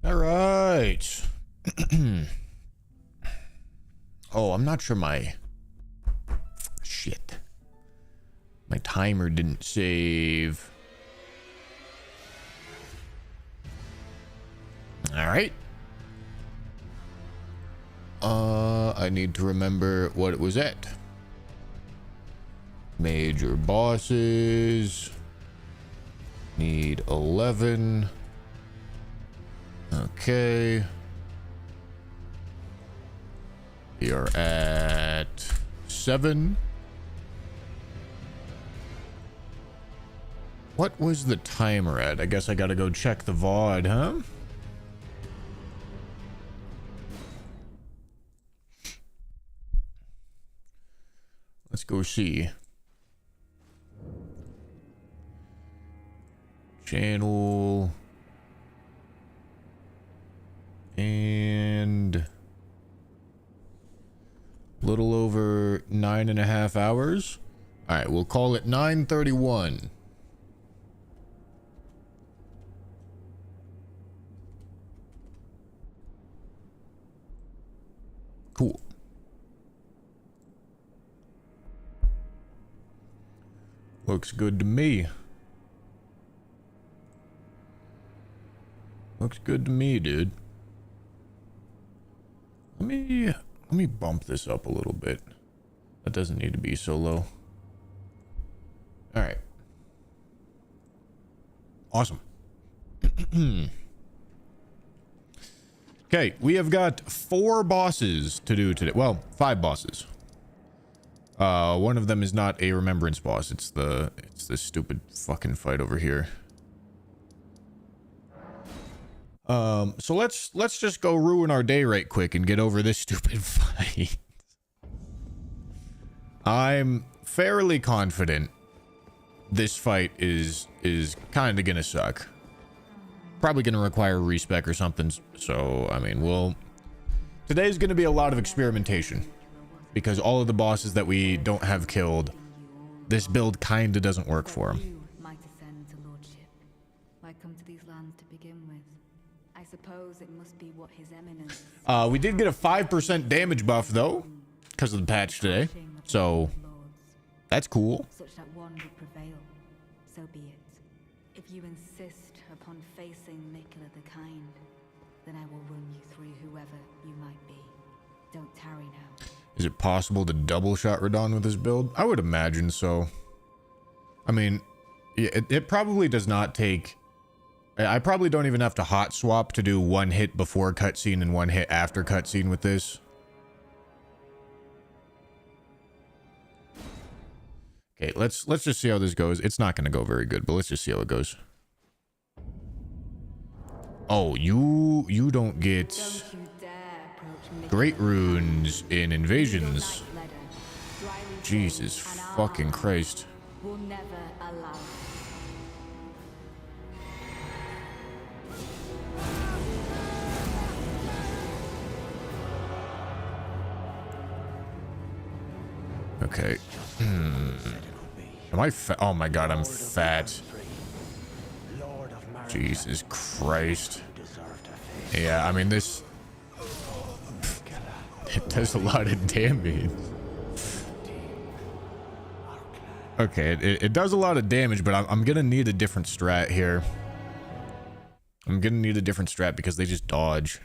All right. Oh, I'm not sure my shit. My timer didn't save. All right. I need to remember what it was at. Major bosses. Need 11. Okay. We are at 7. What was the timer at? I guess I gotta go check the VOD, huh? Let's go see. Channel. And little over 9.5 hours. All right, we'll call it 9:31. Cool. Looks good to me. Looks good to me, dude. Let me bump this up a little bit. That doesn't need to be so low. All right. Awesome. Okay, we have got 4 bosses to do today. Well, 5 bosses. One of them is not a remembrance boss. It's this stupid fucking fight over here. So let's just go ruin our day right quick and get over this stupid fight. I'm fairly confident this fight is kind of gonna suck. Probably gonna require a respec or something. So, I mean, today's gonna be a lot of experimentation because all of the bosses that we don't have killed, this build kind of doesn't work for them. I suppose it must be what His Eminence. We did get a 5% damage buff though, because of the patch today. So that's cool. Such that one would prevail. So be it. If you insist upon facing Nicola the Kind, then I will run you through whoever you might be. Don't tarry now. Is it possible to double shot Radon with this build? I would imagine so. I mean, it probably does not take. I probably don't even have to hot swap to do 1 hit before cutscene and 1 hit after cutscene with this. Okay, let's just see how this goes. It's not going to go very good, but let's just see how it goes. Oh, you don't get great runes in invasions. Jesus fucking Christ. Will never allow. Okay. Am I fat? Oh my god, I'm fat. Jesus Christ. Yeah, I mean, this... It does a lot of damage. Okay, it does a lot of damage, but I'm gonna need a different strat here. I'm gonna need a different strat because they just dodge.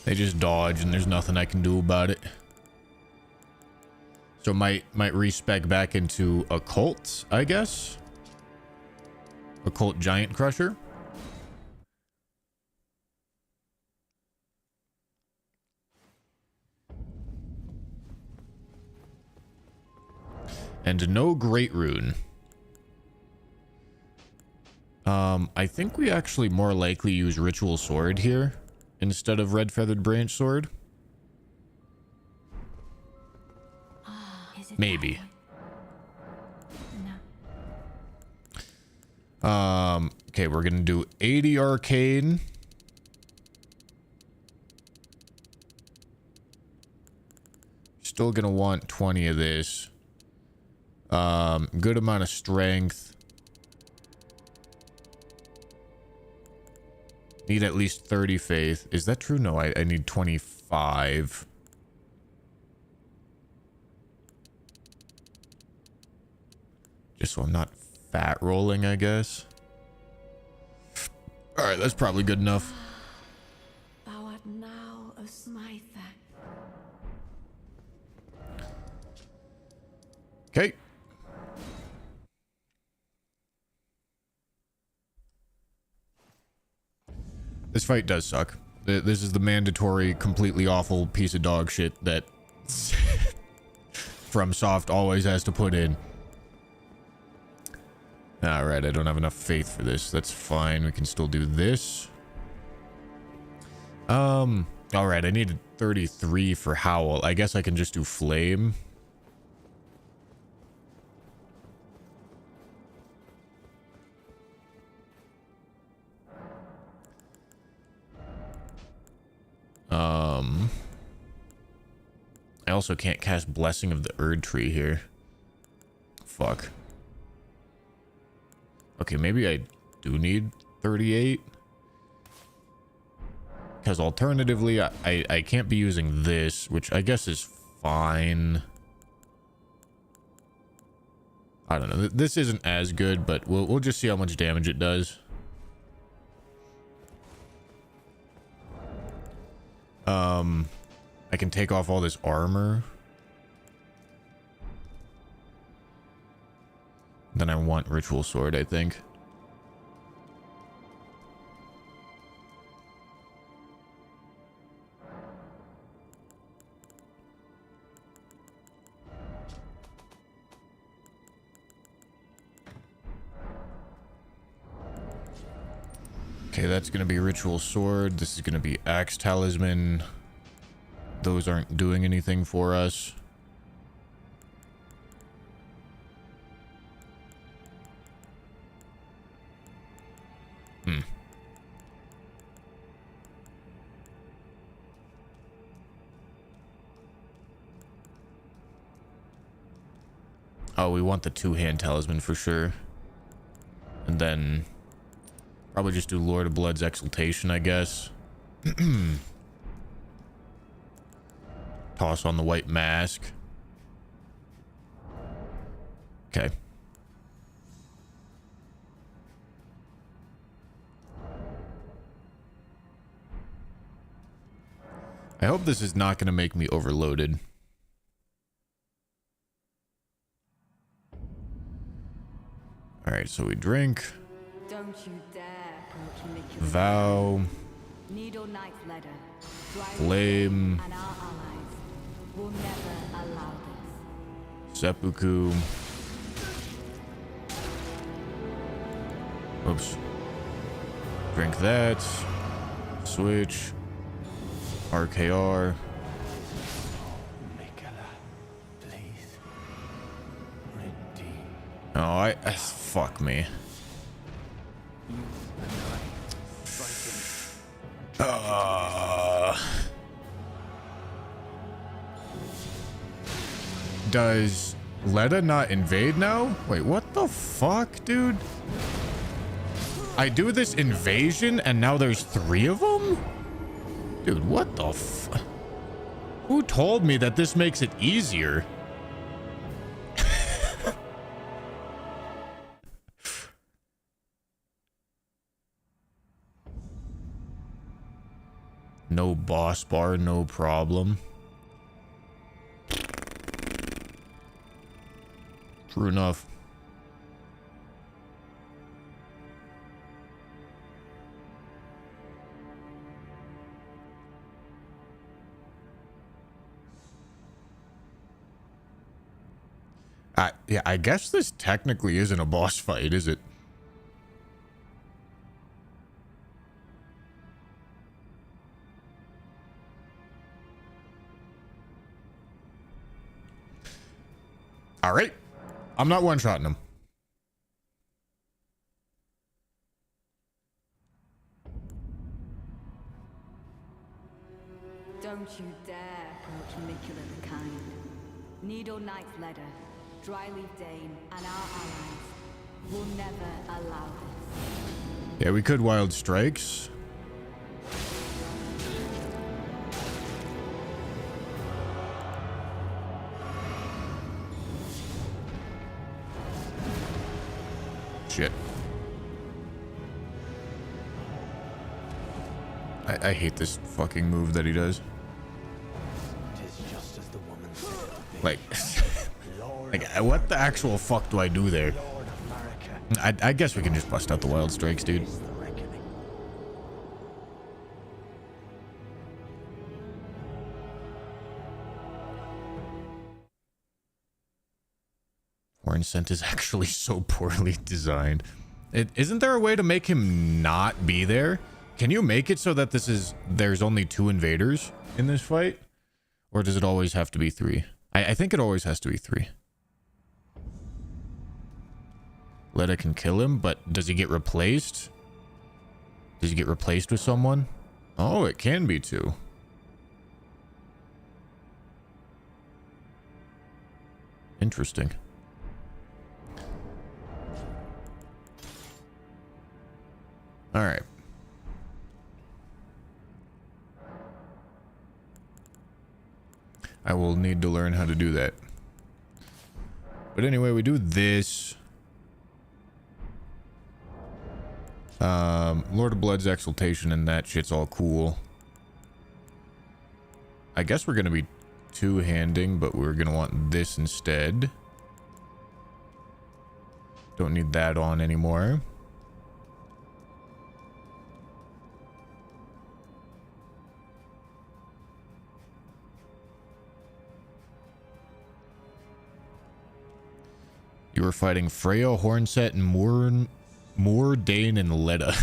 They just dodge and there's nothing I can do about it. So might respec back into Occult, I guess. Occult Giant Crusher. And no Great Rune. I think we actually more likely use Ritual Sword here instead of Red Feathered Branch Sword. Maybe. No. Okay, we're gonna do 80 Arcane. Still gonna want 20 of this. Good amount of strength. Need at least 30 faith. Is that true? No, I need 25. Just so I'm not fat rolling, I guess. Alright, that's probably good enough. Thou art now a smither. Okay. This fight does suck. This is the mandatory, completely awful piece of dog shit that FromSoft always has to put in. Alright, I don't have enough faith for this. That's fine. We can still do this. Alright, I needed 33 for Howl. I guess I can just do Flame. I also can't cast Blessing of the Erdtree here. Fuck. Okay, maybe I do need 38. Because alternatively, I can't be using this, which I guess is fine. I don't know. This isn't as good, but we'll just see how much damage it does. I can take off all this armor. Then I want Ritual Sword, I think. Okay, that's going to be Ritual Sword. This is going to be Axe Talisman. Those aren't doing anything for us. Oh, we want the two-hand talisman for sure. And then probably just do Lord of Blood's Exaltation, I guess. Toss on the white mask. Okay. I hope this is not going to make me overloaded. Alright, so we drink. Don't you dare approach Mickey. Vow. Needle Knight Ledder. Flame. And our allies will never allow this. Seppuku. Oops. Drink that. Switch. RKR. Oh, fuck me. Does Leda not invade now? Wait, what the fuck, dude? I do this invasion and now there's 3 of them? Dude, what the f... Who told me that this makes it easier? No boss bar, no problem. True enough. Yeah, I guess this technically isn't a boss fight, is it? All right. I'm not one-shotting him. Don't you dare approach Mikula the Kind. Needle Knight's Ledder, Dryleaf Dane, and our allies will never allow this. Yeah, we could wild strikes. Shit. I hate this fucking move that he does. Just as the woman said it would be. Like, what the actual fuck do I do there? I guess we can just bust out the wild strikes, dude. Horn scent is actually so poorly designed. Isn't there a way to make him not be there? Can you make it so that there's only 2 invaders in this fight? Or does it always have to be 3? I think it always has to be 3. Letta can kill him, but does he get replaced? Does he get replaced with someone? Oh, it can be 2. Interesting. All right. I will need to learn how to do that. But anyway, we do this. Lord of Blood's Exaltation and that shit's all cool. I guess we're going to be two-handing, but we're going to want this instead. Don't need that on anymore. You were fighting Freya, Hornset, and Moor, Dane, and Letta.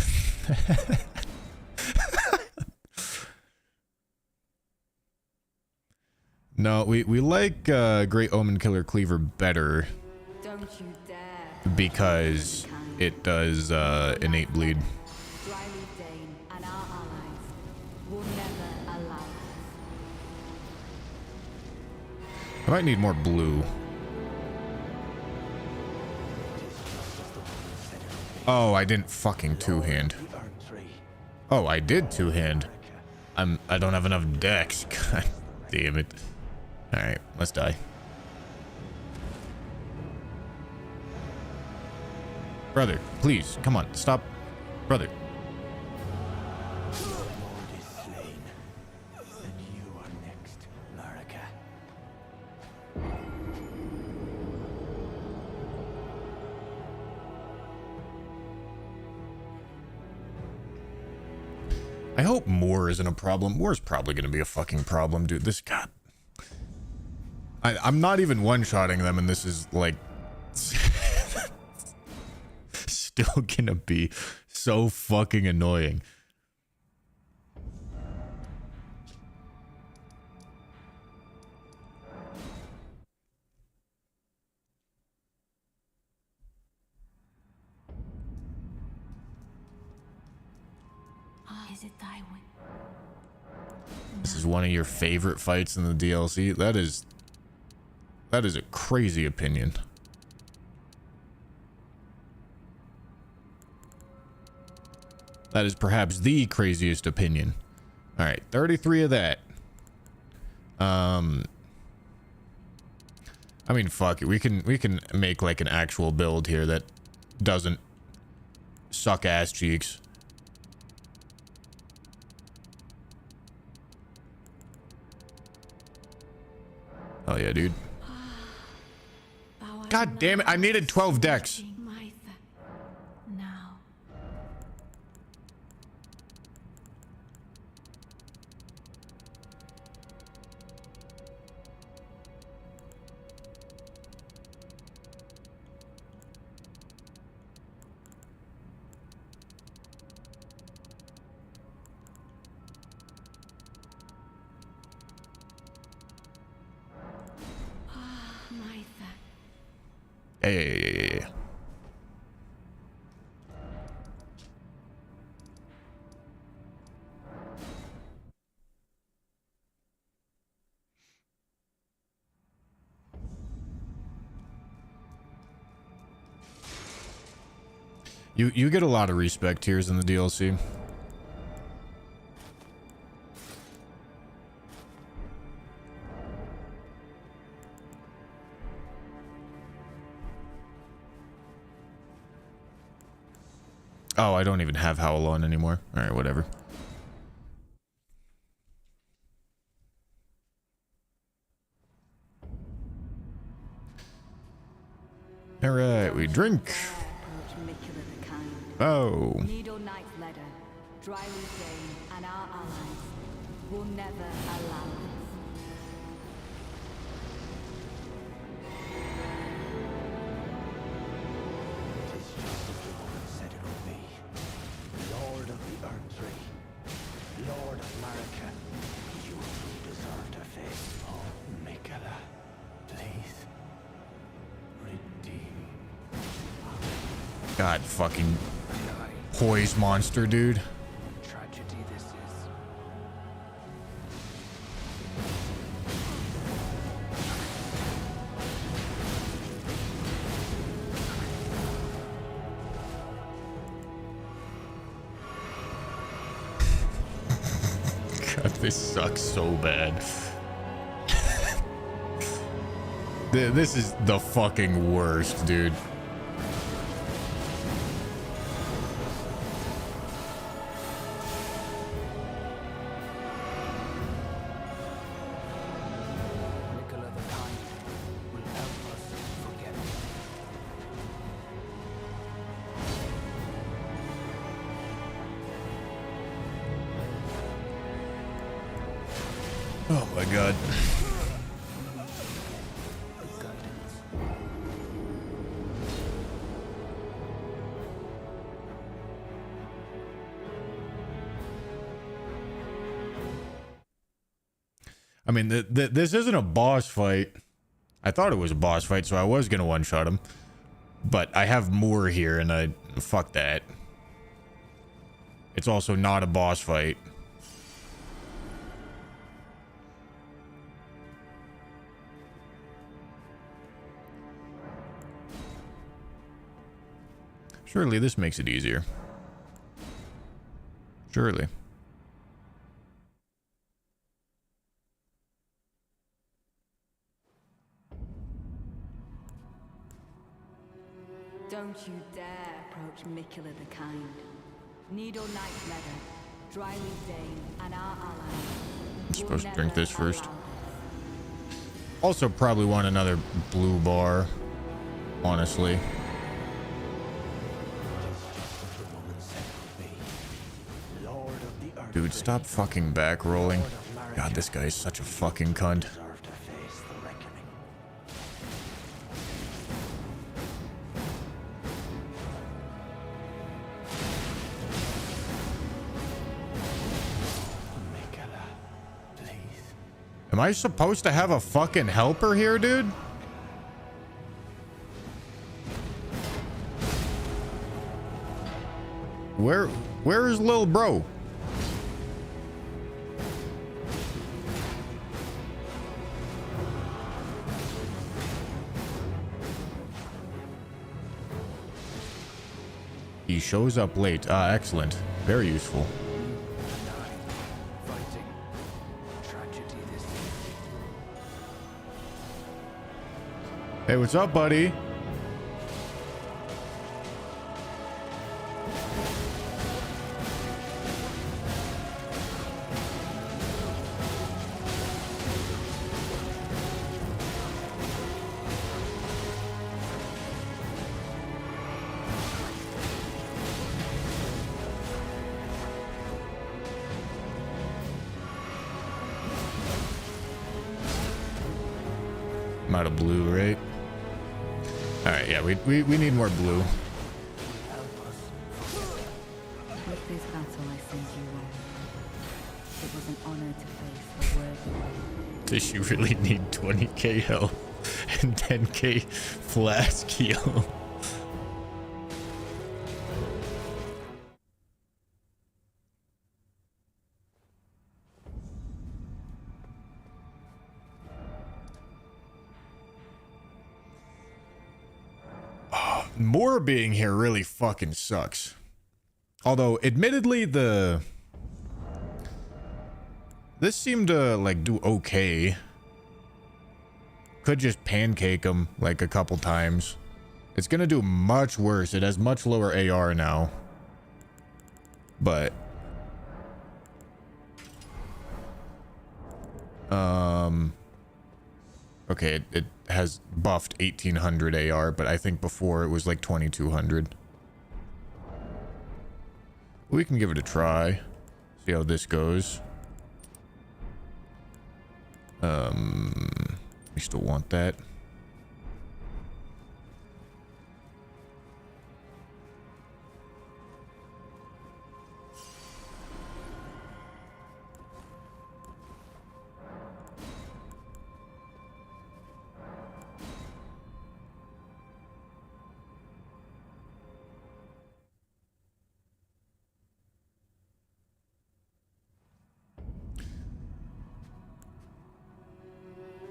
No, we like Great Omen Killer Cleaver better. Don't you dare. Because it does innate bleed. Dryleaf Dane and our allies will never allow this. I might need more blue. Oh, I didn't fucking two-hand. Oh, I did two-hand. I don't have enough dex. God damn it. Alright, let's die. Brother, please, come on, stop. Brother. I hope Moore isn't a problem. Moore's probably going to be a fucking problem, dude. This god. I'm not even one-shotting them, and this is, like, still going to be so fucking annoying. This is one of your favorite fights in the DLC. That is a crazy opinion. That is perhaps the craziest opinion All right, 33 of that. I mean, fuck it. We can make like an actual build here that doesn't suck ass cheeks. Oh yeah, dude. God damn it! I needed 12 decks. Now. Hey. You get a lot of respect tiers in the DLC. Oh, I don't even have Howl on anymore. All right, whatever. All right, we drink. Oh. Needle Knight's ladder, Dryly Dane, and our allies will never allow this. Said it would be. Lord of the Erdtree, Lord of Marika, you deserve to face. Oh, Mikola, please redeem. God fucking poise monster, dude. Tragedy this is. God, this sucks so bad. This is the fucking worst, dude. Mikola the Kind will help us forget. Oh my god. I mean, this isn't a boss fight. I thought it was a boss fight, so I was gonna one-shot him. But I have more here, and fuck that. It's also not a boss fight. Surely this makes it easier. Surely. Don't you dare approach Mikola the Kind. Needle Knight's ladder, Dryly Dane, and our allies. I'm supposed to drink this first. Also probably want another blue bar, honestly. Dude, stop fucking back rolling. God, this guy is such a fucking cunt. Am I supposed to have a fucking helper here, dude? Where is Lil Bro? He shows up late. Ah, excellent. Very useful. Fight Hey, what's up, buddy? I'm out of blue, right? All right, yeah, we need more blue. With this battle, I send you on. It was an honor to face a worthy one. Does you really need 20k health and 10k flask heal? More being here really fucking sucks. Although, admittedly, this seemed to, like, do okay. Could just pancake him, like, a couple times. It's gonna do much worse. It has much lower AR now. But... okay, it has buffed 1800 AR, but I think before it was like 2200. We can give it a try. See how this goes. We still want that.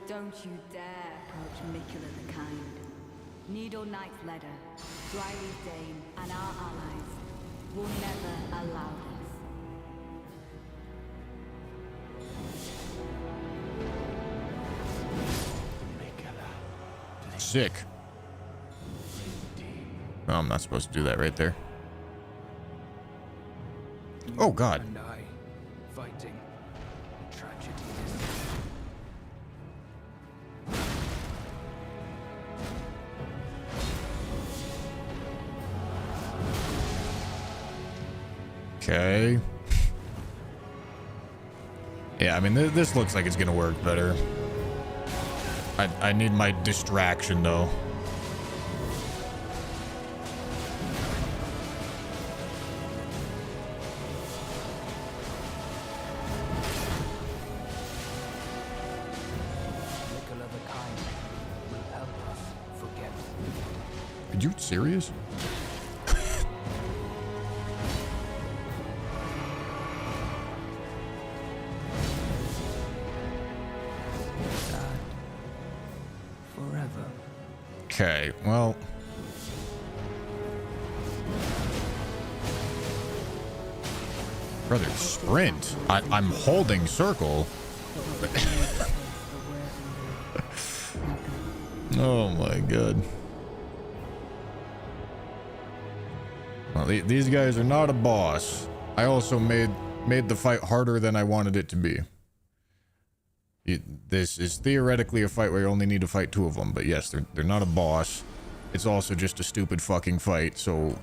Don't you dare approach Mikula the Kind. Needle Knight's leader, Dryleaf Dane, and our allies will never allow this. Sick. Oh, I'm not supposed to do that right there. Oh, God. And I, fighting tragedy. Okay. Yeah, I mean, this looks like it's gonna work better. I need my distraction, though. Nicola the Kind will help us forget. Are you serious? Sad. Forever. Okay, well... Brother, sprint. I'm holding circle. Oh my god. Well, these guys are not a boss. I also made the fight harder than I wanted it to be. This is theoretically a fight where you only need to fight 2 of them, but yes, they're not a boss. It's also just a stupid fucking fight, so...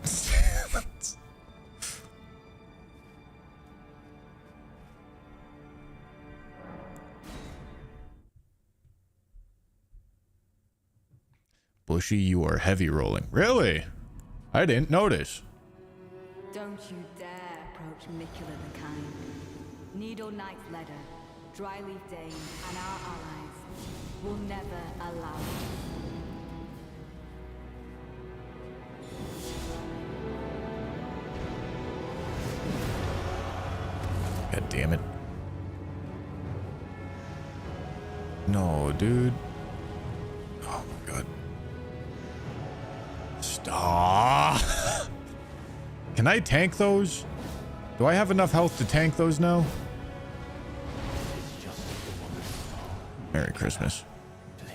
Bushy, you are heavy rolling. Really? I didn't notice. Don't you dare approach Mikula the Kind. Needle Knight's leader, Dryleaf Dane, and our allies will never allow it. God damn it. No, dude. Oh my god. Stop. Can I tank those? Do I have enough health to tank those now? Merry Christmas. Please.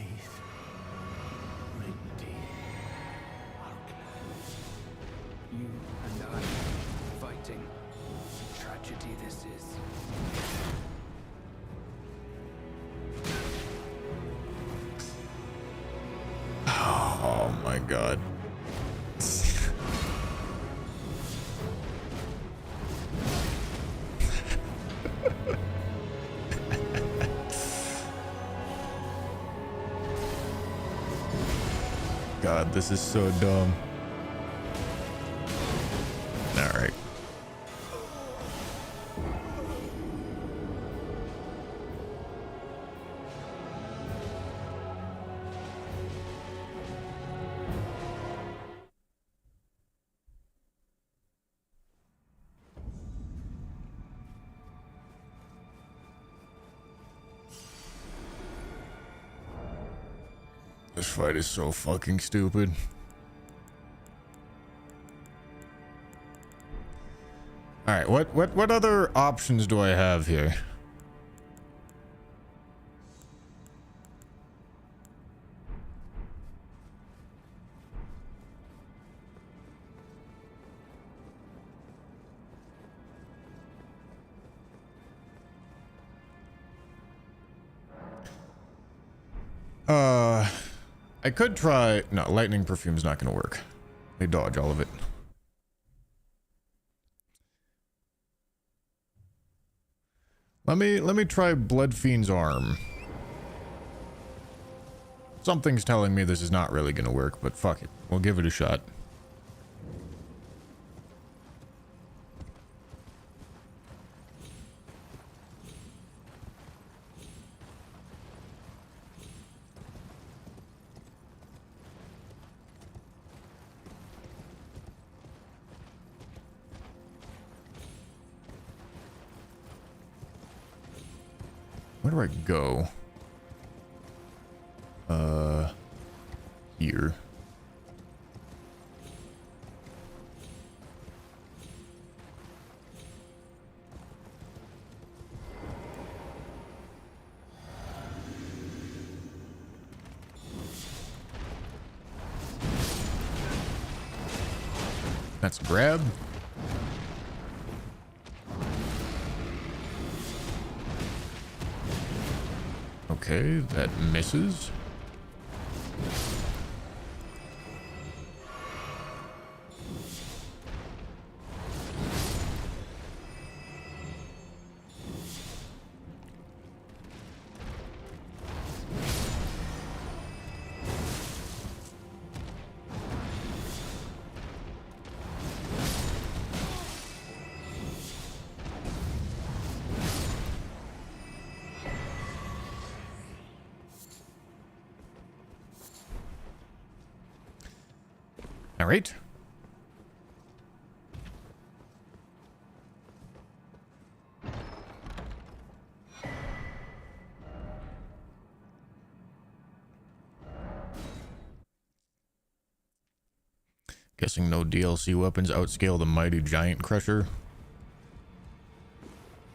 Oh my god. God, this is so dumb. All right. This fight is so fucking stupid. All right, what other options do I have here? I could try. No, lightning perfume's not gonna work. They dodge all of it. Let me try Blood Fiend's arm. Something's telling me this is not really gonna work, but fuck it. We'll give it a shot. Where do I go? Here. That's a grab. Okay, that misses. All right. Guessing no DLC weapons outscale the mighty giant crusher.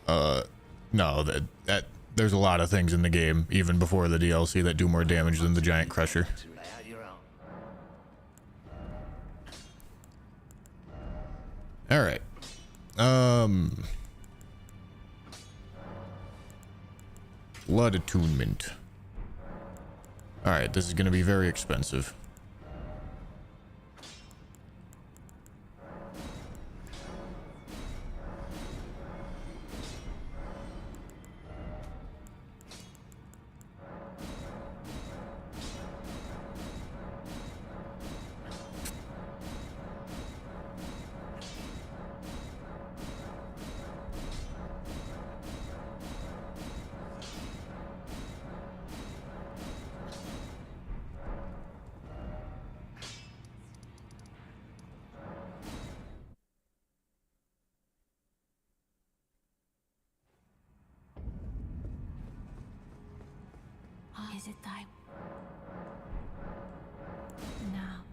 No, that there's a lot of things in the game, even before the DLC, that do more damage than the giant crusher. All right. Blood attunement. All right, this is going to be very expensive. Is it time? Now.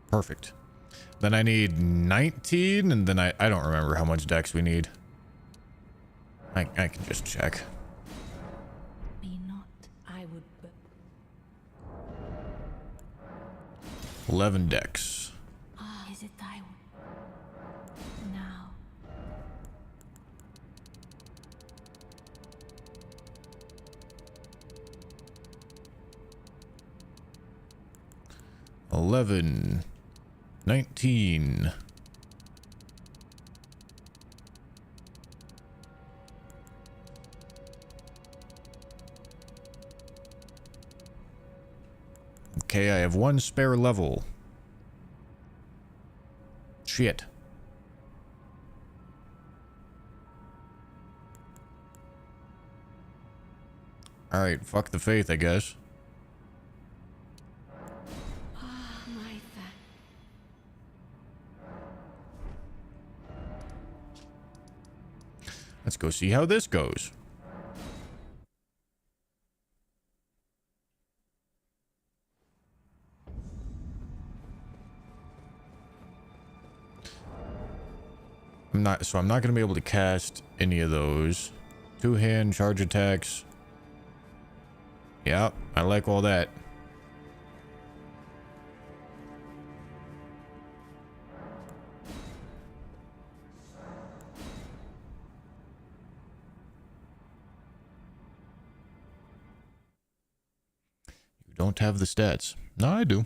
Perfect. Then I need 19, and then I don't remember how much dex we need. I can just check. Me not. I would. 11 dex. Is it time? Now. 11, 19. Okay, I have one spare level. Shit. Alright, fuck the faith, I guess. Let's go see how this goes. I'm not going to be able to cast any of those. Two-hand charge attacks. Yep, I like all that. You don't have the stats. No, I do.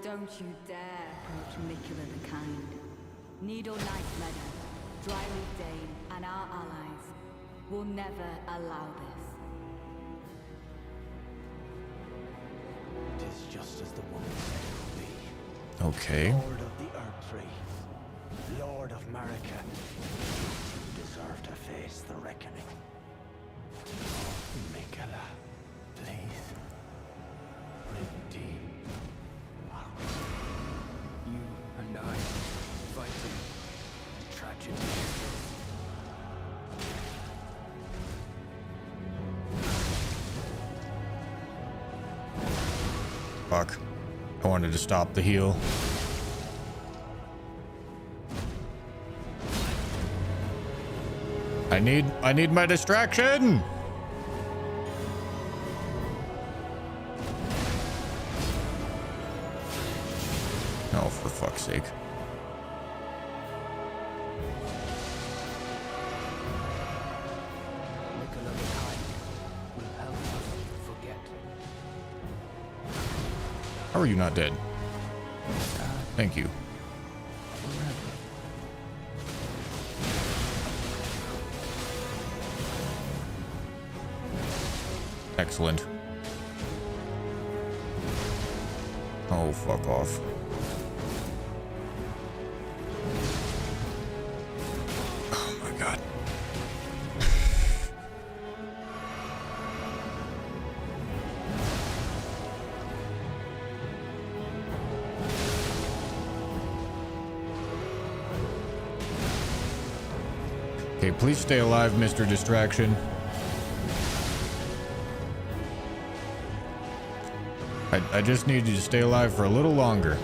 Don't you dare approach Mikula the Kind. Needle Knight Meadow, Dryleaf Dane, and our allies will never allow this. It is just as the woman said it would be. Okay. Lord of the Erdtree, Lord of Marika, you deserve to face the reckoning. Mikula, please. Redeem our You and I fighting tragedy. Fuck. I wanted to stop the heal. I need my distraction. Oh, for fuck's sake. Mikula the Kind will help us forget. How are you not dead? Thank you. Excellent. Oh, fuck off. Oh my god. Okay, please stay alive, Mr. Distraction. I just need you to stay alive for a little longer.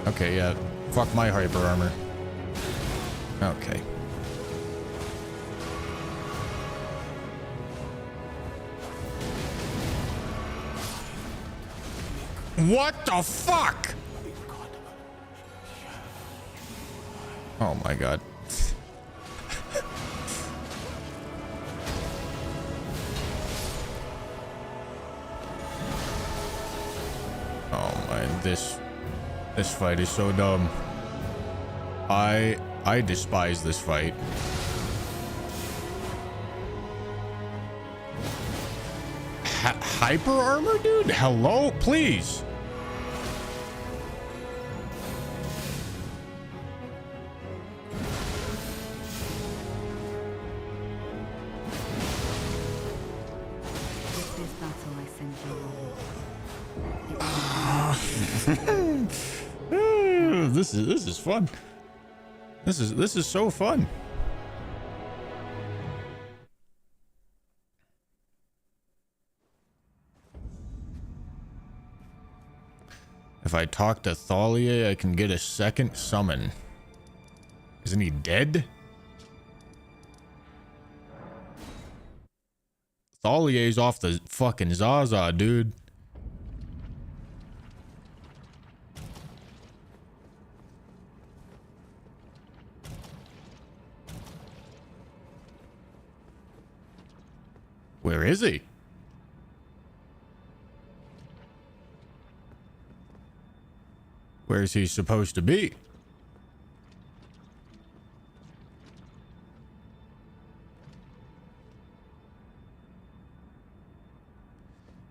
Okay, yeah. Fuck my hyper armor. Okay. What the fuck? Oh my god. Oh my, this fight is so dumb. I despise this fight. Hyper armor, dude? Hello? Please. With this battle I send you. This is fun. This is so fun. If I talk to Thalia, I can get a second summon. Isn't he dead? Thalier's off the fucking Zaza, dude. Where is he? Where's he supposed to be?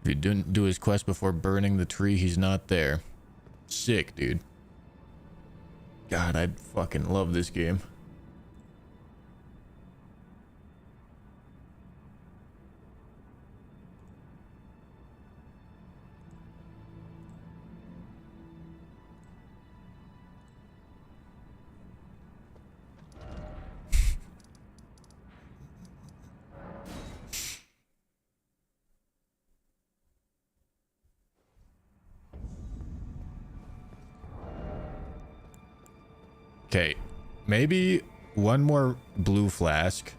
If he didn't do his quest before burning the tree, he's not there. Sick, dude. God, I fucking love this game. Okay, maybe one more blue flask,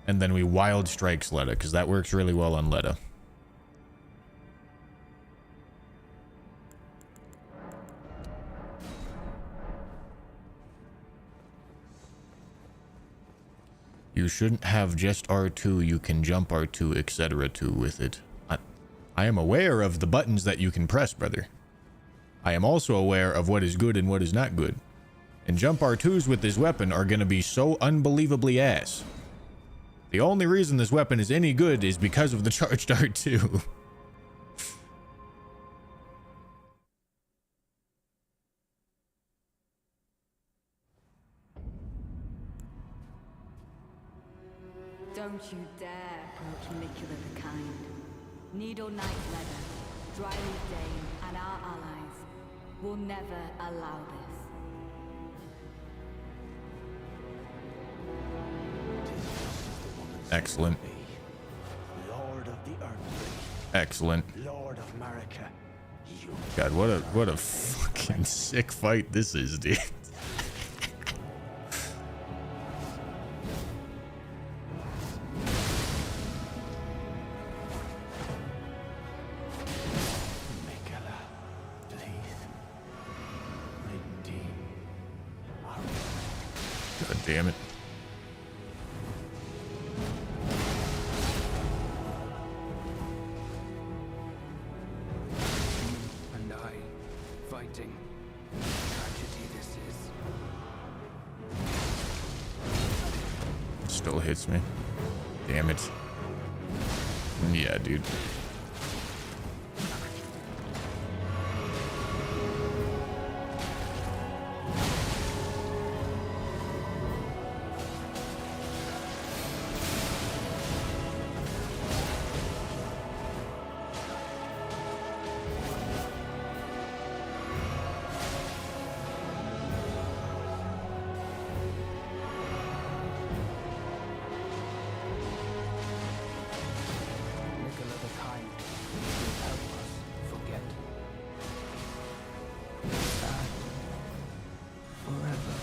and then we wild strikes Letta, because that works really well on Letta. You shouldn't have just R2, you can jump R2, etc. too with it. I am aware of the buttons that you can press, brother. I am also aware of what is good and what is not good. And jump R2s with this weapon are gonna be so unbelievably ass. The only reason this weapon is any good is because of the charged R2. Don't you dare approach Mikula the Kind. Needle Knight Leather, Dryleaf Dane, and our allies will never allow this. Excellent. Lord of the Erdtree, Excellent. Lord of Marika, you God, what a fucking sick fight this is, dude. Mikula, please. Redeem our God damn it. And I, fighting. Tragedy this is. Still hits me. Damn it. Yeah, dude. Nicola the Kind will help us forget. Stand forever.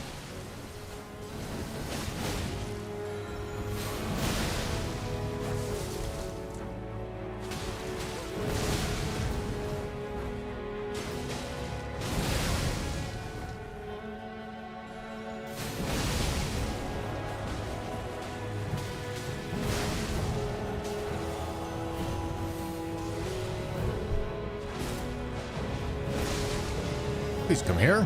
Please come here.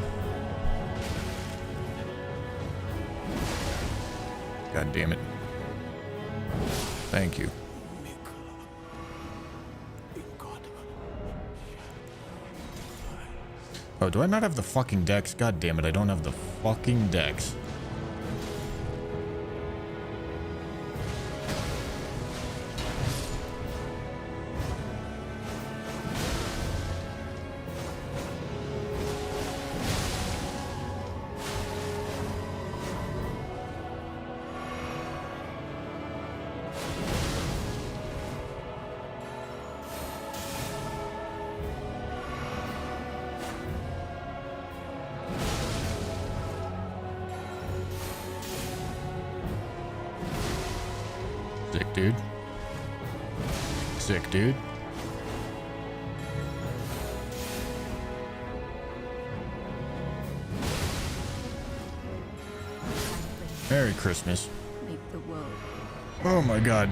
God damn it. Thank you. Oh, do I not have the fucking dex? God damn it, I don't have the fucking dex. Sick, dude. Sick, dude. Merry Christmas. Make the world Oh my god.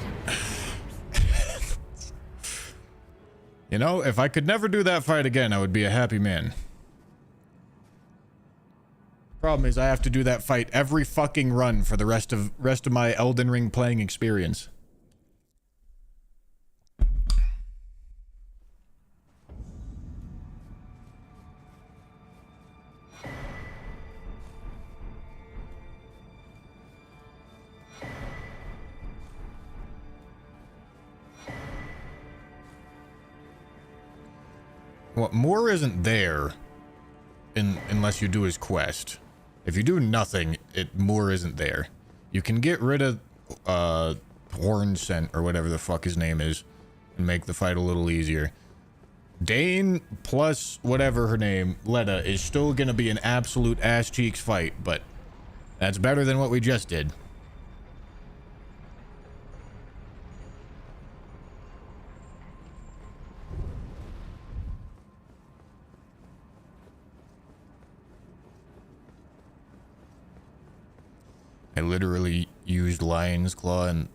You know, if I could never do that fight again, I would be a happy man. Problem is, I have to do that fight every fucking run for the rest of my Elden Ring playing experience. Well, Moore isn't there unless you do his quest. If you do nothing, Moore isn't there. You can get rid of Horn Scent or whatever the fuck his name is and make the fight a little easier. Dane plus whatever her name, Letta, is still gonna be an absolute ass cheeks fight, but that's better than what we just did. I literally used Lion's Claw and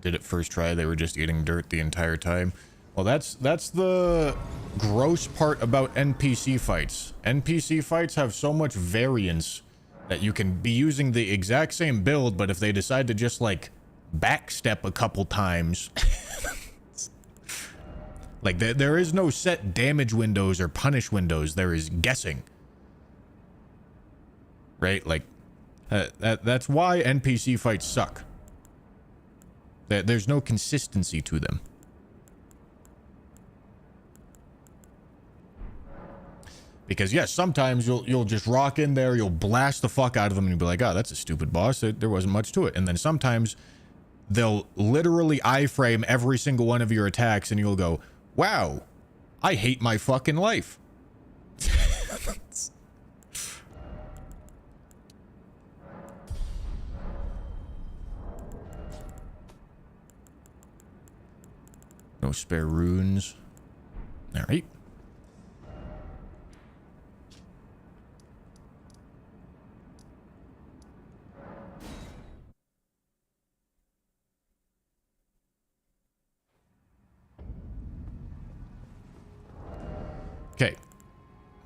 did it first try. They were just eating dirt the entire time. Well, that's the gross part about NPC fights. NPC fights have so much variance that you can be using the exact same build, but if they decide to just, like, backstep a couple times... like, there is no set damage windows or punish windows. There is guessing. Right? Like... that's why NPC fights suck. There's no consistency to them. Because yes, sometimes you'll just rock in there, you'll blast the fuck out of them, and you'll be like, oh, that's a stupid boss. There wasn't much to it. And then sometimes they'll literally iframe every single one of your attacks, and you'll go, wow, I hate my fucking life. No spare runes. All right. Okay.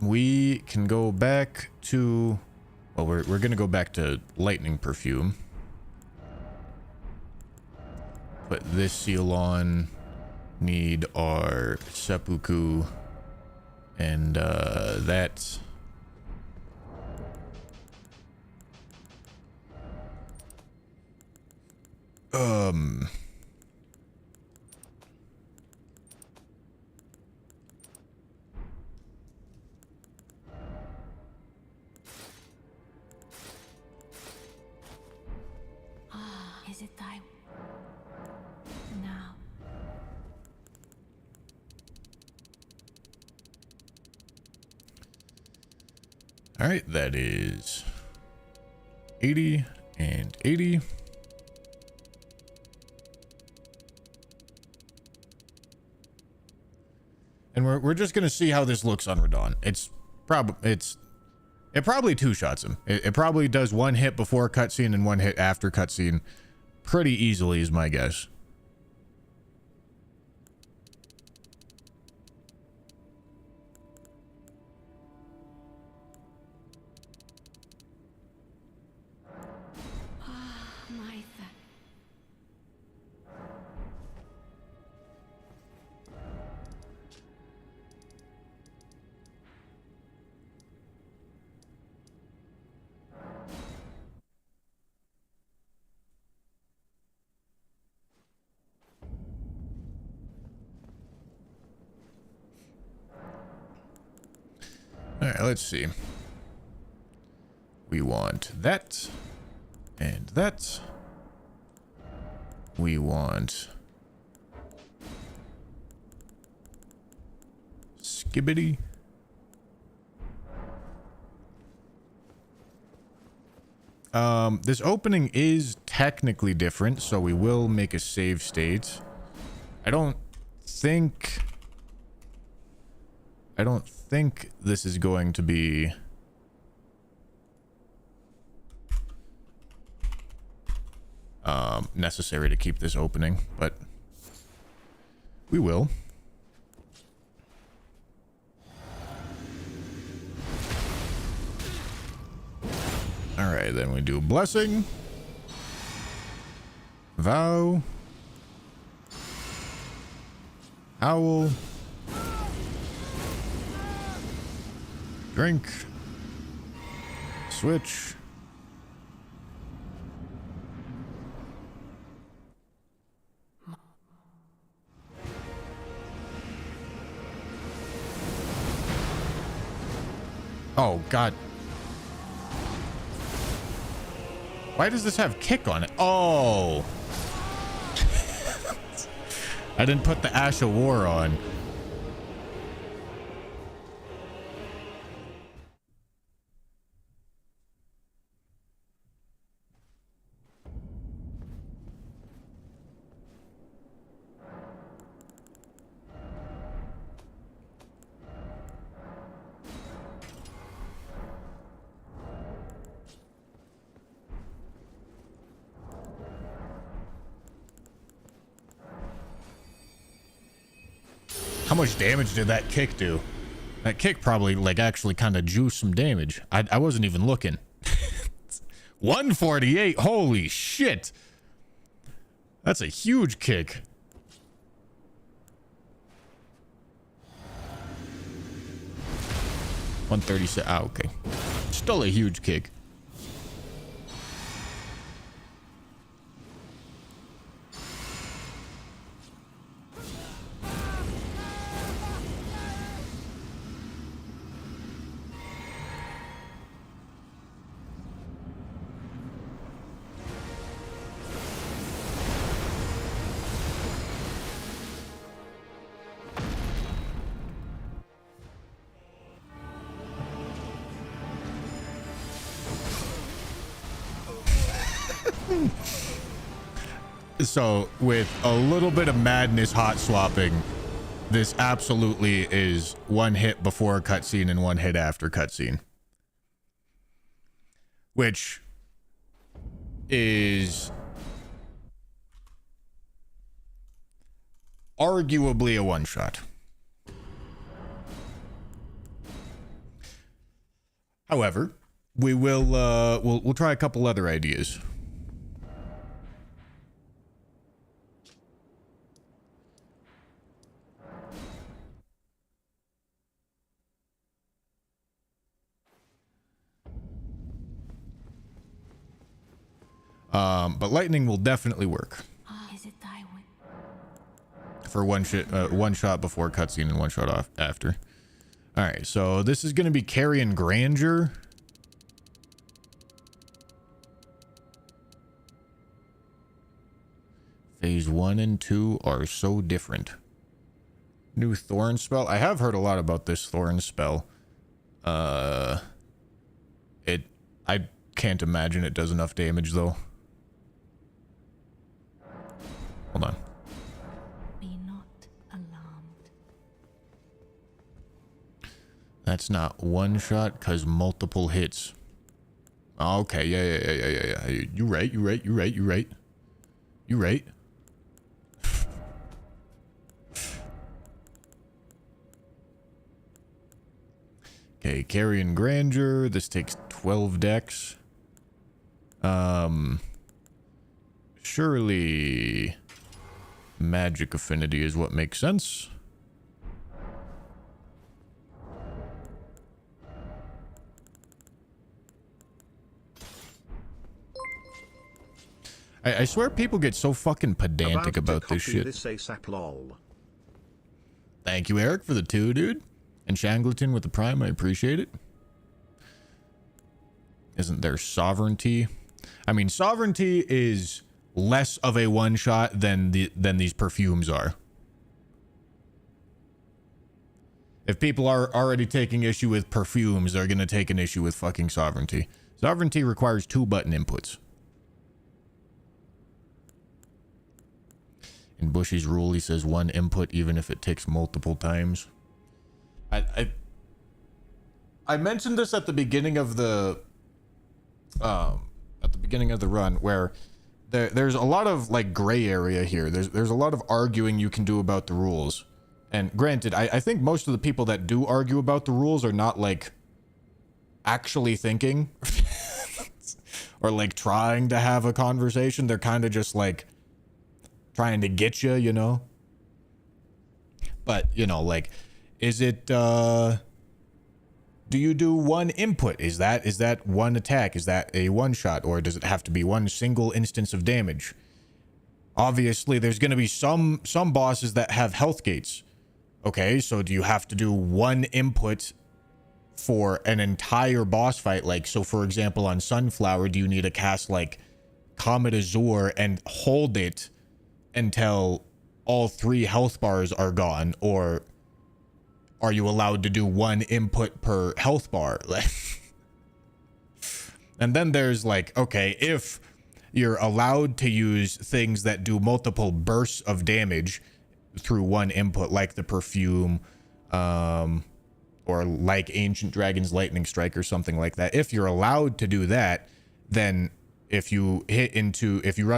We can go back to... Well, we're going to go back to Lightning Perfume. Put this seal on. Need our seppuku. And, that's... Is it time? Now. All right, that is 80 and 80. And we're just gonna see how this looks on Radon. It probably two-shots him. It probably does one hit before cutscene and one hit after cutscene pretty easily is my guess. All right, let's see. We want that and that. We want skibbity. This opening is technically different, so we will make a save state. I don't think this is going to be necessary to keep this opening, but we will. right, then we do blessing, vow, howl, drink, switch. Oh, God. Why does this have kick on it? Oh. I didn't put the Ash of War on. How much damage did that kick do? That kick probably like actually kind of juiced some damage. I wasn't even looking. 148. Holy shit. That's a huge kick. $136. Ah, okay. Still a huge kick. So with a little bit of madness hot swapping, this absolutely is one hit before cutscene and one hit after cutscene, which is arguably a one shot. However, we will we'll try a couple other ideas. But lightning will definitely work. Is it thy way? For one shot before cutscene and one shot off after. All right, so this is going to be Carrion Grandeur. Phase 1 and 2 are so different. New Thorn spell. I have heard a lot about this Thorn spell. I can't imagine it does enough damage though. Hold on. Be not alarmed. That's not one shot, cause multiple hits. Okay, yeah. You right. Okay, Carrion Grandeur. This takes 12 decks. Surely magic affinity is what makes sense. I swear people get so fucking pedantic about this shit. This ASAP, lol. Thank you, Eric, for the 2, dude. And Shangleton with the Prime, I appreciate it. Isn't there Sovereignty? I mean, Sovereignty is less of a one-shot than these perfumes are. If people are already taking issue with perfumes, they're going to take an issue with fucking Sovereignty. Sovereignty requires 2 button inputs. In Bushy's rule, he says 1 input even if it takes multiple times. I mentioned this at the beginning of the run, where there's a lot of like gray area here. There's a lot of arguing you can do about the rules. And granted, I think most of the people that do argue about the rules are not like actually thinking. or like trying to have a conversation. They're kind of just like trying to get you, you know? But, you know, like, is it, do you do one input? Is that one attack? Is that a one shot? Or does it have to be one single instance of damage? Obviously, there's going to be some bosses that have health gates. Okay, so do you have to do one input for an entire boss fight? Like, so for example, on Sunflower, do you need to cast like Comet Azure and hold it until all 3 health bars are gone? Or are you allowed to do one input per health bar? And then there's like, okay, if you're allowed to use things that do multiple bursts of damage through one input, like the perfume, or like Ancient Dragon's Lightning Strike or something like that. If you're allowed to do that, then if you run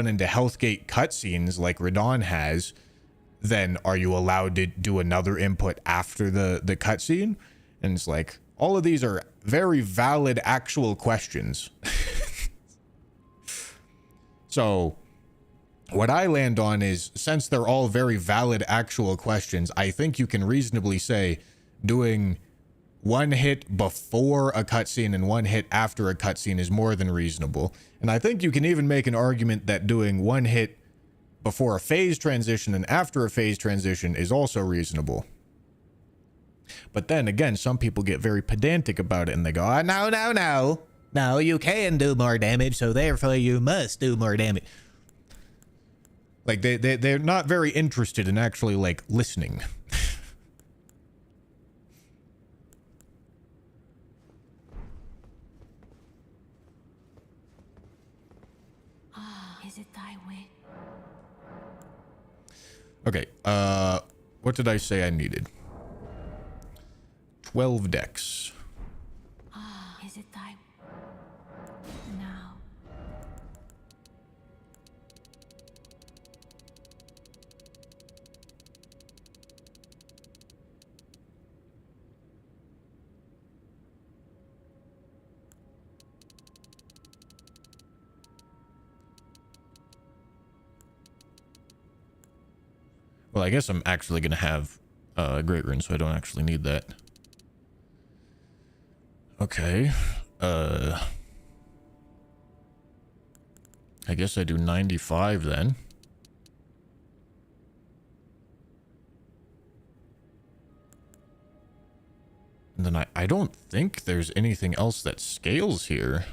into Healthgate cutscenes like Radon has, then are you allowed to do another input after the cutscene? And it's like, all of these are very valid actual questions. So what I land on is, since they're all very valid actual questions, I think you can reasonably say doing one hit before a cutscene and one hit after a cutscene is more than reasonable. And I think you can even make an argument that doing one hit before a phase transition and after a phase transition is also reasonable. But then again, some people get very pedantic about it and they go, oh, no, you can do more damage, so therefore you must do more damage. Like, they're not very interested in actually, like, listening. Is it thy way? Okay, what did I say I needed? 12 decks. Is it thy... Now. Well, I guess I'm actually going to have Great Rune, so I don't actually need that. Okay. I guess I do 95 then. And then I don't think there's anything else that scales here.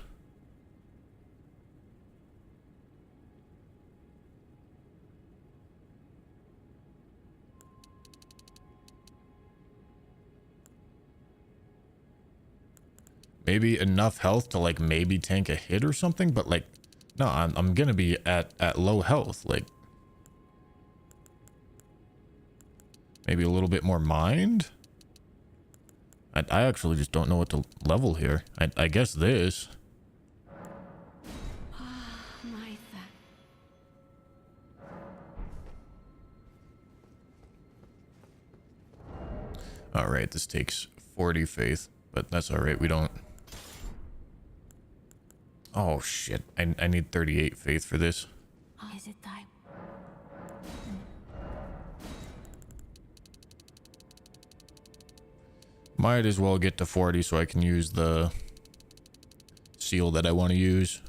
Maybe enough health to like maybe tank a hit or something, but like, no, I'm gonna be at low health. Like, maybe a little bit more mind. I actually just don't know what to level here. I guess this. All right, this takes 40 faith, but that's all right. We don't. Oh shit! I need 38 faith for this. Is it thy... Might as well get to 40 so I can use the seal that I want to use.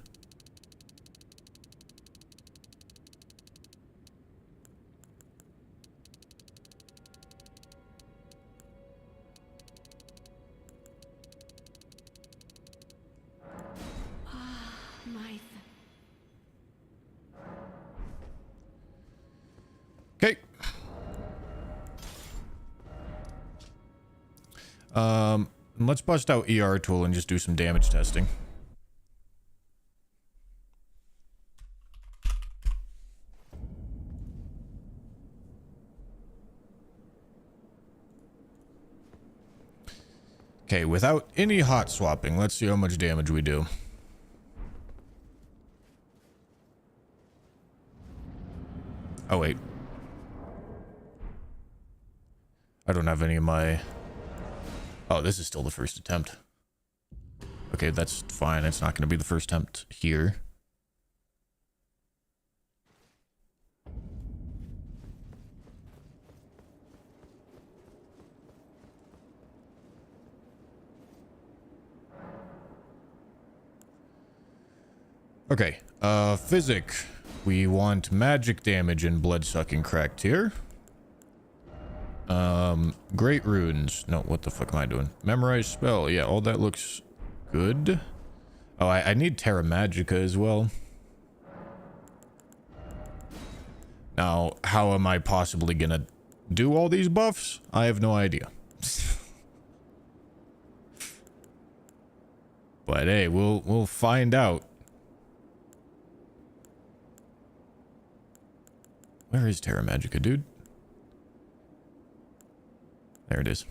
Okay. Let's bust out ER tool and just do some damage testing. Okay, without any hot swapping, let's see how much damage we do. Oh, wait. I don't have any of my... Oh, this is still the first attempt. Okay, that's fine. It's not going to be the first attempt here. Okay, physic. We want magic damage and blood-sucking cracked here. Great runes. No, what the fuck am I doing? Memorize spell. Yeah, all that looks good. Oh, I need Terra Magica as well. Now, how am I possibly gonna do all these buffs? I have no idea. But hey, we'll find out. Where is Terra Magica, dude? There it is.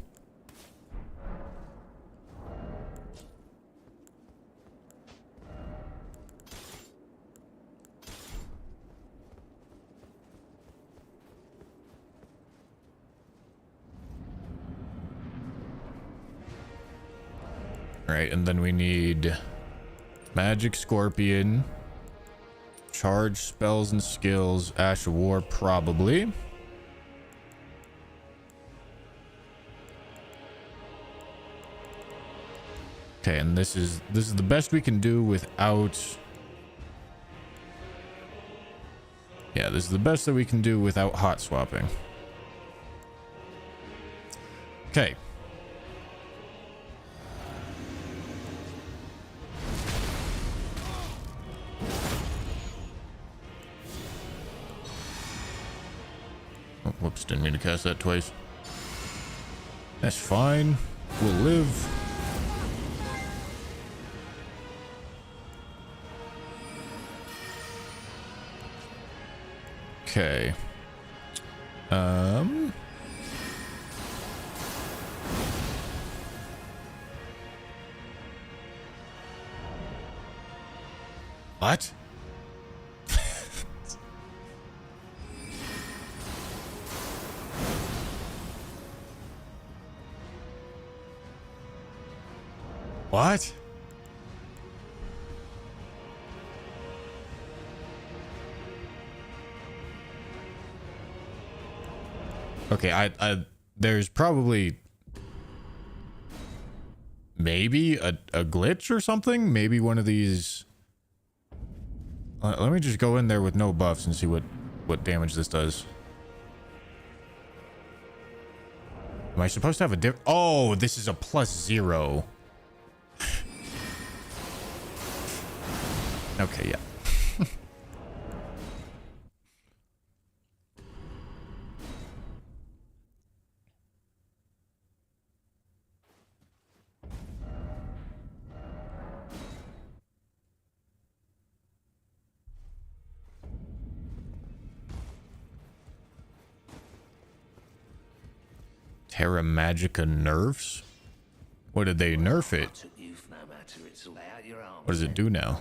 Alright, and then we need Magic Scorpion, Charge Spells and Skills, Ash of War, probably. Okay, and this is the best we can do without... Yeah, this is the best that we can do without hot swapping. Okay. Oh, whoops, didn't mean to cast that twice. That's fine. We'll live. Okay. What? What? Okay, there's probably maybe a glitch or something. Maybe one of these. Let me just go in there with no buffs and see what damage this does. Am I supposed to have a diff? Oh, this is a +0. Okay, yeah. Terra Magica nerfs? What did they nerf it? What does it do now?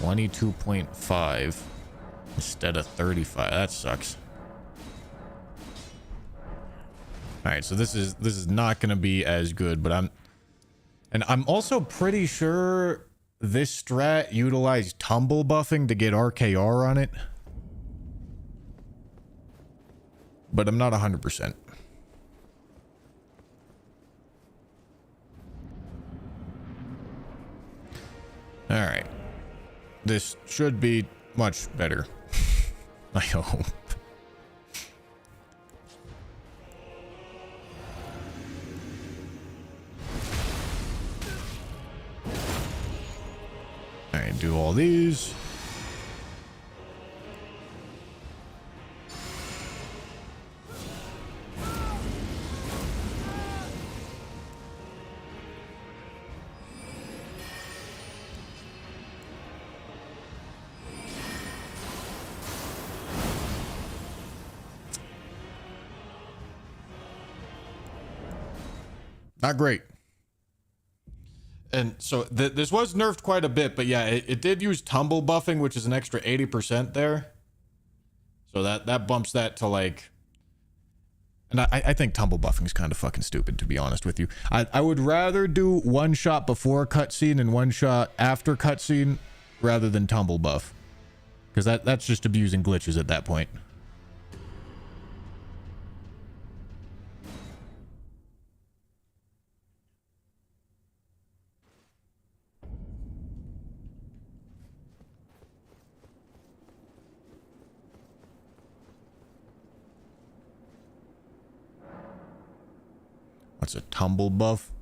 $22.5 instead of 35. That sucks. All right, so this is not going to be as good, but I'm also pretty sure this strat utilized tumble buffing to get RKR on it. But I'm not 100%. All right. This should be much better. I hope. All right, do all these. Not great. And so this was nerfed quite a bit, but yeah, it did use tumble buffing, which is an extra 80% there. So that bumps that to like... And I think tumble buffing is kind of fucking stupid, to be honest with you. I would rather do one shot before cutscene and one shot after cutscene rather than tumble buff. Because that's just abusing glitches at that point. What's a tumble buff?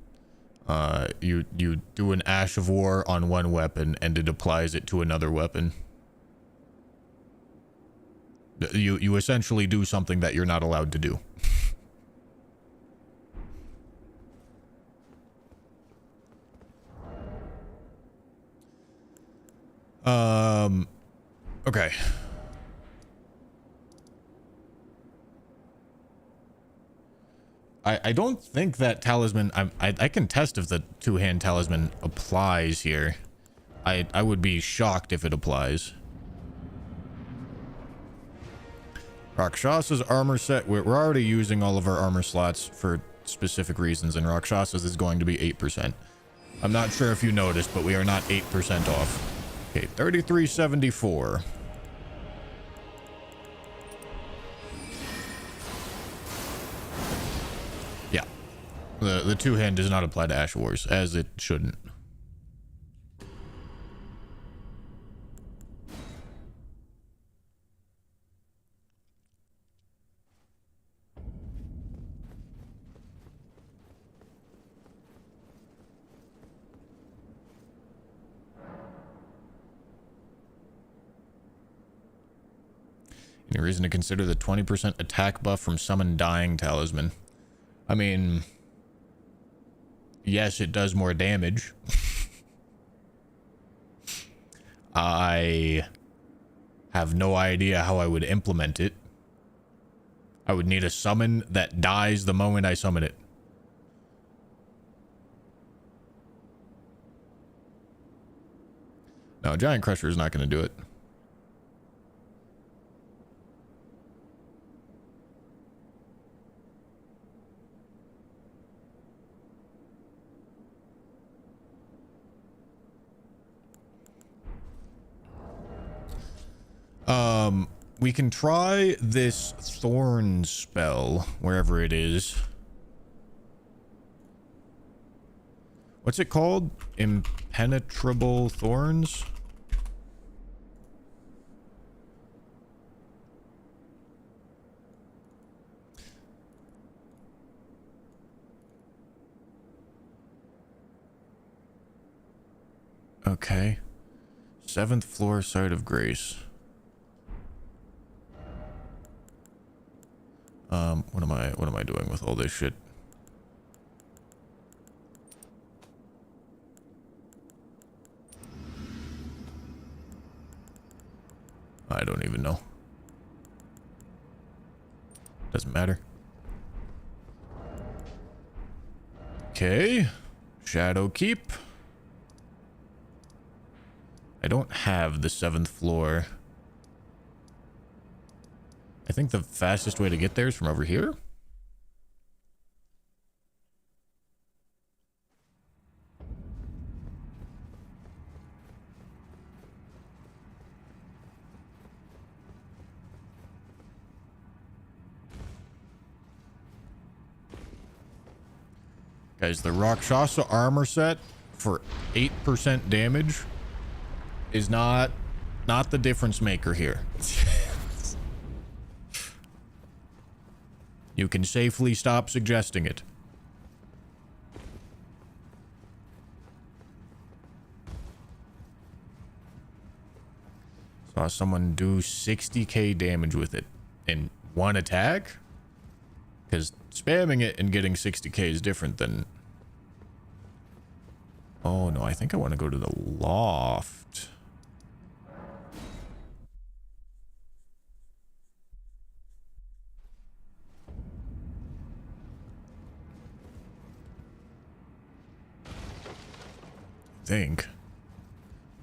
You do an Ash of War on one weapon and it applies it to another weapon. You essentially do something that you're not allowed to do. Okay. I don't think that talisman... I can test if the two-hand talisman applies here. I would be shocked if it applies. Rakshasa's armor set... We're already using all of our armor slots for specific reasons, and Rakshasa's is going to be 8%. I'm not sure if you noticed, but we are not 8% off. Okay, 3374. Yeah. The two-hand does not apply to Ash Wars, as it shouldn't. Any reason to consider the 20% attack buff from Summon Dying Talisman? I mean, yes, it does more damage. I have no idea how I would implement it. I would need a summon that dies the moment I summon it. No, Giant Crusher is not going to do it. We can try this thorn spell wherever it is. What's it called? Impenetrable thorns? Okay. 7th floor, Site of Grace. What am I doing with all this shit? I don't even know. Doesn't matter. Okay. Shadow Keep. I don't have the 7th floor. I think the fastest way to get there is from over here. Guys, the Rakshasa armor set for 8% damage is not the difference maker here. You can safely stop suggesting it. Saw someone do 60k damage with it in one attack? Because spamming it and getting 60k is different than... Oh no, I think I want to go to the loft. think.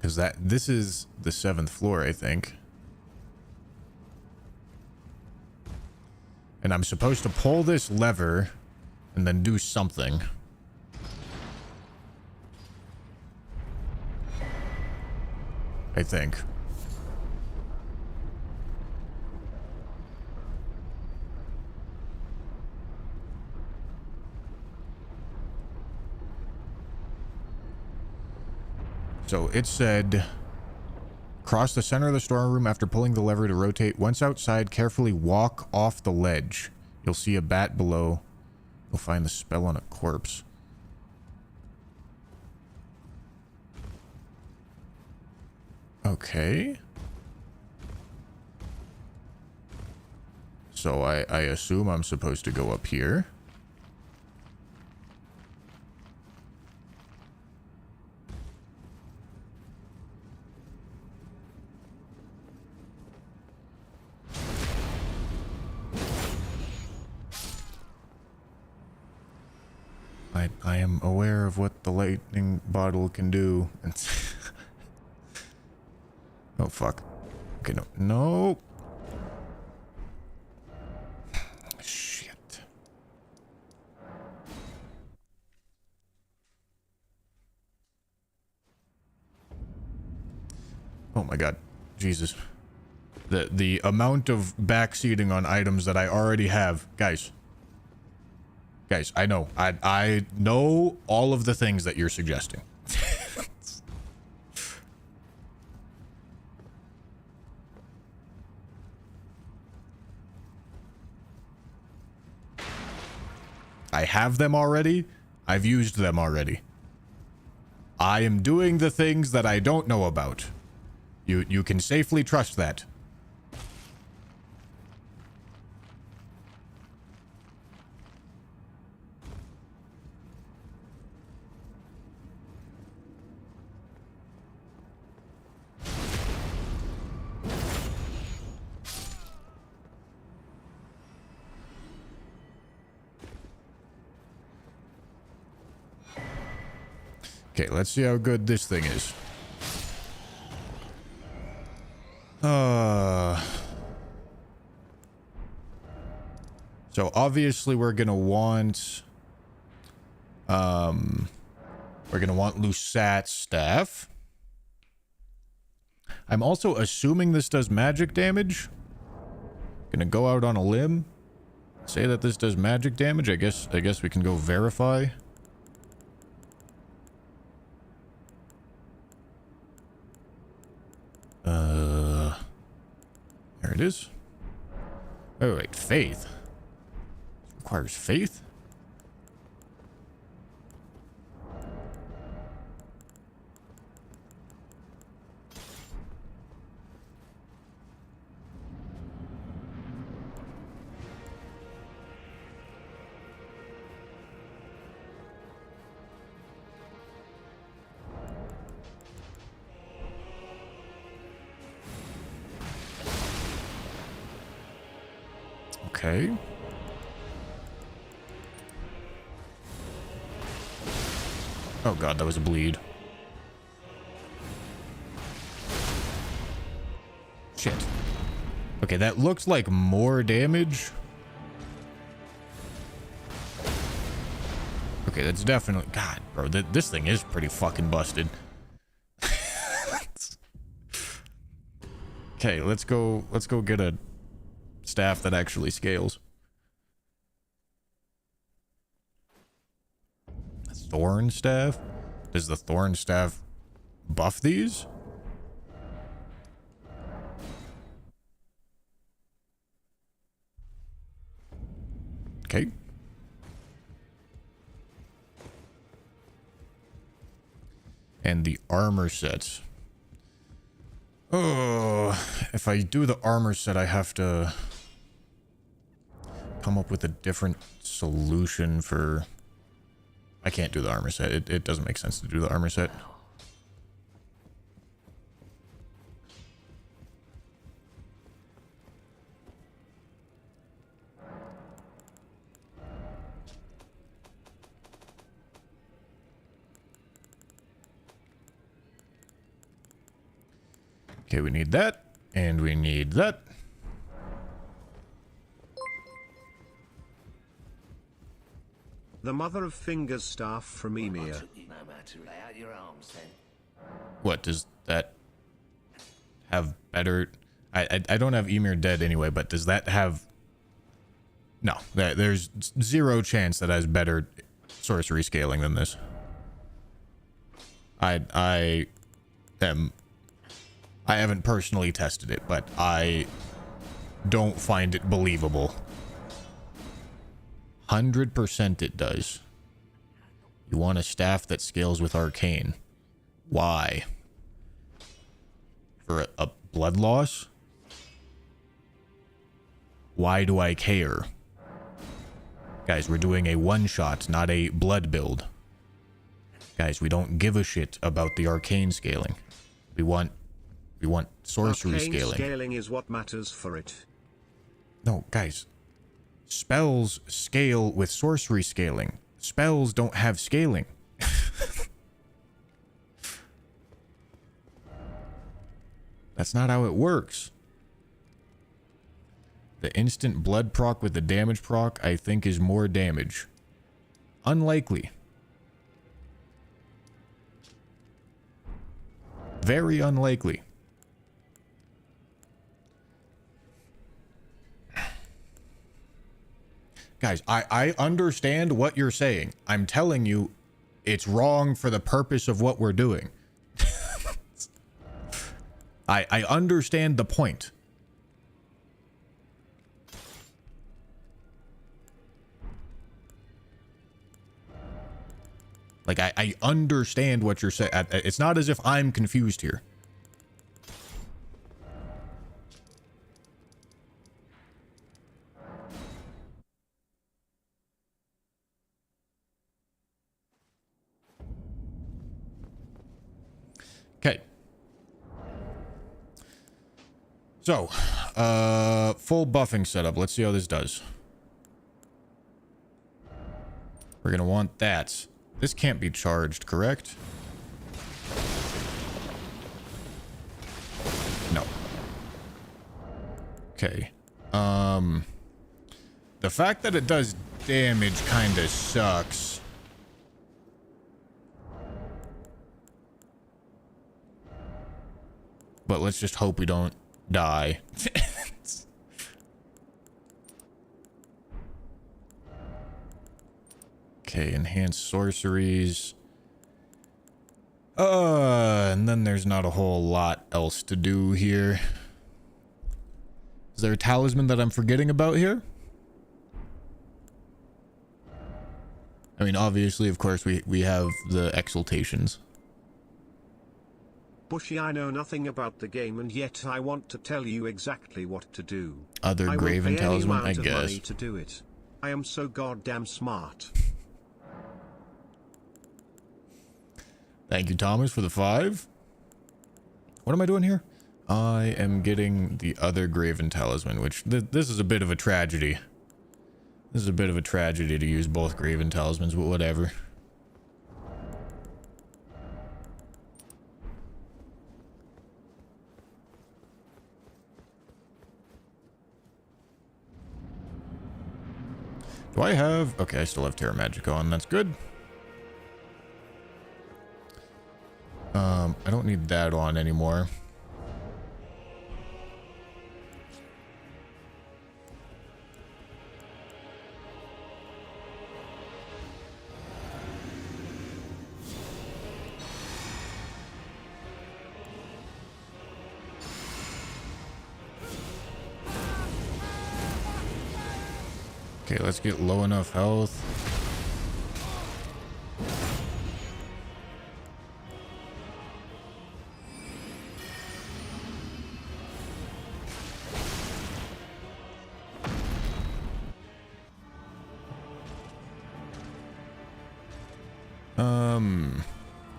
Because this is the 7th floor, I think. And I'm supposed to pull this lever and then do something. I think. So it said, cross the center of the storeroom after pulling the lever to rotate. Once outside, carefully walk off the ledge. You'll see a bat below. You'll find the spell on a corpse. Okay. So I assume I'm supposed to go up here. I am aware of what the lightning bottle can do. Oh, fuck. Okay, no. No. Shit. Oh my god. Jesus. The amount of backseating on items that I already have. Guys. Guys, I know. I know all of the things that you're suggesting. I have them already. I've used them already. I am doing the things that I don't know about. You can safely trust that. Okay, let's see how good this thing is. So obviously we're gonna want Lusat's staff. I'm also assuming this does magic damage. Gonna go out on a limb. Say that this does magic damage. I guess we can go verify. There it is. Oh wait, faith. Requires faith? Okay. Oh god, that was a bleed. Shit. Okay, that looks like more damage. Okay, that's definitely... God, bro, this thing is pretty fucking busted. Okay, let's go get a staff that actually scales. Thorn staff? Does the thorn staff buff these? Okay. And the armor sets. Oh, if I do the armor set, I have to come up with a different solution for... I can't do the armor set. It doesn't make sense to do the armor set. Okay, we need that. And we need that. The mother of fingers staff from Emir. What, does that have better... I don't have Emir dead anyway, but does that have... No, there's zero chance that has better sorcery scaling than this. I haven't personally tested it, but I don't find it believable. 100% it does. You want a staff that scales with arcane. Why? For a blood loss? Why do I care? Guys, we're doing a one-shot, not a blood build. Guys, we don't give a shit about the arcane scaling. We want sorcery Arcane scaling. Scaling is what matters for it. No, guys. Spells scale with sorcery scaling. Spells don't have scaling. That's not how it works. The instant blood proc with the damage proc, I think, is more damage. Unlikely. Very unlikely. Guys, I understand what you're saying. I'm telling you, it's wrong for the purpose of what we're doing. I understand the point. Like, I understand what you're saying. It's not as if I'm confused here. Okay. So, full buffing setup. Let's see how this does. We're gonna want that. This can't be charged, correct? No. Okay. The fact that it does damage kinda sucks. But let's just hope we don't die. Okay, enhanced sorceries. And then there's not a whole lot else to do here. Is there a talisman that I'm forgetting about here? I mean, obviously, of course, we have the exaltations. Bushy, I know nothing about the game, and yet I want to tell you exactly what to do. Other I will Graven pay any talisman, amount I of guess. money to do it. I am so goddamn smart. Thank you, Thomas, for the 5. What am I doing here? I am getting the other Graven talisman, which this is a bit of a tragedy. This is a bit of a tragedy to use both Graven talismans, but whatever. Do I have... Okay, I still have Terra Magica on. That's good. I don't need that on anymore. Okay, let's get low enough health.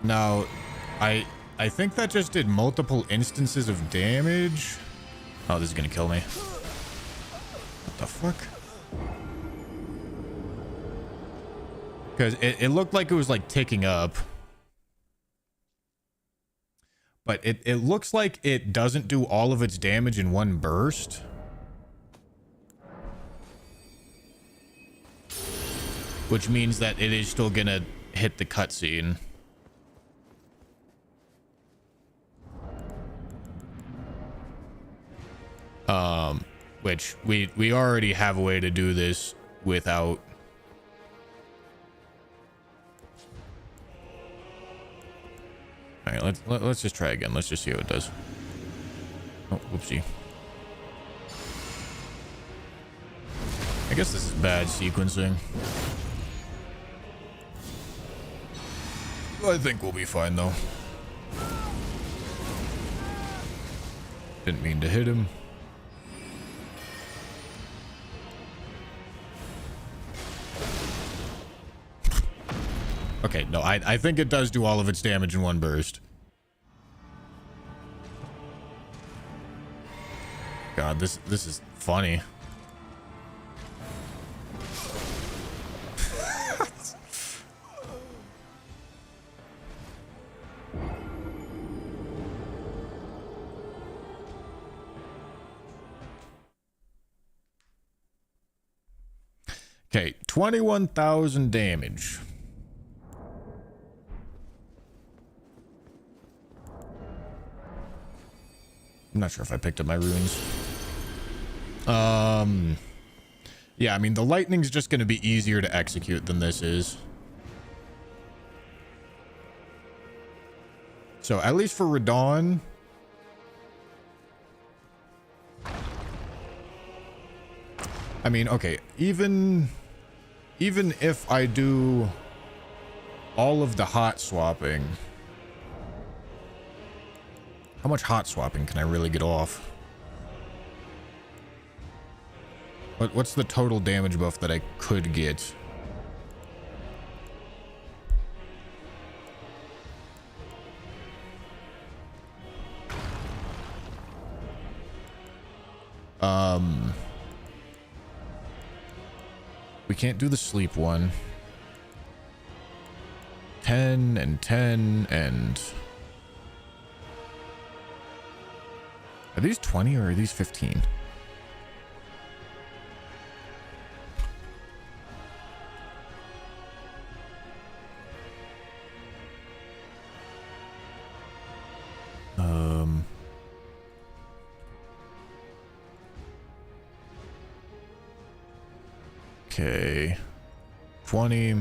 Now, I think that just did multiple instances of damage. Oh, this is gonna kill me. What the fuck? Because it looked like it was like ticking up. But it looks like it doesn't do all of its damage in one burst. Which means that it is still gonna hit the cutscene. Which we already have a way to do this without. All right, let's just try again. Let's just see how it does. Oh, whoopsie. I guess this is bad sequencing. I think we'll be fine though. Didn't mean to hit him. Okay, no, I think it does do all of its damage in one burst. God, this is funny. Okay, 21,000 damage. I'm not sure if I picked up my runes. Yeah, I mean, the lightning's just going to be easier to execute than this is. So, at least for Radon. I mean, okay, even if I do all of the hot swapping, how much hot swapping can I really get off? What's the total damage buff that I could get? We can't do the sleep one. 10 and 10 and... Are these 20 or are these 15? Okay. 20.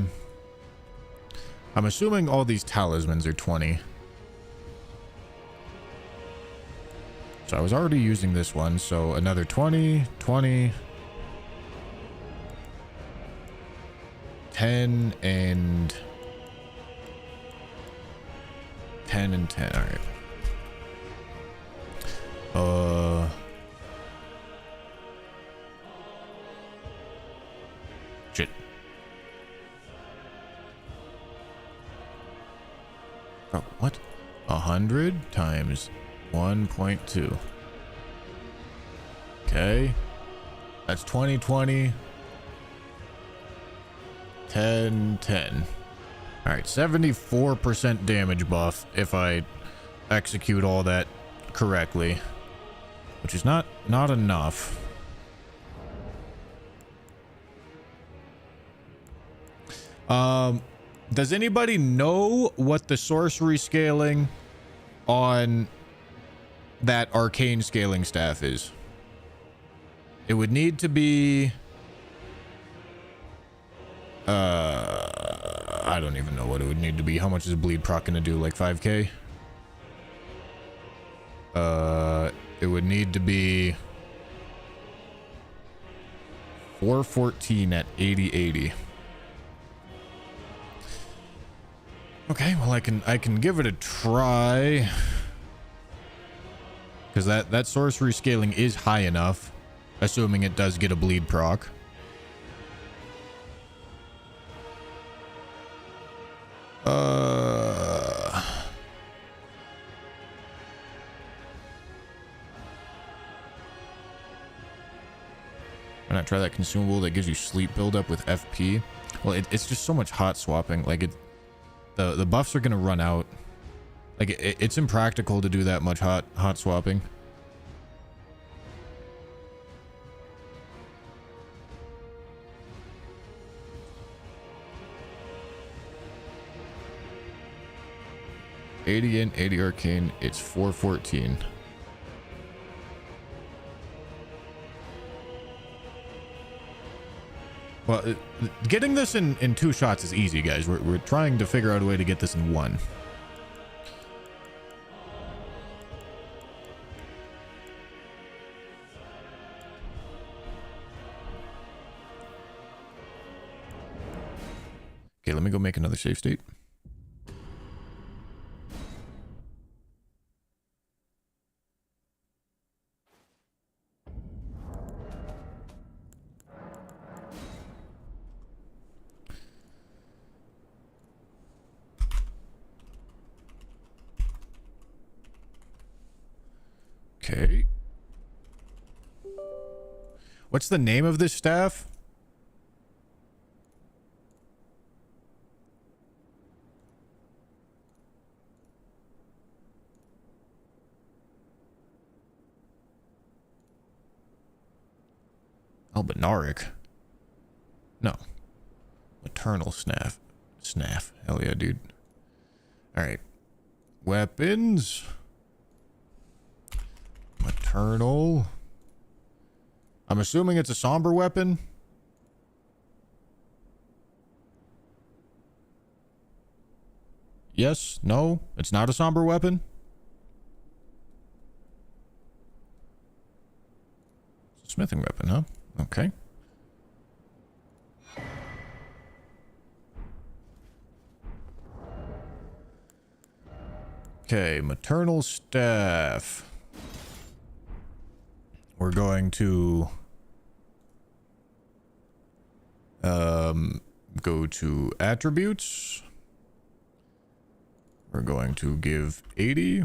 I'm assuming all these talismans are 20. So I was already using this one, so another 20, 20, 10, and 10 and 10. All right. Shit. Oh, what? 100 times 1.2. Okay. That's 20, 20. 10, 10. All right, 74% damage buff if I execute all that correctly, which is not enough. Does anybody know what the sorcery scaling on that arcane scaling staff is? It would need to be I don't even know what it would need to be. How much is bleed proc gonna do? Like 5k? It would need to be 414 at 80. Okay, well I can give it a try, because that sorcery scaling is high enough, assuming it does get a bleed proc. Why not try that consumable that gives you sleep buildup with FP? Well, it's just so much hot swapping. Like the buffs are gonna run out. Like, it's impractical to do that much hot swapping. $80 in, 80 arcane. It's 414. Well, getting this in 2 shots is easy, guys. We're trying to figure out a way to get this in 1. Okay, let me go make another save state. Okay. What's the name of this staff? Albinaric. No. Maternal snaff. Snaff. Hell yeah, dude. Alright. Weapons. Maternal. I'm assuming it's a somber weapon. Yes? No? It's not a somber weapon? It's a smithing weapon, huh? Okay. Okay, maternal staff. We're going to go to attributes. We're going to give 80.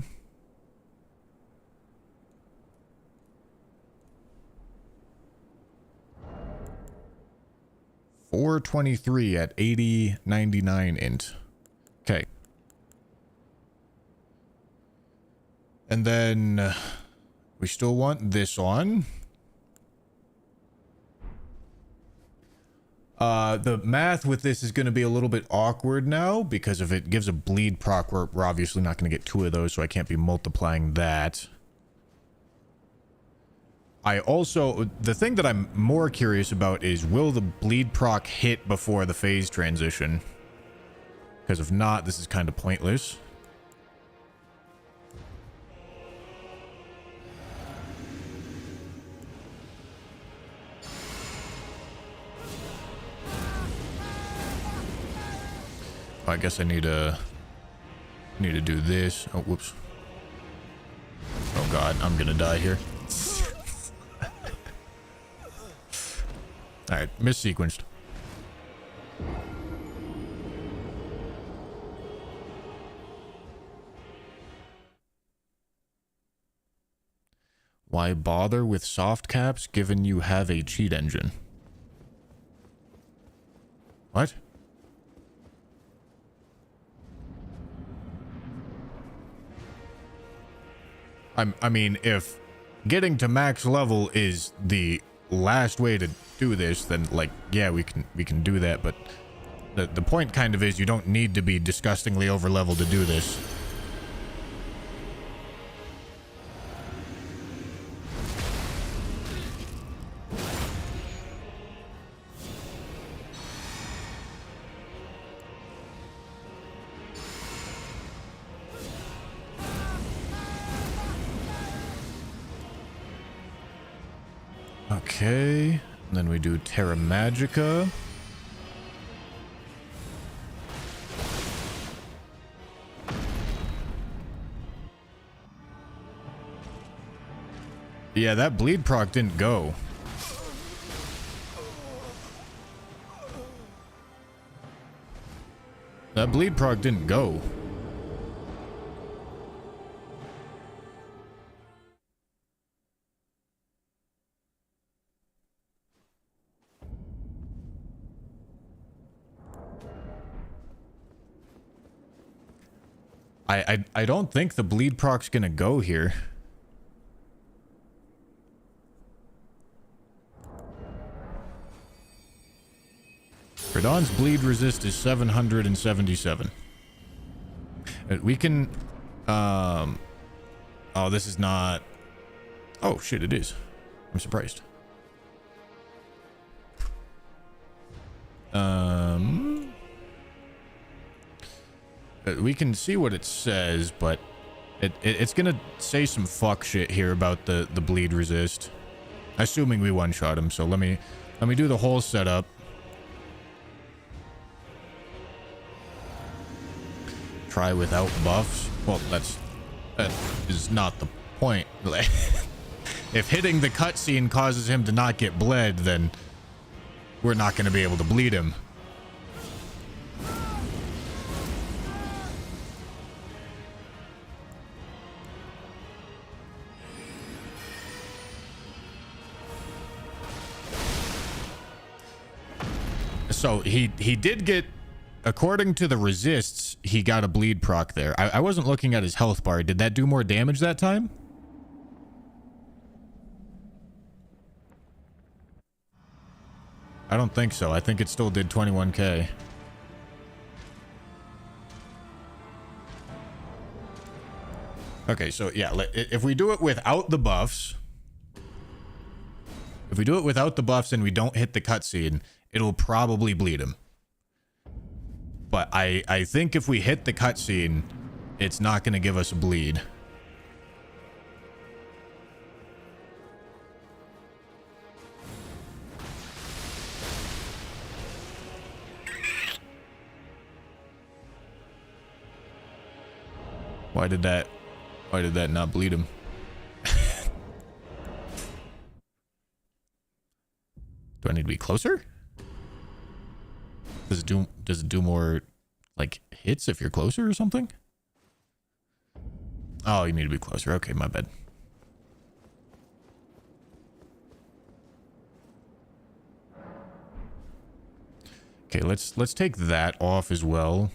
$423 at 80.99 int. Okay. And then we still want this on. The math with this is going to be a little bit awkward now because if it gives a bleed proc, we're obviously not going to get 2 of those, so I can't be multiplying that. I also, the thing that I'm more curious about is, will the bleed proc hit before the phase transition? Because if not, this is kind of pointless. I guess I need to do this. Oh, whoops. Oh god, I'm gonna die here. Alright, missequenced. Why bother with soft caps given you have a cheat engine? What? I mean, if getting to max level is the last way to do this, then like, yeah, we can do that, but the point kind of is you don't need to be disgustingly over level to do this. Okay, and then we do Terra Magica. Yeah, that bleed proc didn't go. That bleed proc didn't go. I don't think the bleed proc's gonna go here. Radon's bleed resist is 777. We can, oh, this is not, oh shit, it is. I'm surprised. We can see what it says, but it's gonna say some fuck shit here about the bleed resist. Assuming we one-shot him, so let me do the whole setup. Try without buffs. Well, that is not the point. If hitting the cutscene causes him to not get bled, then we're not going to be able to bleed him. So he did get, according to the resists, he got a bleed proc there. I wasn't looking at his health bar. Did that do more damage that time? I don't think so. I think it still did 21k. Okay, so yeah, if we do it without the buffs, and we don't hit the cutscene, it'll probably bleed him. But I think if we hit the cutscene, it's not going to give us a bleed. Why did that not bleed him? Do I need to be closer? Does it do more like hits if you're closer or something? Oh, you need to be closer. Okay, my bad. Okay, let's take that off as well.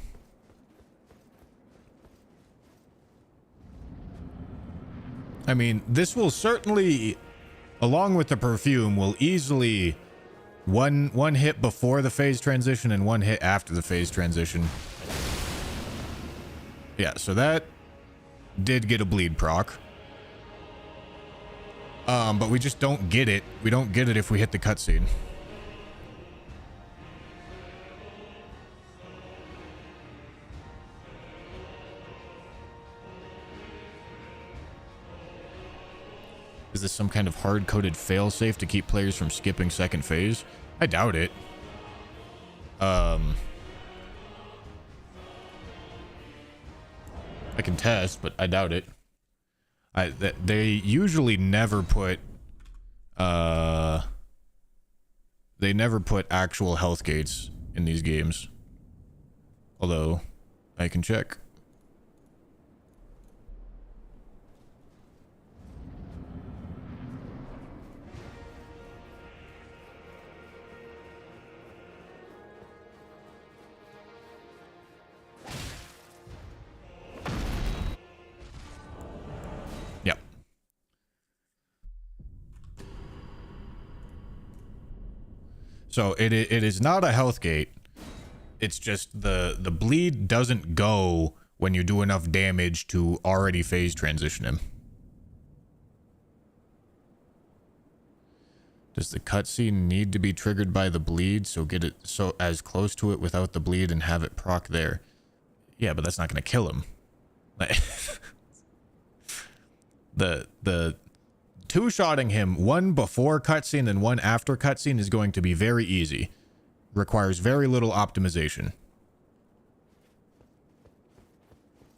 I mean, this will certainly, along with the perfume, will easily one hit before the phase transition and one hit after the phase transition. Yeah, so that did get a bleed proc. But we just don't get it. We don't get it if we hit the cutscene. Is this some kind of hard-coded failsafe to keep players from skipping second phase? I doubt it. I can test, but I doubt it. They usually never put actual health gates in these games. Although I can check. So it is not a health gate. It's just the bleed doesn't go when you do enough damage to already phase transition him. Does the cutscene need to be triggered by the bleed? So get it so as close to it without the bleed and have it proc there. Yeah, but that's not going to kill him. The two-shotting him, one before cutscene and one after cutscene, is going to be very easy. Requires very little optimization.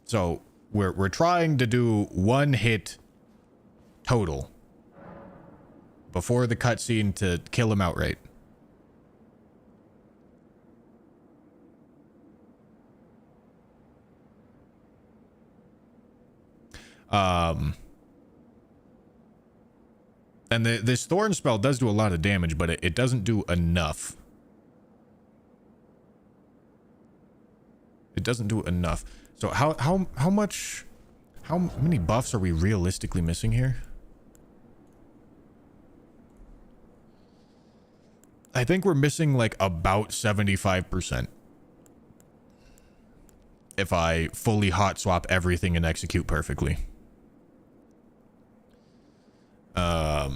So we're trying to do one hit total before the cutscene to kill him outright. And this Thorn spell does do a lot of damage, but it doesn't do enough. It doesn't do enough. So how many buffs are we realistically missing here? I think we're missing like about 75%. If I fully hot swap everything and execute perfectly. How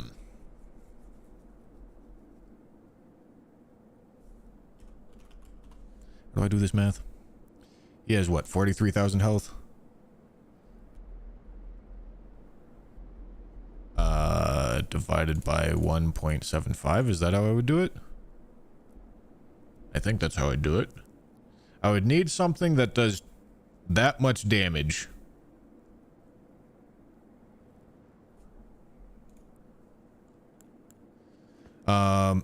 do I do this math? He has what, 43,000 health? Divided by 1.75. Is that how I would do it? I think that's how I'd do it. I would need something that does that much damage.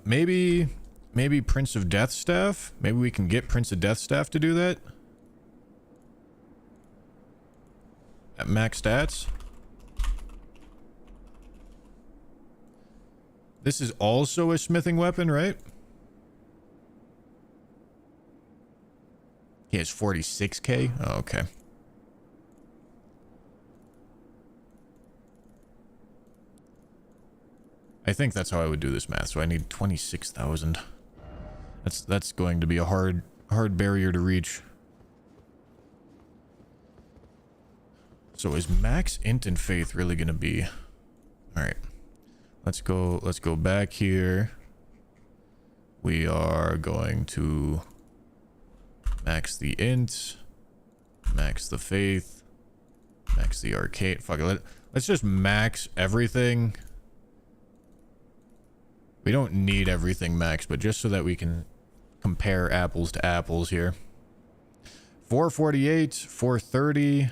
Maybe Prince of Death Staff? Maybe we can get Prince of Death Staff to do that? At max stats? This is also a smithing weapon, right? He has 46k? Oh, okay. I think that's how I would do this math. So I need 26,000. That's going to be a hard barrier to reach. So is max int and faith really going to be? All right. Let's go back here. We are going to max the int, max the faith, max the arcade. Fuck it. Let's just max everything. We don't need everything maxed, but just so that we can compare apples to apples here. 448, 430.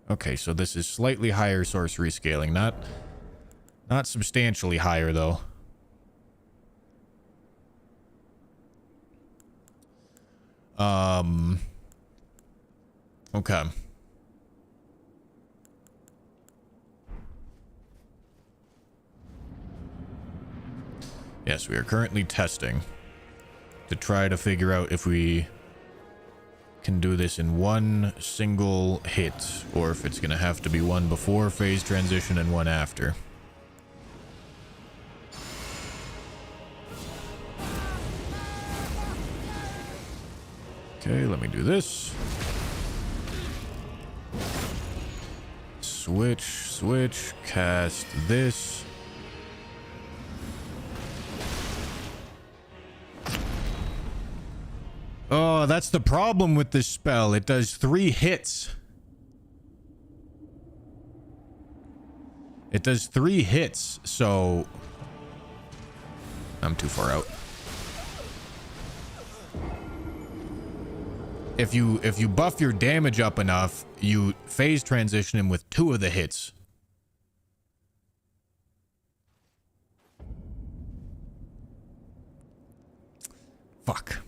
Okay, so this is slightly higher sorcery scaling, not substantially higher though. Okay. Yes, we are currently testing to try to figure out if we can do this in one single hit, or if it's going to have to be one before phase transition and one after. Okay, let me do this. Switch, cast this. Oh, that's the problem with this spell. It does 3 hits. It does 3 hits, so I'm too far out. If you buff your damage up enough, you phase transition him with 2 of the hits. Fuck.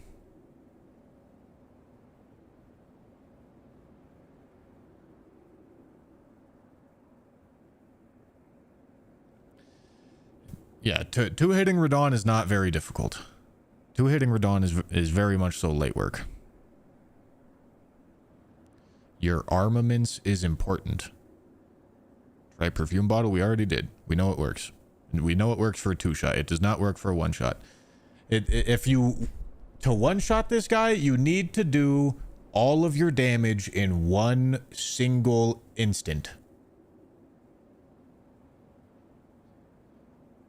Yeah, two-hitting Radon is not very difficult. Two-hitting Radon is very much so late work. Your armaments is important. Try perfume bottle. We already did. We know it works. And we know it works for a 2-shot. It does not work for a 1-shot. If you to 1-shot this guy, you need to do all of your damage in one single instant.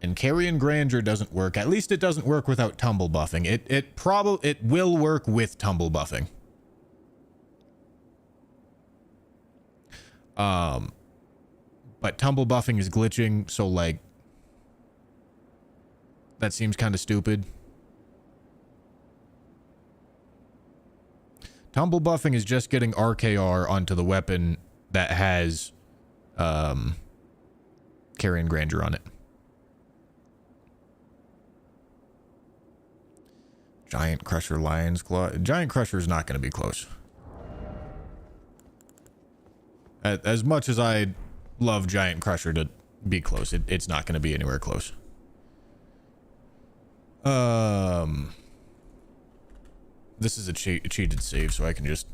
And Carrion Grandeur doesn't work. At least it doesn't work without tumble buffing. It will work with tumble buffing. But tumble buffing is glitching, so like that seems kind of stupid. Tumble buffing is just getting RKR onto the weapon that has Carrion Grandeur on it. Giant Crusher, Lion's Claw. Giant Crusher is not going to be close. As much as I love Giant Crusher to be close, it's not going to be anywhere close. This is a cheated save, so I can just...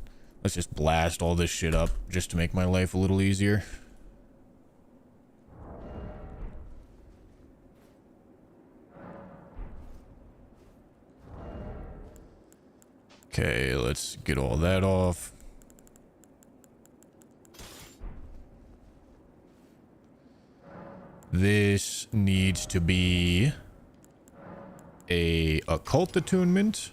Let's just blast all this shit up just to make my life a little easier. Okay, let's get all that off. This needs to be a occult attunement.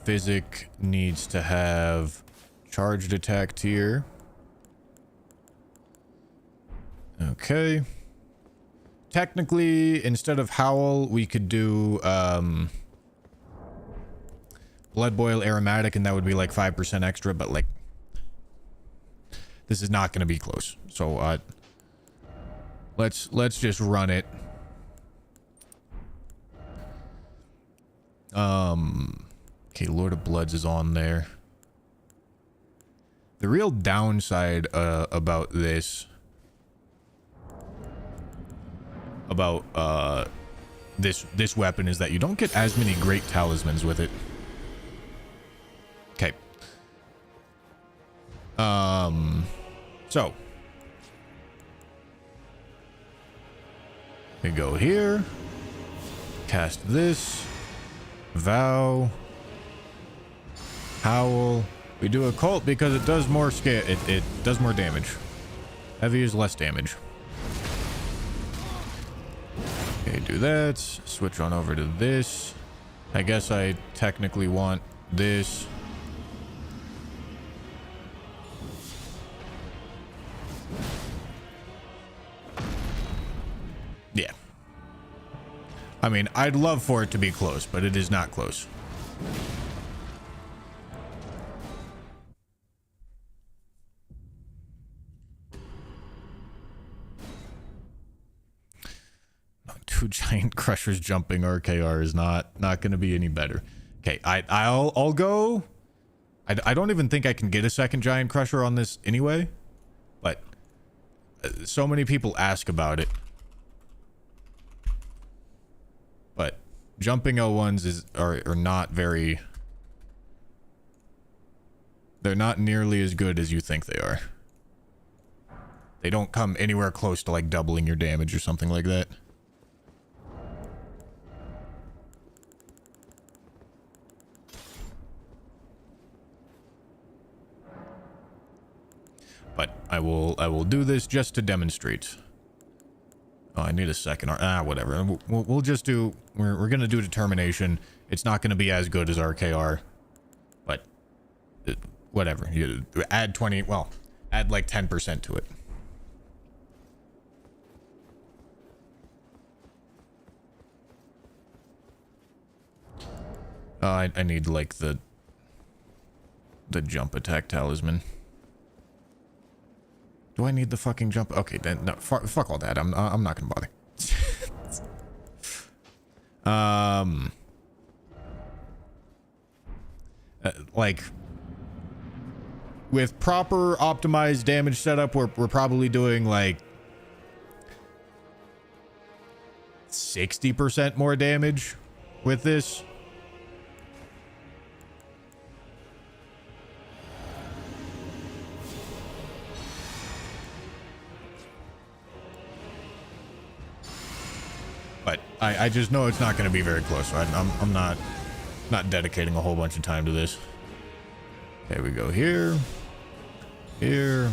Physic needs to have charged attack tier. Okay. Technically, instead of howl, we could do blood boil aromatic, and that would be like 5% extra, but like this is not going to be close. So let's just run it. Okay, Lord of Bloods is on there. The real downside about this this weapon is that you don't get as many great talismans with it. Okay. So we go here, cast this, vow, howl. We do occult because it does more scale. It does more damage. Heavy is less damage. Okay, do that. Switch on over to this. I guess I technically want this. Yeah. I mean, I'd love for it to be close, but it is not close. Two giant crushers jumping RKR is not going to be any better. Okay, I'll go. I don't even think I can get a second giant crusher on this anyway, but so many people ask about it. But jumping L1s are not very. They're not nearly as good as you think they are. They don't come anywhere close to like doubling your damage or something like that. But I will do this just to demonstrate. Oh, I need a second. Whatever. We'll just do. We're gonna do determination. It's not gonna be as good as RKR, but whatever. You add 20. Well, add like 10% to it. I need like the jump attack talisman. Do I need the fucking jump? Okay, then no, fuck all that. I'm not gonna bother. Like with proper optimized damage setup, we're probably doing like 60% more damage with this. But I just know it's not going to be very close. So I'm not dedicating a whole bunch of time to this. Okay, we go here, here.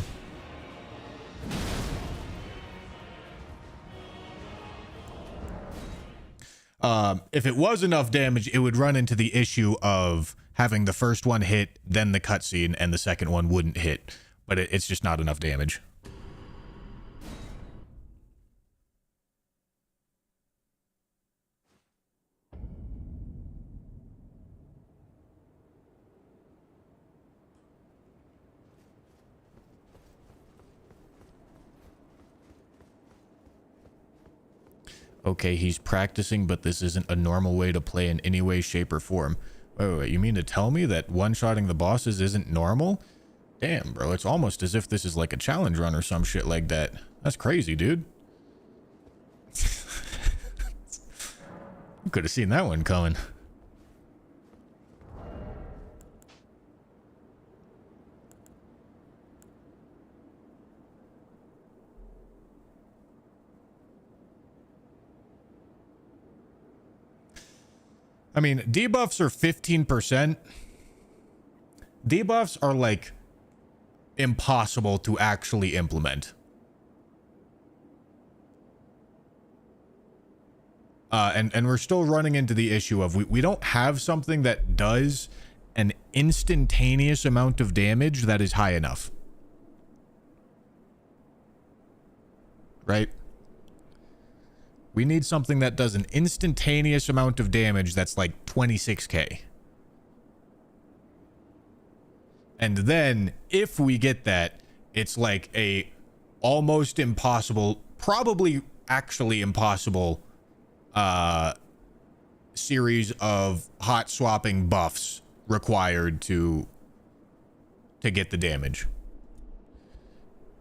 If it was enough damage, it would run into the issue of having the first one hit, then the cutscene, and the second one wouldn't hit. But it's just not enough damage. Okay, he's practicing, but this isn't a normal way to play in any way, shape, or form. Wait, you mean to tell me that one-shotting the bosses isn't normal? Damn, bro, it's almost as if this is like a challenge run or some shit like that. That's crazy, dude. You could have seen that one coming. mean, debuffs are 15%. Debuffs are like impossible to actually implement. And we're still running into the issue of we don't have something that does an instantaneous amount of damage that is high enough. Right? We need something that does an instantaneous amount of damage that's like 26k. And then if we get that, it's like a almost impossible, probably actually impossible series of hot swapping buffs required to get the damage.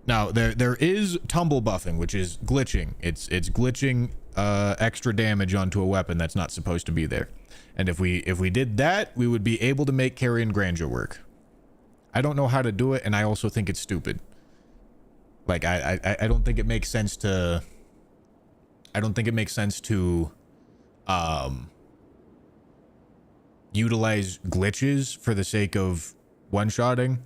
Now there is tumble buffing, which is glitching. It's glitching extra damage onto a weapon that's not supposed to be there. And if we did that, we would be able to make Carrion Grandeur work. I don't know how to do it, and I also think it's stupid. Like I don't think it makes sense to utilize glitches for the sake of one-shotting.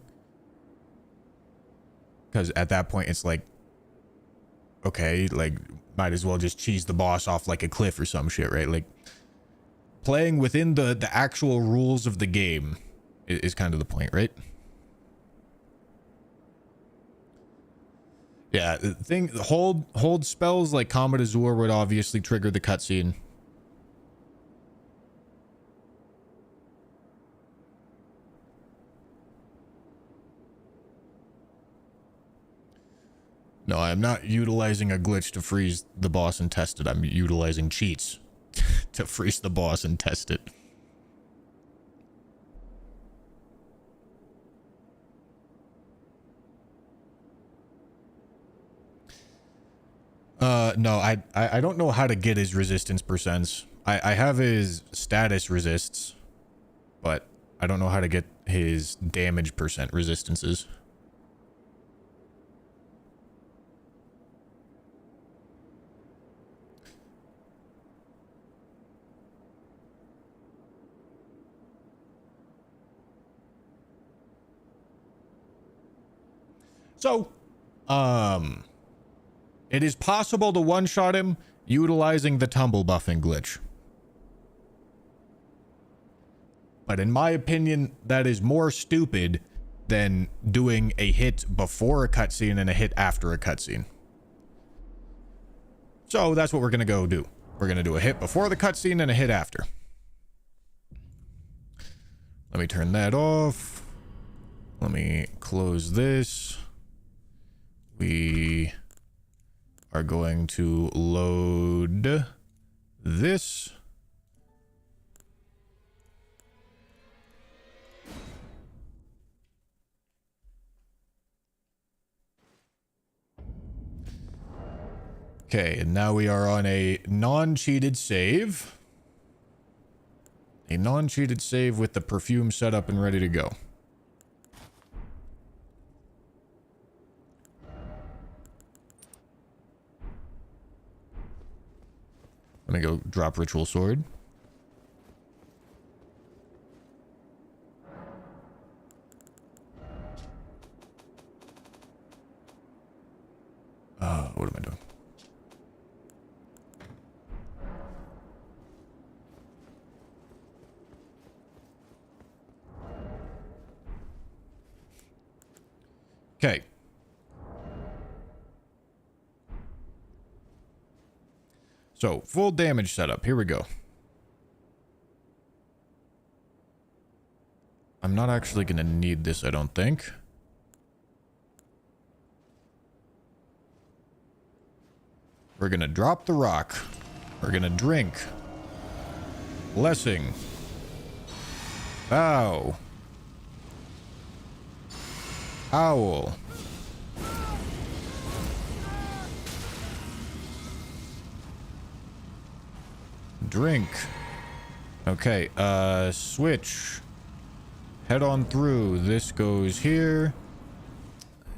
Because at that point, it's like, okay, like, might as well just cheese the boss off like a cliff or some shit, right? Like, playing within the actual rules of the game is kind of the point, right? Yeah, the thing, hold spells like Comet Azure would obviously trigger the cutscene. No, I'm not utilizing a glitch to freeze the boss and test it. I'm utilizing cheats to freeze the boss and test it. No, I don't know how to get his resistance percents. I have his status resists, but I don't know how to get his damage percent resistances. So, it is possible to one-shot him utilizing the tumble buffing glitch. But in my opinion, that is more stupid than doing a hit before a cutscene and a hit after a cutscene. So that's what we're going to go do. We're going to do a hit before the cutscene and a hit after. Let me turn that off. Let me close this. We are going to load this. Okay, and now we are on a non-cheated save. A non-cheated save with the perfume set up and ready to go. Let me go drop Ritual Sword. What am I doing? Okay. So, full damage setup. Here we go. I'm not actually going to need this, I don't think. We're going to drop the rock. We're going to drink. Blessing. Bow. Owl. Drink. Okay, switch. Head on through. This goes here.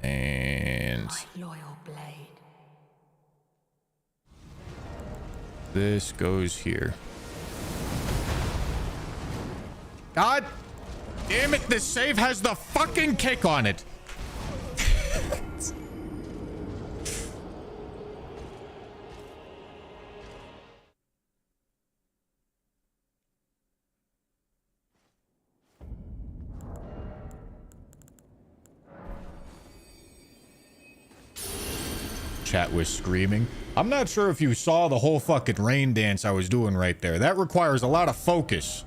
And My loyal blade. this goes here. God damn it, this save has the fucking kick on it. Chat was screaming. I'm not sure if you saw the whole fucking rain dance I was doing right there. That requires a lot of focus.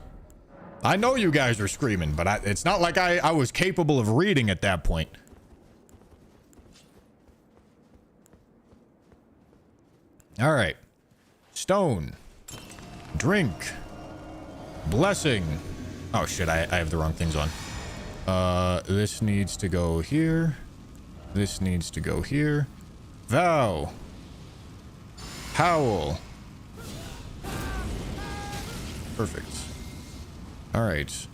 I know you guys were screaming, but it's not like I was capable of reading at that point. All right. Stone. Drink. Blessing. Oh shit, I have the wrong things on. This needs to go here. This needs to go here. Vow. Howl. Perfect. All right.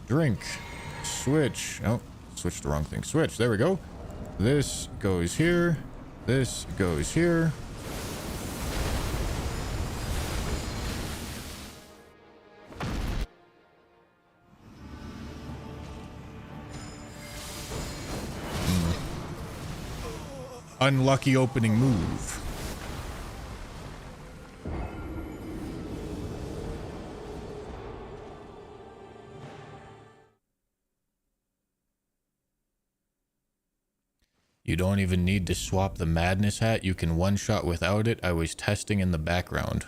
Drink. Switch. Oh, switched the wrong thing. Switch. There we go. This goes here. This goes here. Unlucky opening move. You don't even need to swap the madness hat. You can one-shot without it. I was testing in the background.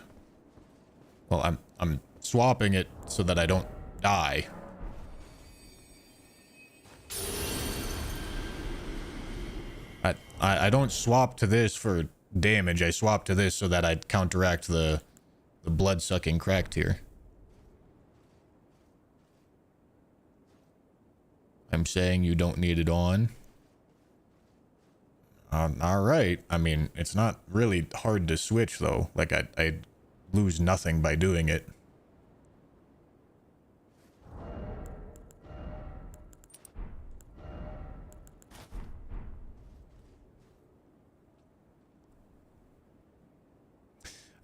Well, I'm swapping it so that I don't die. I don't swap to this for damage. I swap to this so that I counteract the blood-sucking crack tier. I'm saying you don't need it on. All right. I mean, it's not really hard to switch, though. Like, I lose nothing by doing it.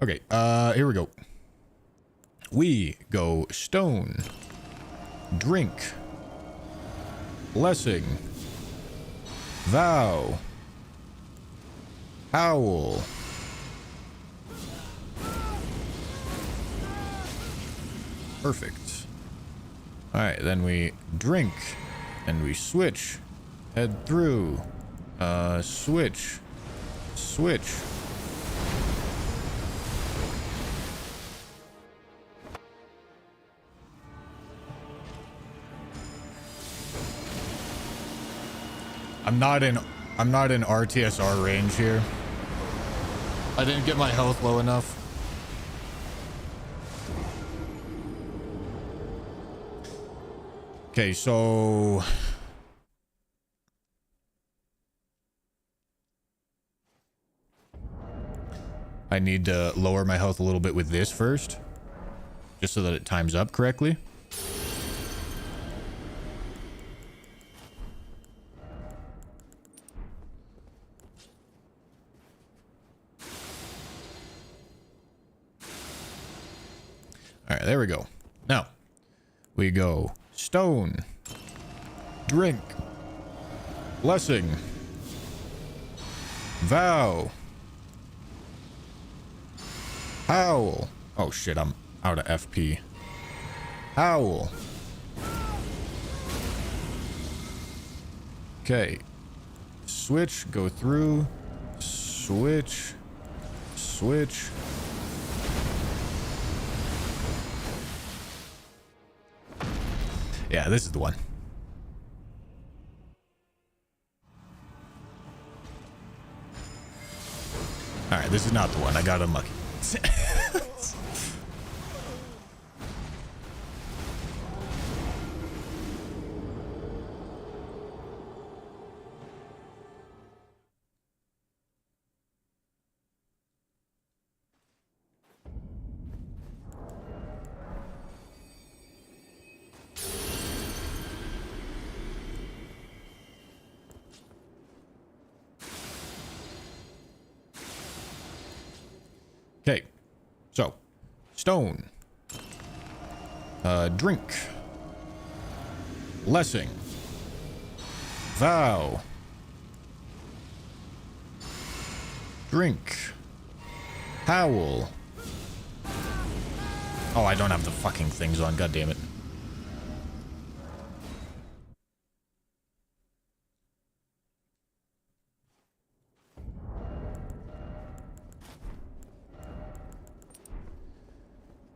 Okay, here we go. We go stone, drink, blessing, vow, howl, perfect. All right, then we drink and we switch, head through, switch, switch. I'm not in RTSR range here. I didn't get my health low enough. Okay, so I need to lower my health a little bit with this first, just so that it times up correctly. All right, there we go. Now, we go stone, drink, blessing, vow, howl. Oh shit, I'm out of FP. Howl. Okay. Switch, go through, switch, switch. Yeah, this is the one. All right, this is not the one. I got unlucky. Okay, so stone, drink, Blessing. Vow. Drink. Howl. Oh, I don't have the fucking things on. God damn it.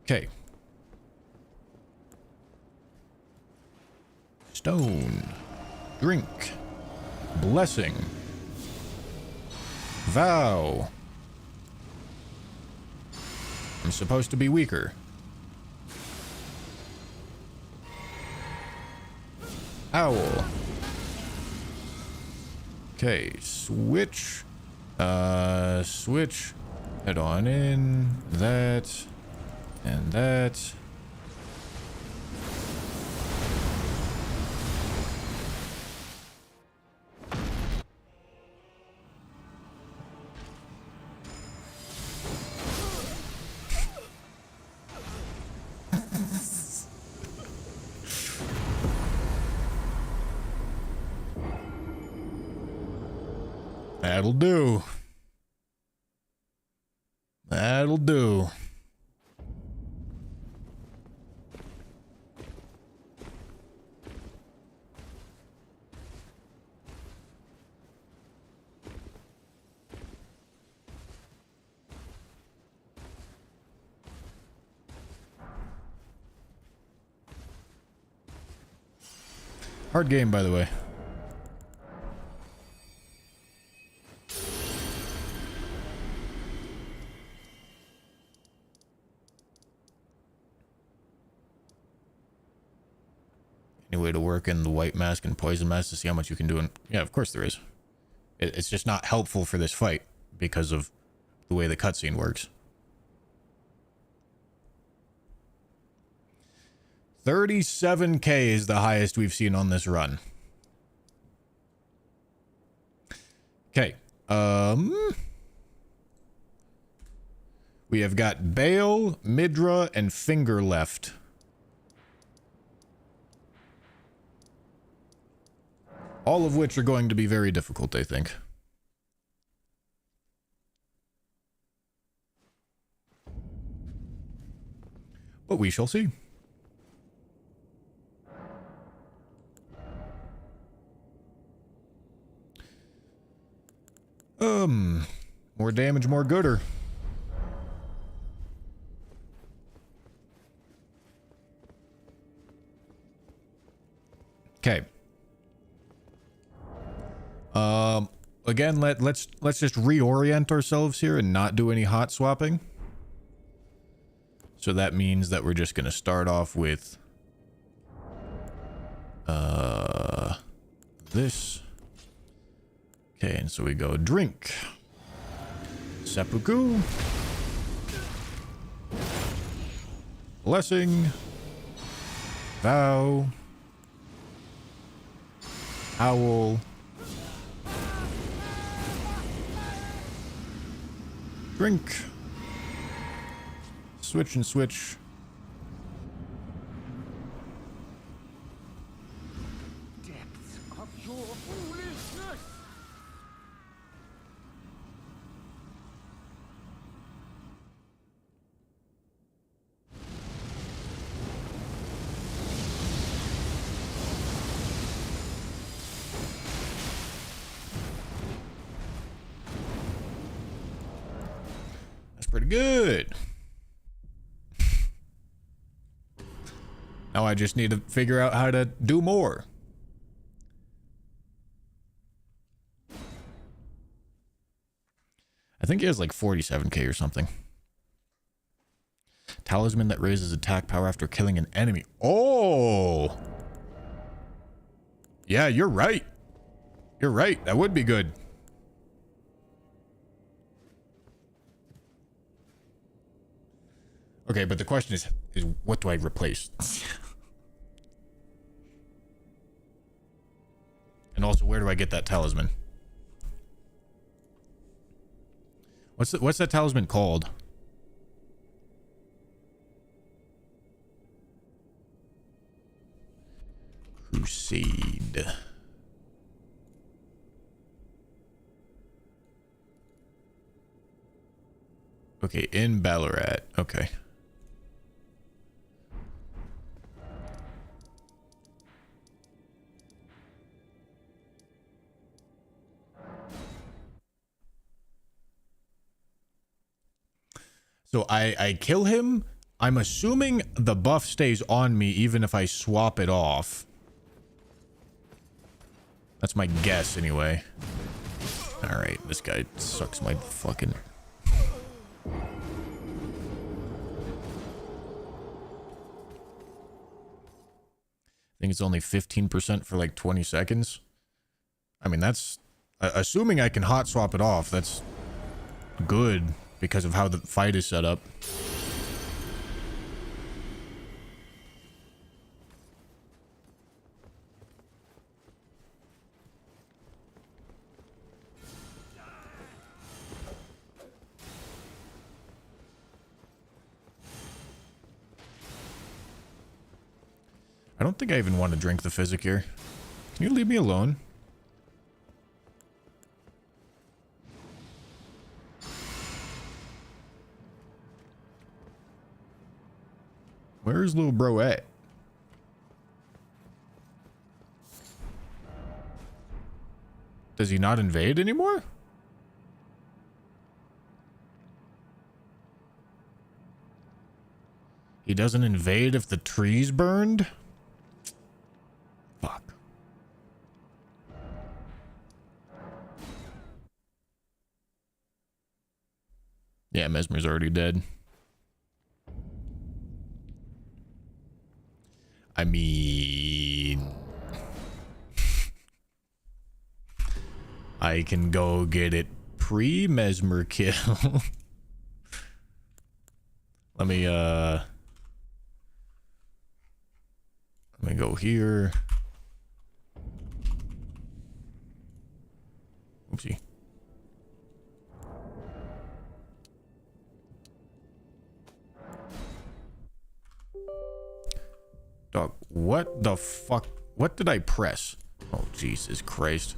Okay. Stone. Drink. Blessing. Vow. I'm supposed to be weaker. Owl. Okay, switch. Switch. Head on in. That. And that. That'll do. That'll do. Hard game, by the way. Any way to work in the white mask and poison mask to see how much you can do? And yeah, of course there is. It's just not helpful for this fight because of the way the cutscene works. 37K is the highest we've seen on this run. Okay. We have got Bale, Midra, and Finger left. All of which are going to be very difficult, I think. But we shall see. More damage, more gooder. Okay. Again, let's just reorient ourselves here and not do any hot swapping. So that means that we're just gonna start off with this. Okay, and so we go drink. Seppuku. Blessing. Vow. Owl. Drink. Switch and switch. Depths of your foolishness! That's pretty good. Now I just need to figure out how to do more. I think he has like 47k or something. Talisman that raises attack power after killing an enemy. Oh! Yeah, you're right. You're right. That would be good. Okay, but the question is what do I replace? And also, where do I get that talisman? What's that talisman called? Crusade. Crusade. Okay, in Ballarat. Okay. So I kill him. I'm assuming the buff stays on me even if I swap it off. That's my guess anyway. Alright, this guy sucks my fucking... I think it's only 15% for like 20 seconds. I mean, that's... assuming I can hot swap it off, that's good because of how the fight is set up. I don't think I even want to drink the physic here. Can you leave me alone? Where's little bro at? Does he not invade anymore? He doesn't invade if the tree's burned? Fuck. Yeah, Mesmer's already dead. I mean... I can go get it pre-Mesmer kill. Let me go here. Oopsie. Dog, what the fuck? What did I press? Oh, Jesus Christ.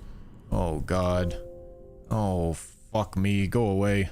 Oh, God. Oh, fuck me. Go away.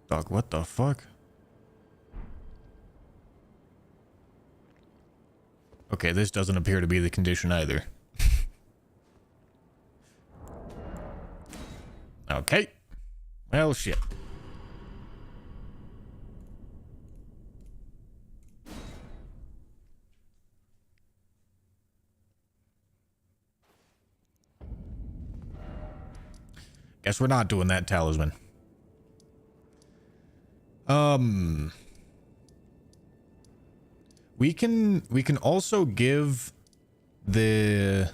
Dog, what the fuck? Okay, this doesn't appear to be the condition either. Okay. Well, shit. Guess we're not doing that talisman. We can also give the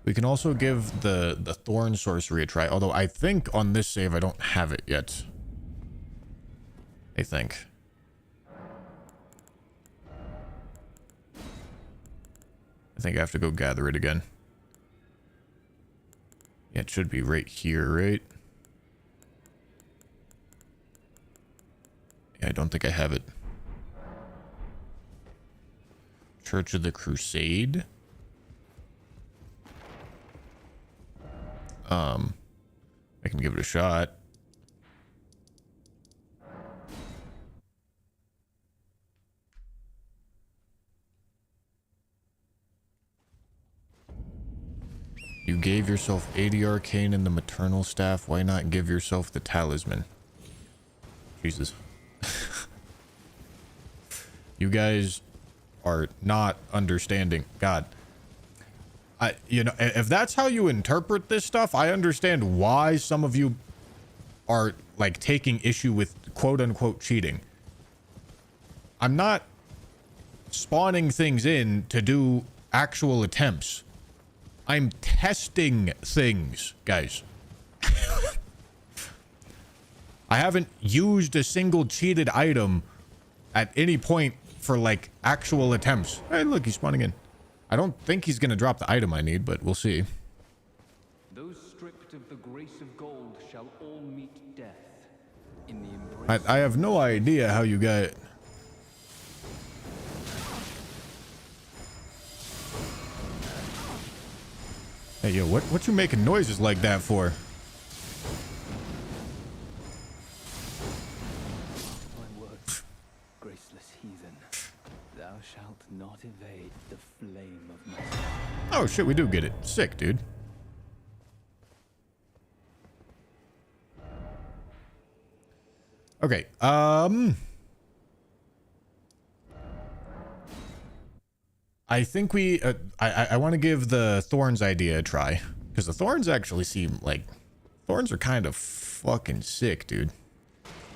we can also give the thorn sorcery a try, although I think on this save I don't have it yet. I think. I have to go gather it again. Yeah, it should be right here, right? Yeah, I don't think I have it. Church of the Crusade. I can give it a shot. You You gave yourself 80 arcane and the maternal staff. Why not give yourself the talisman? Jesus. You guys are not understanding. God. You know, if that's how you interpret this stuff, I understand why some of you are, like, taking issue with quote-unquote cheating. I'm not spawning things in to do actual attempts. I'm testing things, guys. I haven't used a single cheated item at any point for, like, actual attempts. Hey, look, he's spawning in. I don't think he's gonna drop the item I need, but we'll see. Those stripped of the grace of gold shall all meet death in the embrace. I have no idea how you got... Hey, yo, what you making noises like that for? My words, graceless heathen. Thou shalt not evade the flame of my soul. Oh shit, we do get it. Sick, dude. Okay, I think we, I want to give the Thorns idea a try. Because the Thorns actually seem like... Thorns are kind of fucking sick, dude.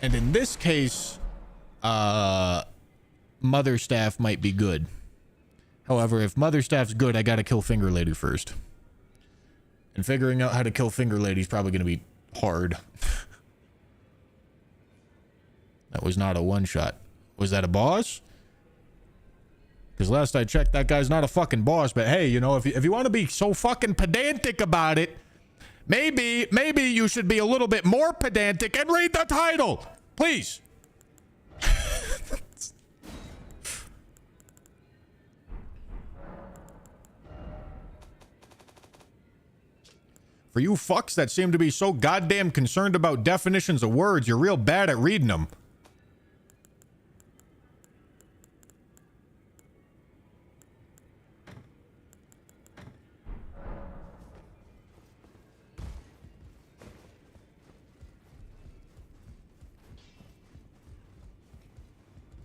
And in this case, Mother Staff might be good. However, if Mother Staff's good, I gotta kill Finger Lady first. And figuring out how to kill Finger Lady is probably gonna be hard. That was not a one-shot. Was that a boss? Because last I checked, that guy's not a fucking boss. But hey, you know, if you want to be so fucking pedantic about it, maybe you should be a little bit more pedantic and read the title, please. For you fucks that seem to be so goddamn concerned about definitions of words, you're real bad at reading them.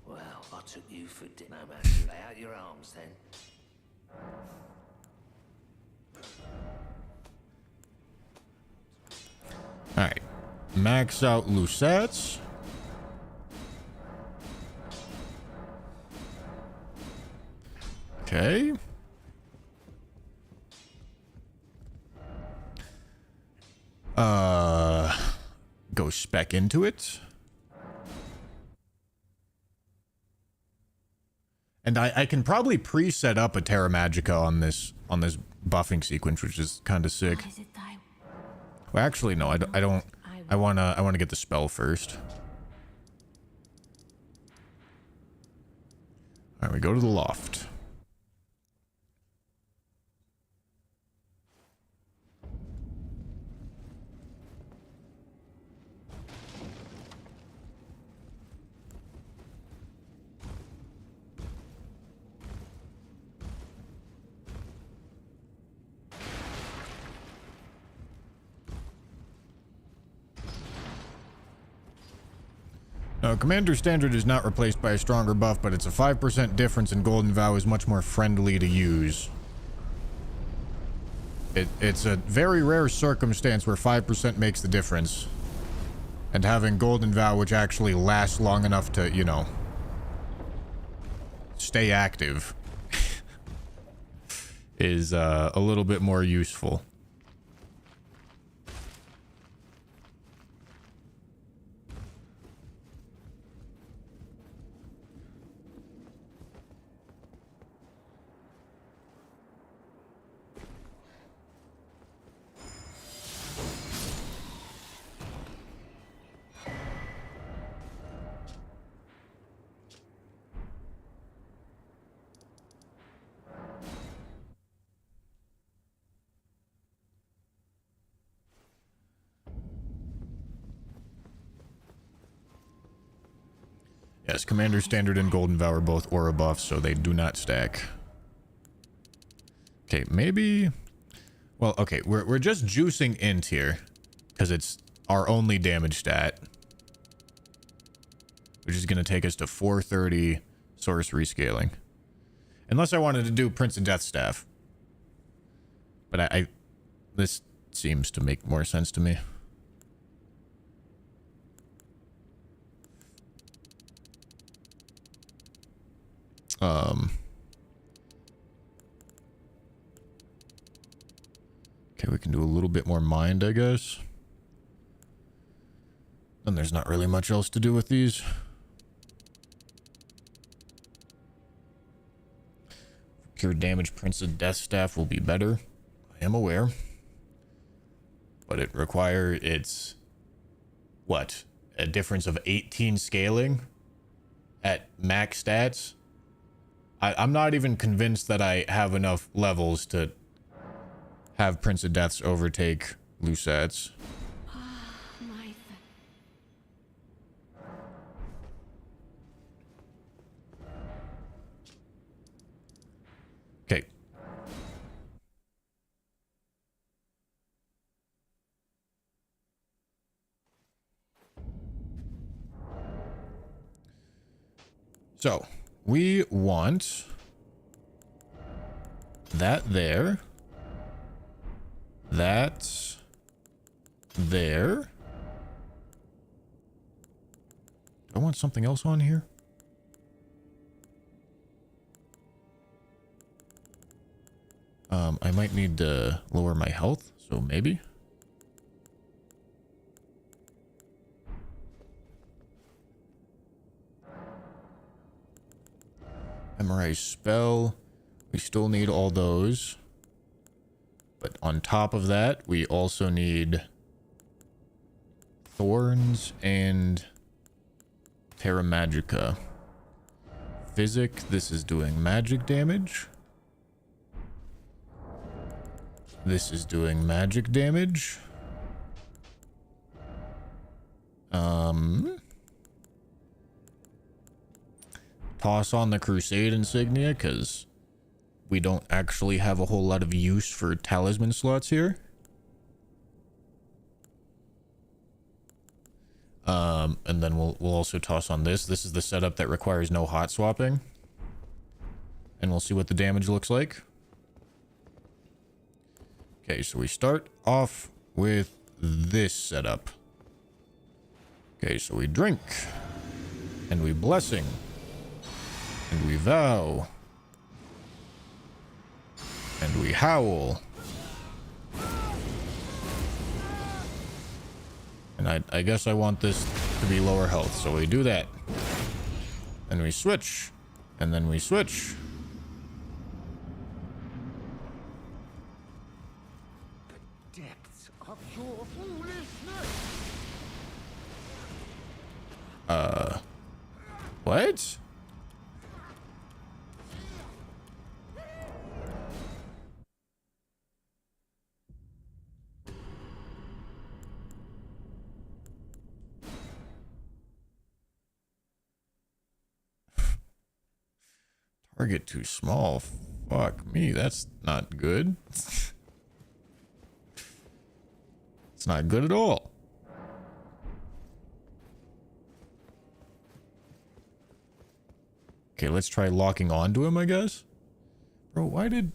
Well, I took you for dinner, man. Lay out your arms then. Alright. Max out Lucettes. Okay. Go spec into it. And I can probably pre-set up a Terra Magica on this buffing sequence, which is kind of sick. Well, actually, no, I don't. I wanna get the spell first. All right, we go to the loft. No, Commander Standard is not replaced by a stronger buff, but it's a 5% difference, and Golden Vow is much more friendly to use. It's a very rare circumstance where 5% makes the difference. And having Golden Vow, which actually lasts long enough to, you know, stay active, is a little bit more useful. Yes, Commander Standard and Golden Vow are both aura buffs, so they do not stack. Okay, maybe Well, okay, we're just juicing int here because it's our only damage stat, which is going to take us to 430 sorcery scaling. Unless I wanted to do Prince of Death Staff. But I this seems to make more sense to me. Okay, we can do a little bit more mind, I guess. And there's not really much else to do with these. Pure damage Prince of Death Staff will be better. I am aware. But it's what? A difference of 18 scaling at max stats? I'm not even convinced that I have enough levels to have Prince of Deaths overtake Lucette's. Okay. So, we want that there. That there. Do I want something else on here? I might need to lower my health, so maybe. Memorize spell. We still need all those. But on top of that, we also need Thorns and Terra Magica. Physic, this is doing magic damage. This is doing magic damage. Toss on the Crusade insignia, because we don't actually have a whole lot of use for talisman slots here. And then we'll also toss on this. This is the setup that requires no hot swapping. And we'll see what the damage looks like. Okay, so we start off with this setup. Okay, so we drink. And we blessing. And we vow. And we howl. And I guess I want this to be lower health, so we do that. And we switch. And then we switch. The depths of your foolishness! What? Target too small. Fuck me, that's not good. It's not good at all. Okay, let's try locking onto him, I guess. Bro, why did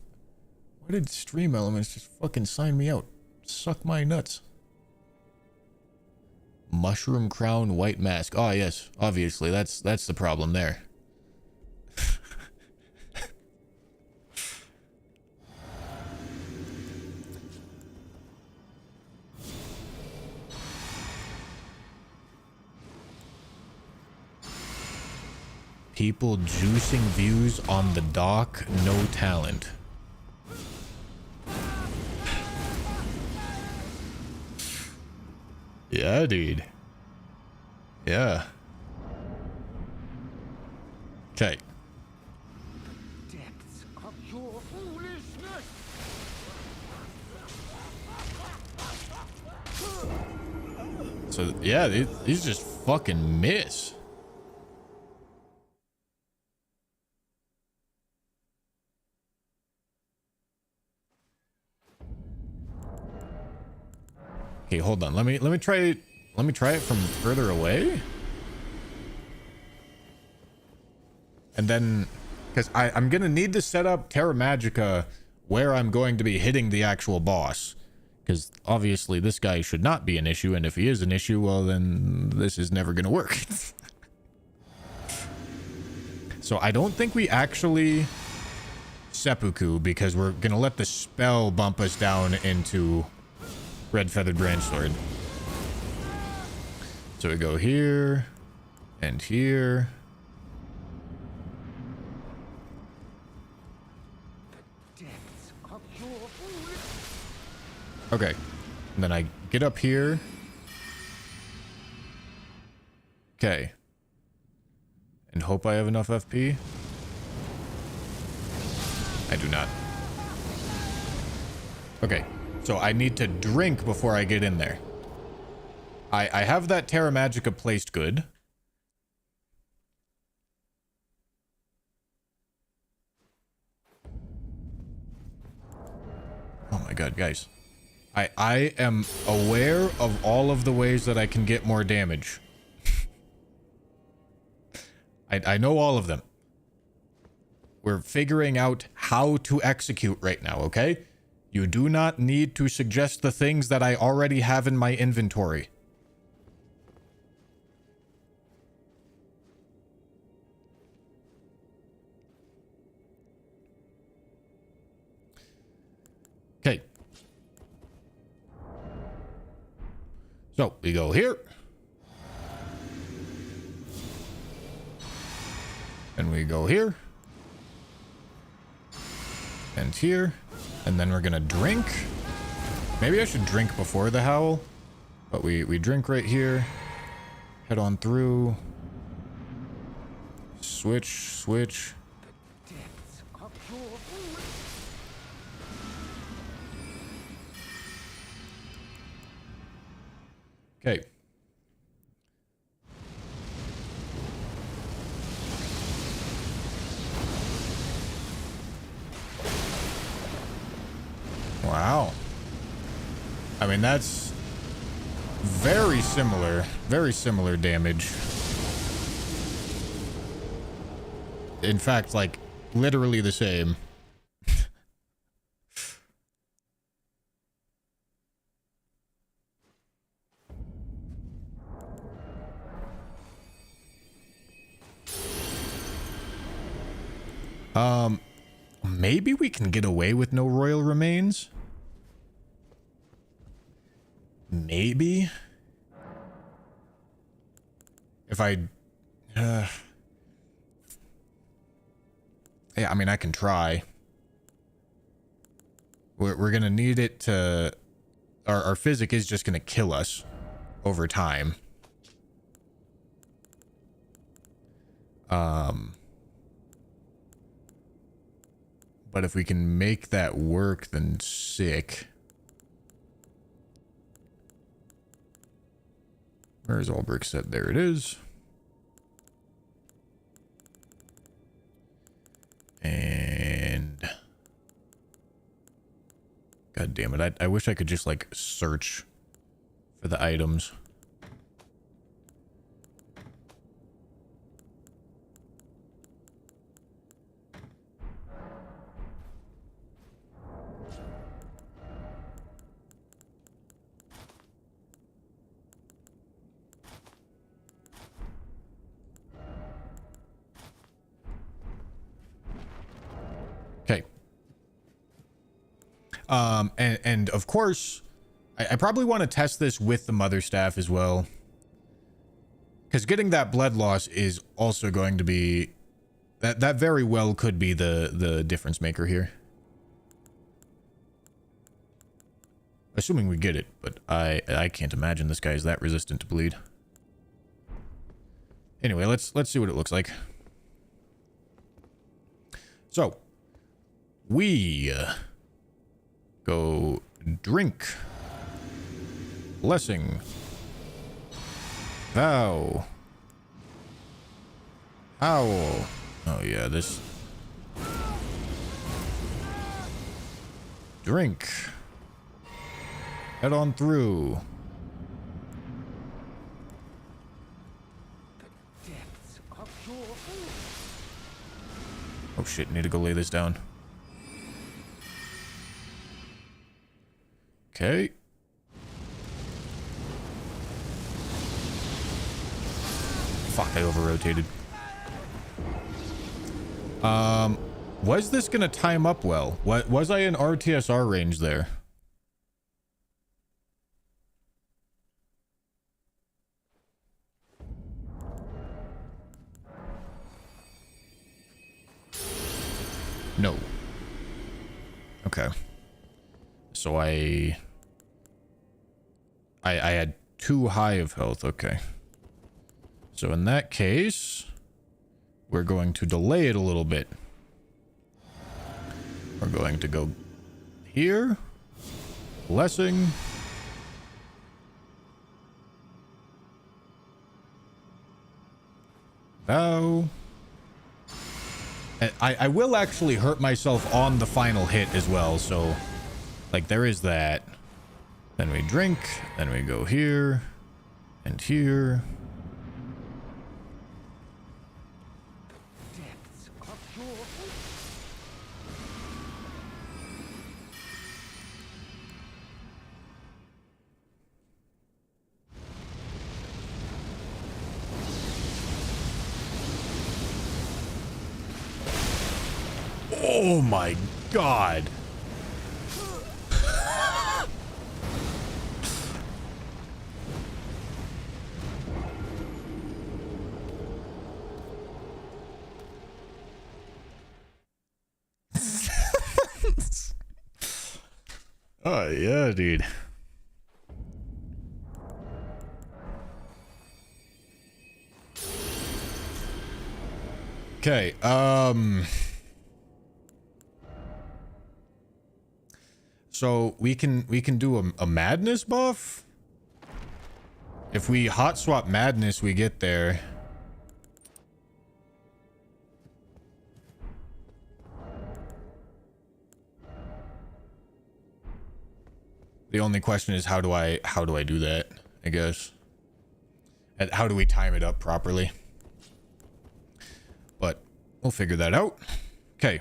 Stream Elements just fucking sign me out? Suck my nuts. Mushroom crown, white mask. Oh yes, obviously that's the problem there. People juicing views on the dock, no talent. Yeah, dude. Yeah. Okay. Depths of your foolishness! So, yeah, these just fucking miss. Okay, hold on. Let me try it from further away. And then, because I'm gonna need to set up Terra Magica where I'm going to be hitting the actual boss. Because obviously this guy should not be an issue, and if he is an issue, well then this is never gonna work. So I don't think we actually seppuku, because we're gonna let the spell bump us down into Red Feathered Branch Sword. So we go here and here. Okay, and then I get up here. Okay. And hope I have enough FP. I do not. Okay, so I need to drink before I get in there. I have that Terra Magica placed good. Oh my god, guys. I am aware of all of the ways that I can get more damage. I know all of them. We're figuring out how to execute right now, okay? You do not need to suggest the things that I already have in my inventory. Okay. So, we go here. And we go here. And here. And then we're gonna drink. Maybe I should drink before the howl. But we drink right here. Head on through. Switch. Okay. Wow. I mean, that's very similar damage. In fact, like, literally the same. Maybe we can get away with no royal remains? Maybe? If I... yeah, I mean, I can try. We're gonna need it to... Our physic is just gonna kill us over time. But if we can make that work, then sick. Where's Ulbrich set? There it is. And... God damn it. I wish I could just, like, search for the items. Okay. And of course, I probably want to test this with the Mother Staff as well. Because getting that blood loss is also going to be... That very well could be the difference maker here. Assuming we get it, but I can't imagine this guy is that resistant to bleed. Anyway, let's see what it looks like. So, we go drink, blessing, vow, howl. Oh yeah, this. Drink. Head on through. Oh shit, need to go lay this down. Okay. Fuck, I over-rotated. Was this gonna time up well? What was I in RTSR range there? No. Okay. So I had too high of health. Okay. So in that case, we're going to delay it a little bit. We're going to go here. Blessing. Vow. And I will actually hurt myself on the final hit as well, so like there is that. Then we drink, then we go here and here. Oh my god. Oh yeah, dude. Okay, so we can do a madness buff. If we hot swap madness, we get there. The only question is how do I do that, I guess. And how do we time it up properly? But we'll figure that out. Okay.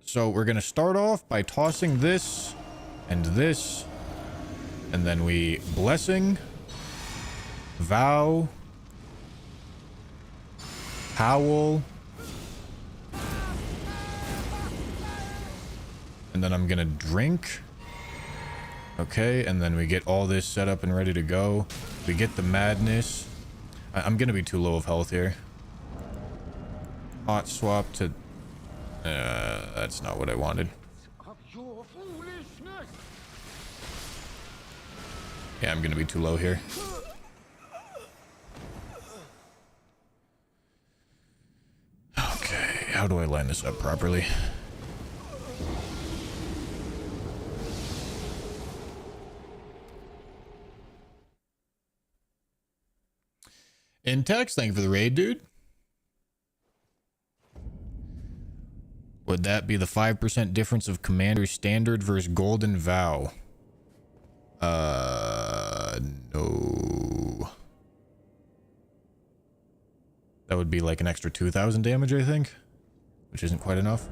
So we're going to start off by tossing this and this. And then we blessing, vow, howl. And then I'm going to drink. Okay, and then we get all this set up and ready to go. We get the madness. I'm going to be too low of health here. Hot swap to... that's not what I wanted. Yeah, I'm gonna be too low here. Okay, how do I line this up properly? Intex, thank you for the raid, dude. Would that be the 5% difference of Commander Standard versus Golden Vow? No. That would be like an extra 2,000 damage, I think. Which isn't quite enough.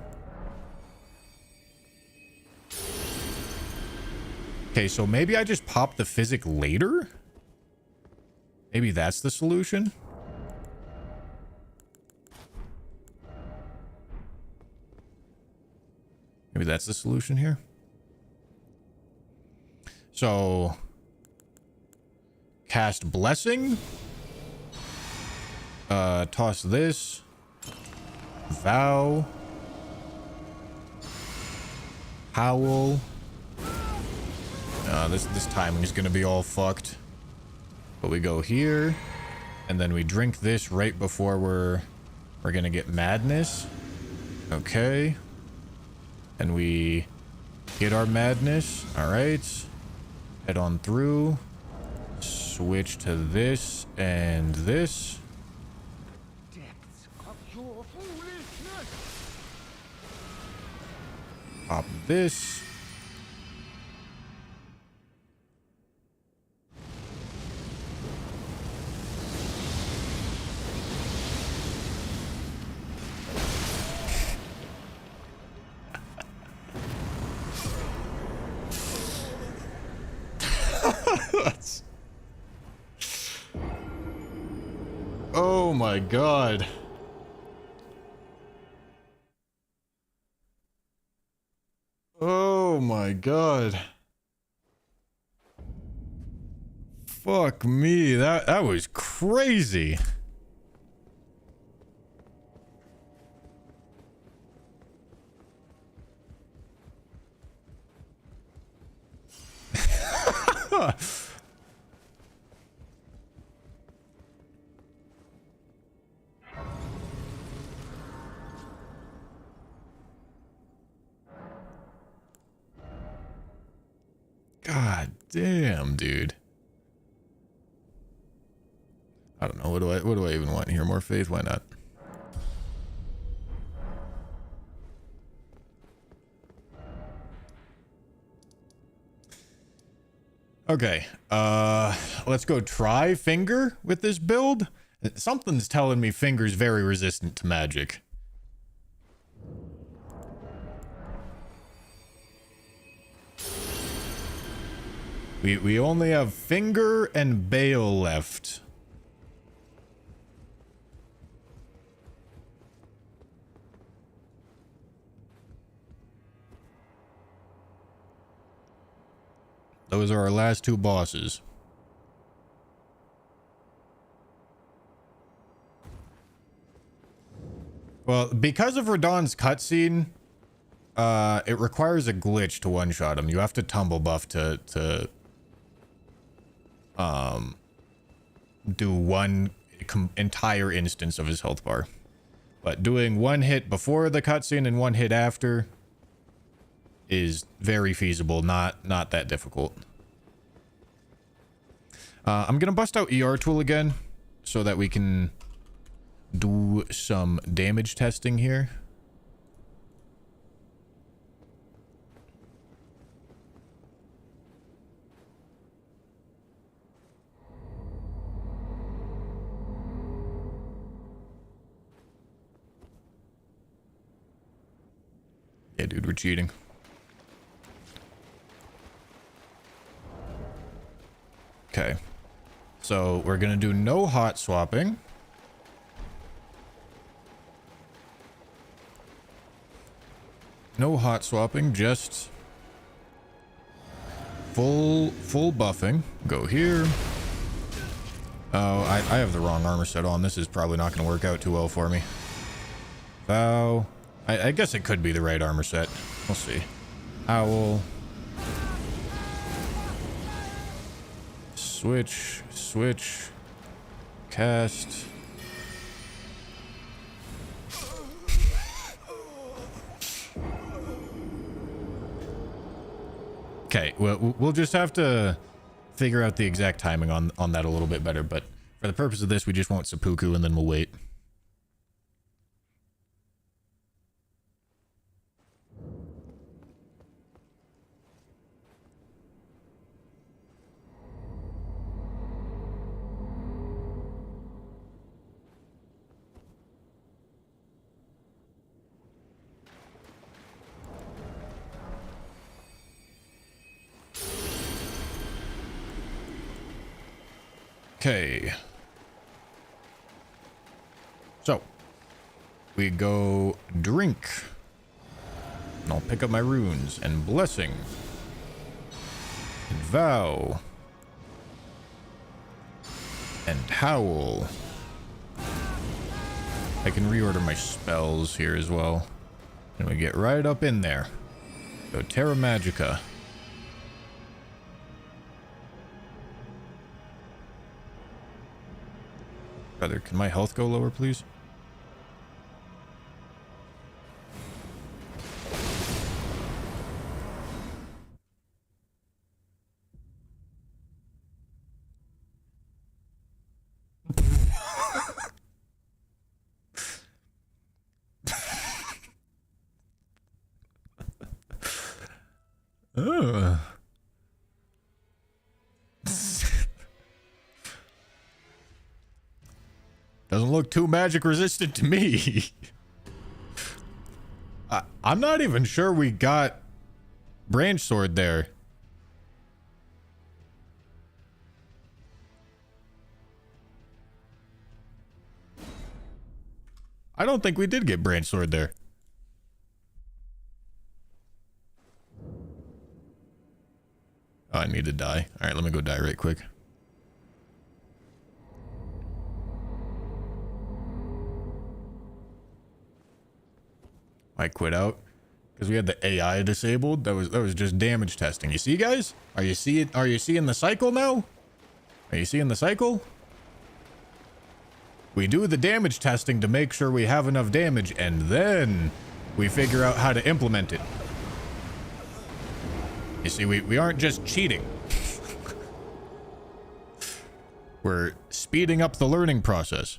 Okay, so maybe I just pop the physic later? Maybe that's the solution? Maybe that's the solution here. So, cast Blessing. Toss this. Vow. Howl. This timing is gonna be all fucked. But we go here, and then we drink this right before we're gonna get madness. Okay. And we get our madness. Alright. Head on through. Switch to this and this. Depths of your foolishness. Pop this. Oh my god. Oh my god. Fuck me. That was crazy. God damn, dude. I don't know. What do I even want here? More faith? Why not? Okay. Let's go try finger with this build. Something's telling me finger's very resistant to magic. We only have finger and bale left. Those are our last two bosses. Well, because of Radahn's cutscene, it requires a glitch to one-shot him. You have to tumble buff to do one entire instance of his health bar. But doing one hit before the cutscene and one hit after is very feasible, not that difficult. I'm gonna bust out ER tool again so that we can do some damage testing here. Yeah, dude, we're cheating. Okay. So we're gonna do no hot swapping. No hot swapping, just full buffing. Go here. Oh, I have the wrong armor set on. This is probably not gonna work out too well for me. Vow. I guess it could be the right armor set. We'll see. Owl. Switch. Cast. Okay, well, we'll just have to figure out the exact timing on that a little bit better, but for the purpose of this, we just want seppuku and then we'll wait. Okay. So, we go drink. And I'll pick up my runes and blessing. And vow. And howl. I can reorder my spells here as well. And we get right up in there. Go Terra Magica. Brother, can my health go lower, please? Doesn't look too magic resistant to me. I'm not even sure we got branch sword there. I don't think we did get branch sword there. Oh, I need to die. All right, let me go die right quick. I quit out because we had the AI disabled. That was just damage testing. You see, guys? Are you seeing the cycle now? Are you seeing the cycle? We do the damage testing to make sure we have enough damage, and then we figure out how to implement it. You see, we aren't just cheating. We're speeding up the learning process.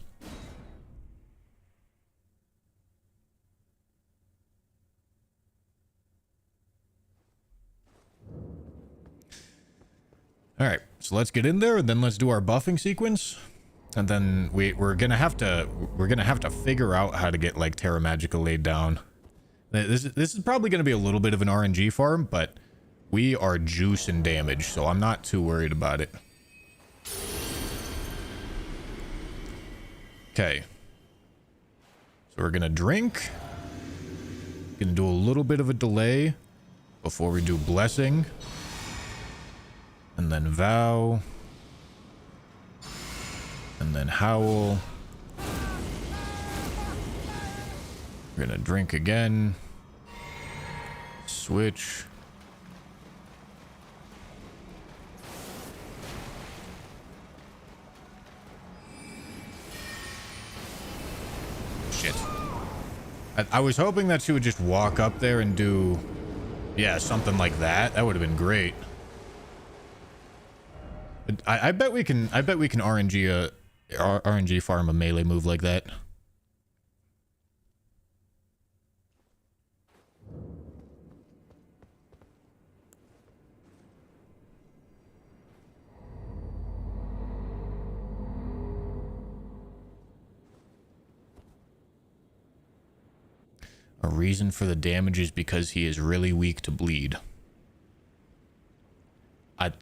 All right, so let's get in there, and then let's do our buffing sequence, and then we're gonna have to figure out how to get like Terra Magica laid down. This is probably gonna be a little bit of an RNG farm, but we are juicing damage, so I'm not too worried about it. Okay, so we're gonna drink. Gonna do a little bit of a delay before we do blessing. And then vow. And then howl. We're gonna drink again. Switch. Shit. I was hoping that she would just walk up there and do, yeah, something like that. That would have been great. I bet we can RNG farm a melee move like that. A reason for the damage is because he is really weak to bleed.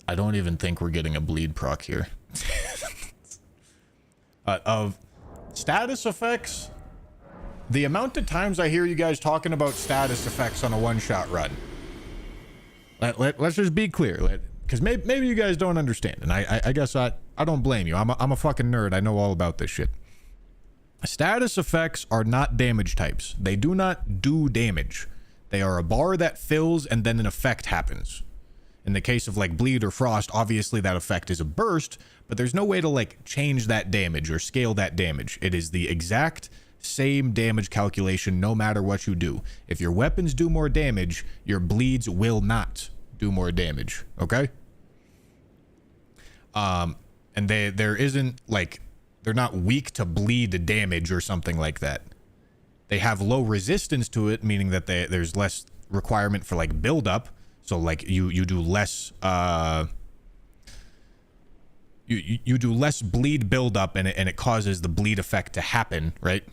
I don't even think we're getting a bleed proc here. Of status effects, the amount of times I hear you guys talking about status effects on a one-shot run. Let's just be clear, because maybe you guys don't understand, and I guess I don't blame you. I'm a fucking nerd. I know all about this shit. Status effects are not damage types. They do not do damage. They are a bar that fills and then an effect happens. In the case of like bleed or frost, obviously that effect is a burst, but there's no way to like change that damage or scale that damage. It is the exact same damage calculation no matter what you do. If your weapons do more damage, your bleeds will not do more damage, okay? And there isn't like, they're not weak to bleed damage or something like that. They have low resistance to it, meaning that there's less requirement for like build up. So like you do less you do less bleed buildup, and it causes the bleed effect to happen, right?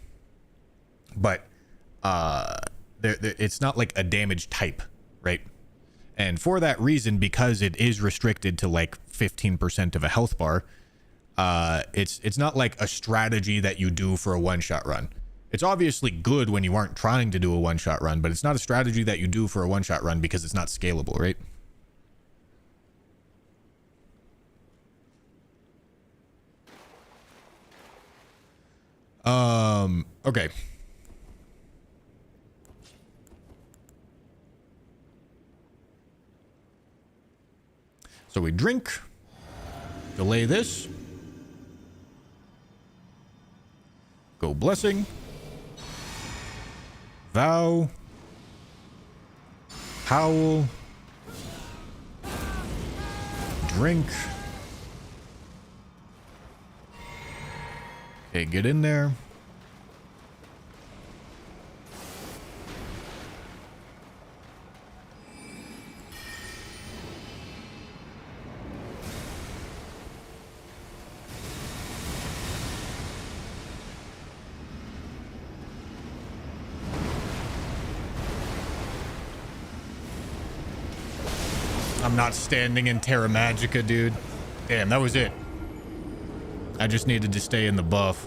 But it's not like a damage type, right? And for that reason, because it is restricted to like 15% of a health bar, it's not like a strategy that you do for a one-shot run. It's obviously good when you aren't trying to do a one-shot run, but it's not a strategy that you do for a one-shot run because it's not scalable, right? Okay. So we drink, delay this, go blessing, vow, howl, drink. Okay, get in there. I'm not standing in Terra Magica, dude. Damn, that was it. I just needed to stay in the buff.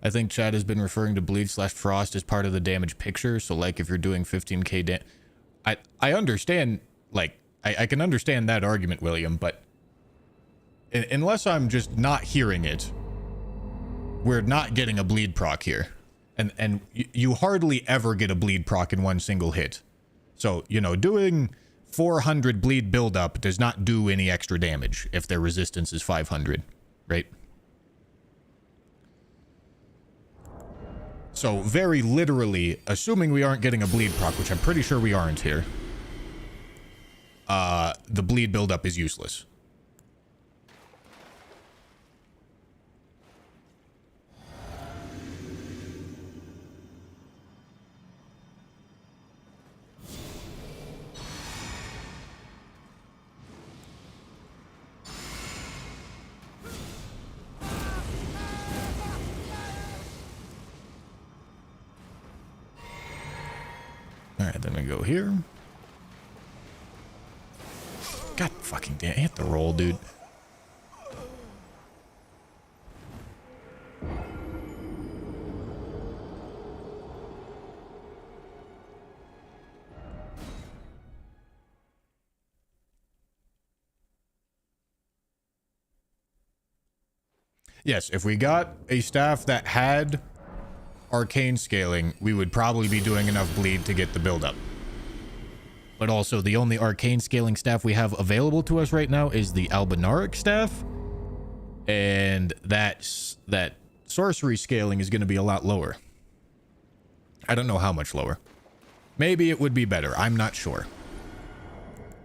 I think Chad has been referring to bleed slash frost as part of the damage picture. So like if you're doing 15k I understand, like, I can understand that argument, William, but unless I'm just not hearing it, we're not getting a bleed proc here. And you hardly ever get a bleed proc in one single hit. So, you know, doing 400 bleed buildup does not do any extra damage if their resistance is 500, right? So, very literally, assuming we aren't getting a bleed proc, which I'm pretty sure we aren't here, the bleed buildup is useless. Alright, then we go here. God fucking damn, hit the roll, dude. Yes, if we got a staff that had arcane scaling, we would probably be doing enough bleed to get the build-up. But also, the only arcane scaling staff we have available to us right now is the Albinaric staff. And that sorcery scaling is going to be a lot lower. I don't know how much lower. Maybe it would be better. I'm not sure.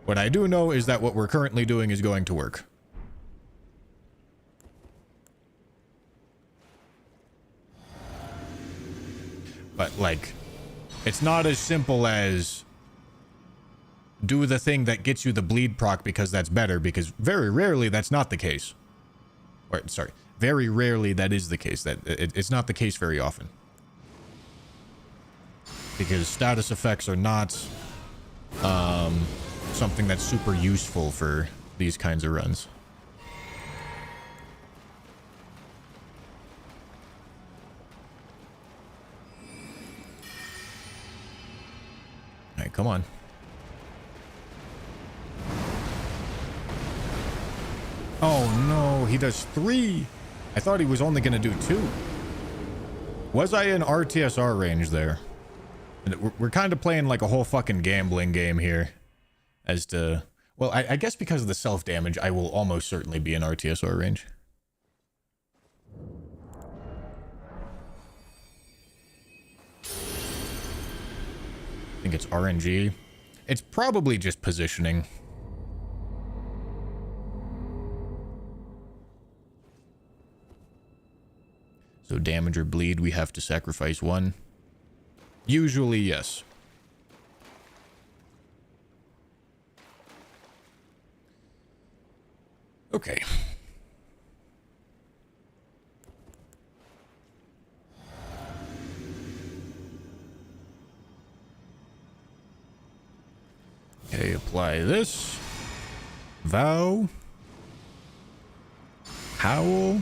What I do know is that what we're currently doing is going to work. But, like, it's not as simple as do the thing that gets you the bleed proc because that's better, because very rarely that's not the case. Or, sorry, very rarely that is the case. It's not the case very often. Because status effects are not something that's super useful for these kinds of runs. Alright, come on. Oh no, he does 3. I thought he was only gonna do 2. Was I in RTSR range there? We're kind of playing like a whole fucking gambling game here. As to... Well, I guess because of the self-damage, I will almost certainly be in RTSR range. I think it's RNG. It's probably just positioning. So damage or bleed, we have to sacrifice 1. Usually, yes. Okay. Okay, apply this. Vow. Howl.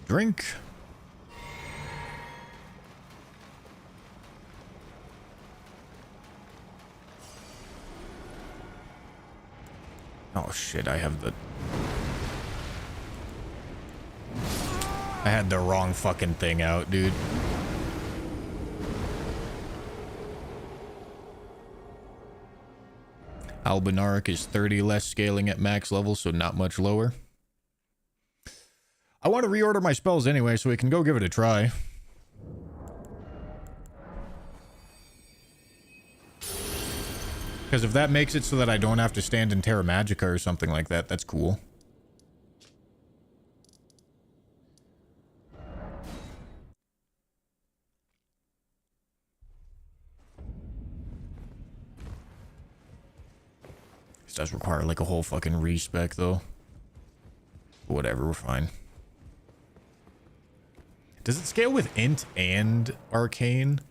Drink. Oh shit, I have the... I had the wrong fucking thing out, dude. Albinaric is 30 less scaling at max level, so not much lower. I want to reorder my spells anyway, so we can go give it a try. Because if that makes it so that I don't have to stand in Terra Magica or something like that, that's cool. This does require like a whole fucking respec though. Whatever, we're fine. Does it scale with int and arcane?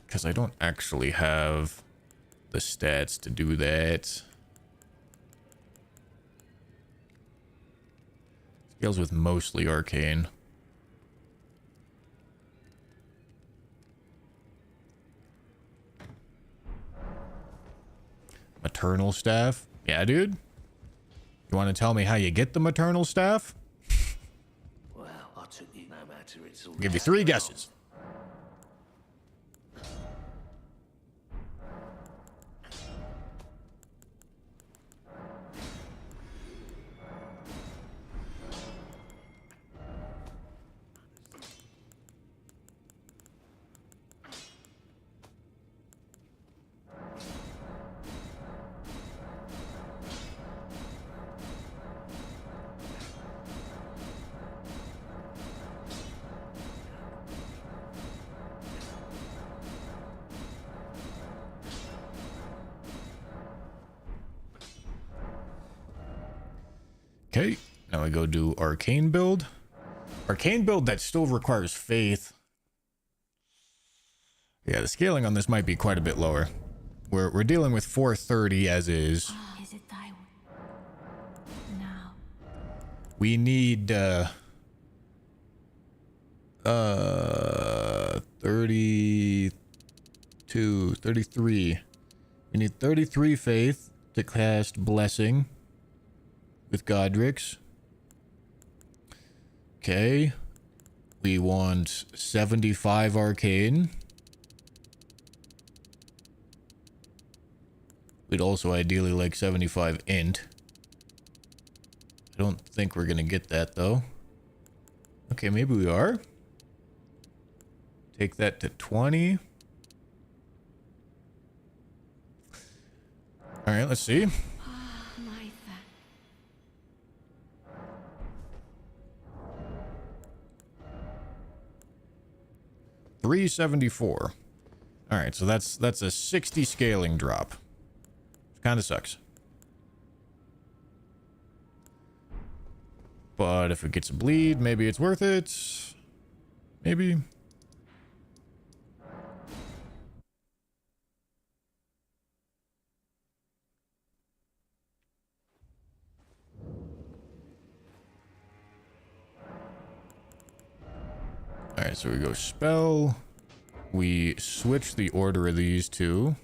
Because I don't actually have the stats to do that. Deals with mostly arcane. Maternal staff? Yeah, dude. You want to tell me how you get the maternal staff? Well, I took you no matter it's all. I'll give you 3 guesses. Okay, now we go do arcane build. Arcane build that still requires faith. Yeah, the scaling on this might be quite a bit lower. We're dealing with 430 as is. Is it thy now? We need 32, 33. We need 33 faith to cast blessing with Godric's. Okay. We want 75 arcane. We'd also ideally like 75 int. I don't think we're gonna get that though. Okay, maybe we are. Take that to 20. All right, let's see. 374. All right, so that's a 60 scaling drop. Kind of sucks. But if it gets a bleed, maybe it's worth it. Maybe. All right, so we go spell. We switch the order of these two.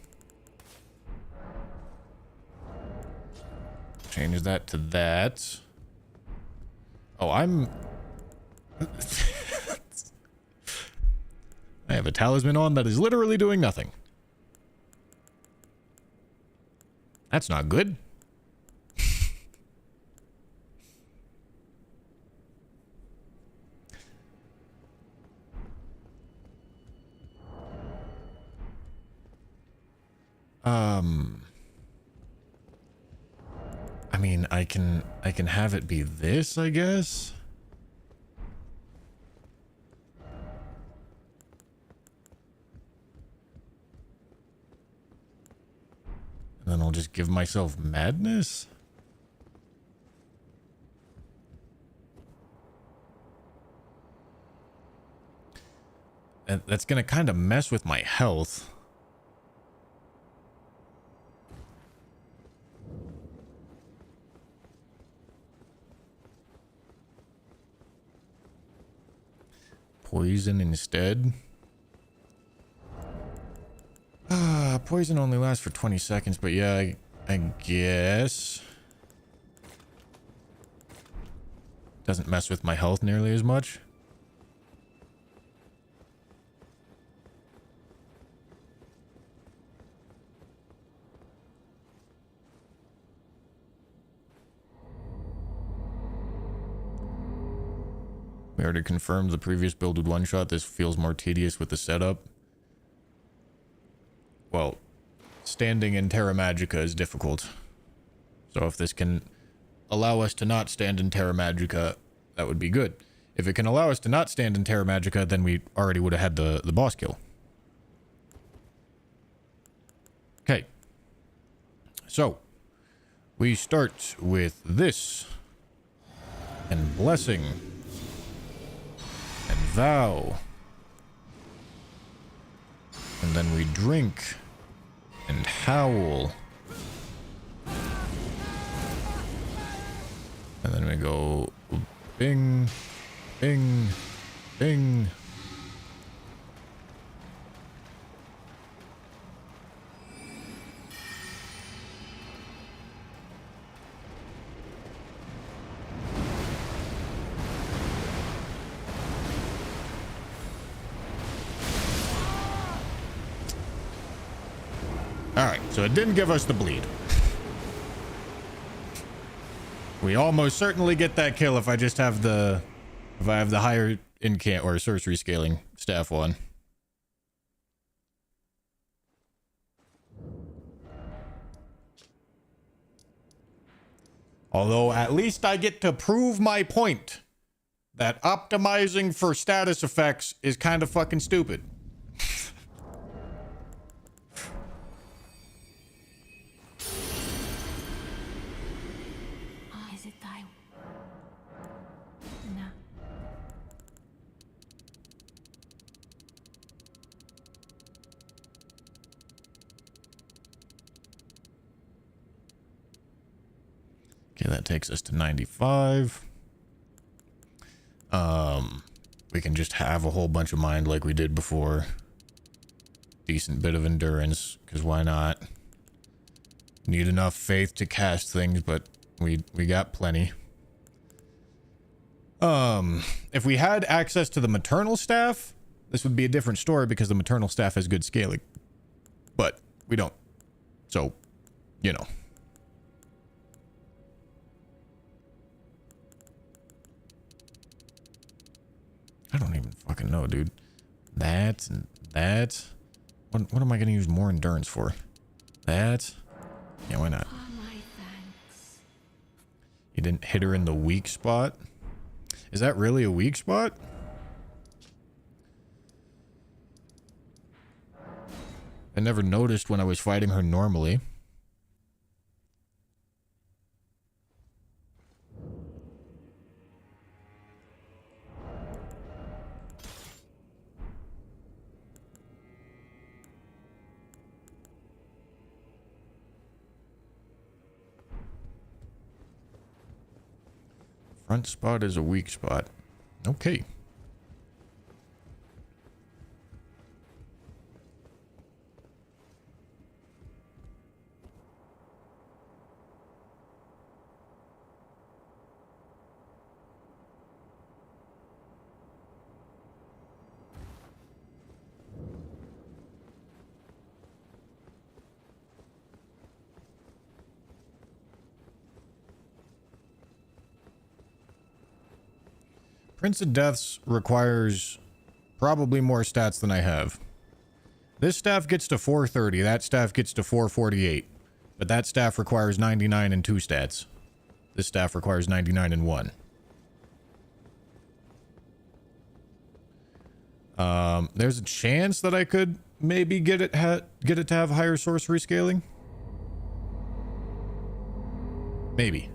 Change that to that. Oh, I have a talisman on that is literally doing nothing. That's not good. I mean, I can have it be this, I guess. And then I'll just give myself madness. And that's gonna kind of mess with my health. Poison instead. Poison only lasts for 20 seconds, but yeah, I guess. Doesn't mess with my health nearly as much. We already confirmed the previous build would one-shot. This feels more tedious with the setup. Well, standing in Terra Magica is difficult. So if this can allow us to not stand in Terra Magica, that would be good. If it can allow us to not stand in Terra Magica, then we already would have had the boss kill. Okay. So, we start with this. And blessing. And vow. And then we drink. And howl. And then we go Bing. Bing. Bing. Alright, so it didn't give us the bleed. We almost certainly get that kill if I just have the... If I have the higher incant or sorcery scaling staff one. Although at least I get to prove my point that optimizing for status effects is kind of fucking stupid. Is it time? No. Okay, that takes us to 95. We can just have a whole bunch of mind like we did before. Decent bit of endurance, because why not? Need enough faith to cast things, but we got plenty. If we had access to the maternal staff, this would be a different story because the maternal staff has good scaling. But we don't. So, you know. I don't even fucking know, dude. That and that. What am I going to use more endurance for? That. Yeah, why not? Oh, my thanks. You didn't hit her in the weak spot? Is that really a weak spot? I never noticed when I was fighting her normally. Front spot is a weak spot. Okay. Prince of Deaths requires probably more stats than I have. This staff gets to 430, that staff gets to 448. But that staff requires 99 and 2 stats. This staff requires 99 and 1. There's a chance that I could maybe get it to have higher sorcery scaling. Maybe.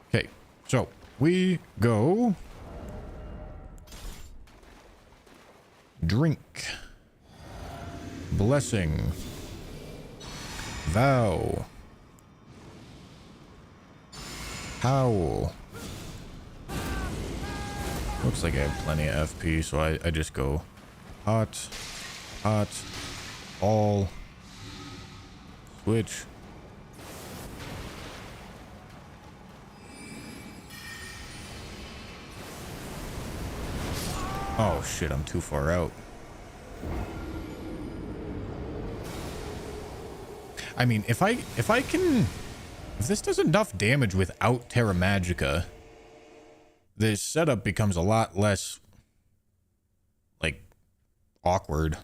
Okay, so we go drink, blessing, vow, howl. Looks like I have plenty of FP, so I just go hot, hot, all, switch. Oh shit, I'm too far out. I mean, if this does enough damage without Terra Magica, this setup becomes a lot less, like, awkward.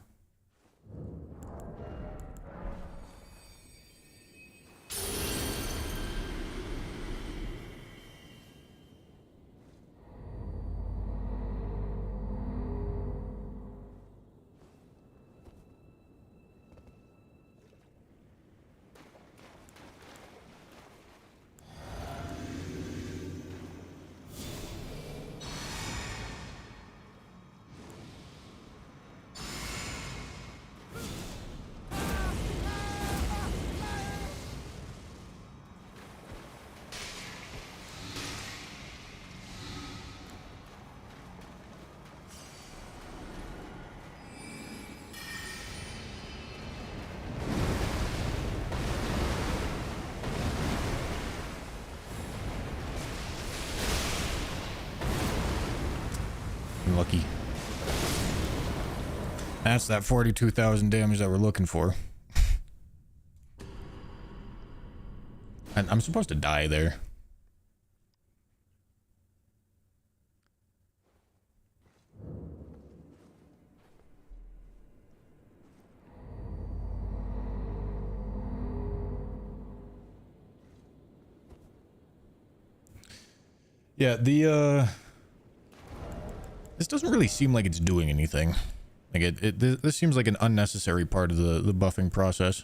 lucky. That's that 42,000 damage that we're looking for. And I'm supposed to die there. Yeah, this doesn't really seem like it's doing anything. Like this seems like an unnecessary part of the buffing process.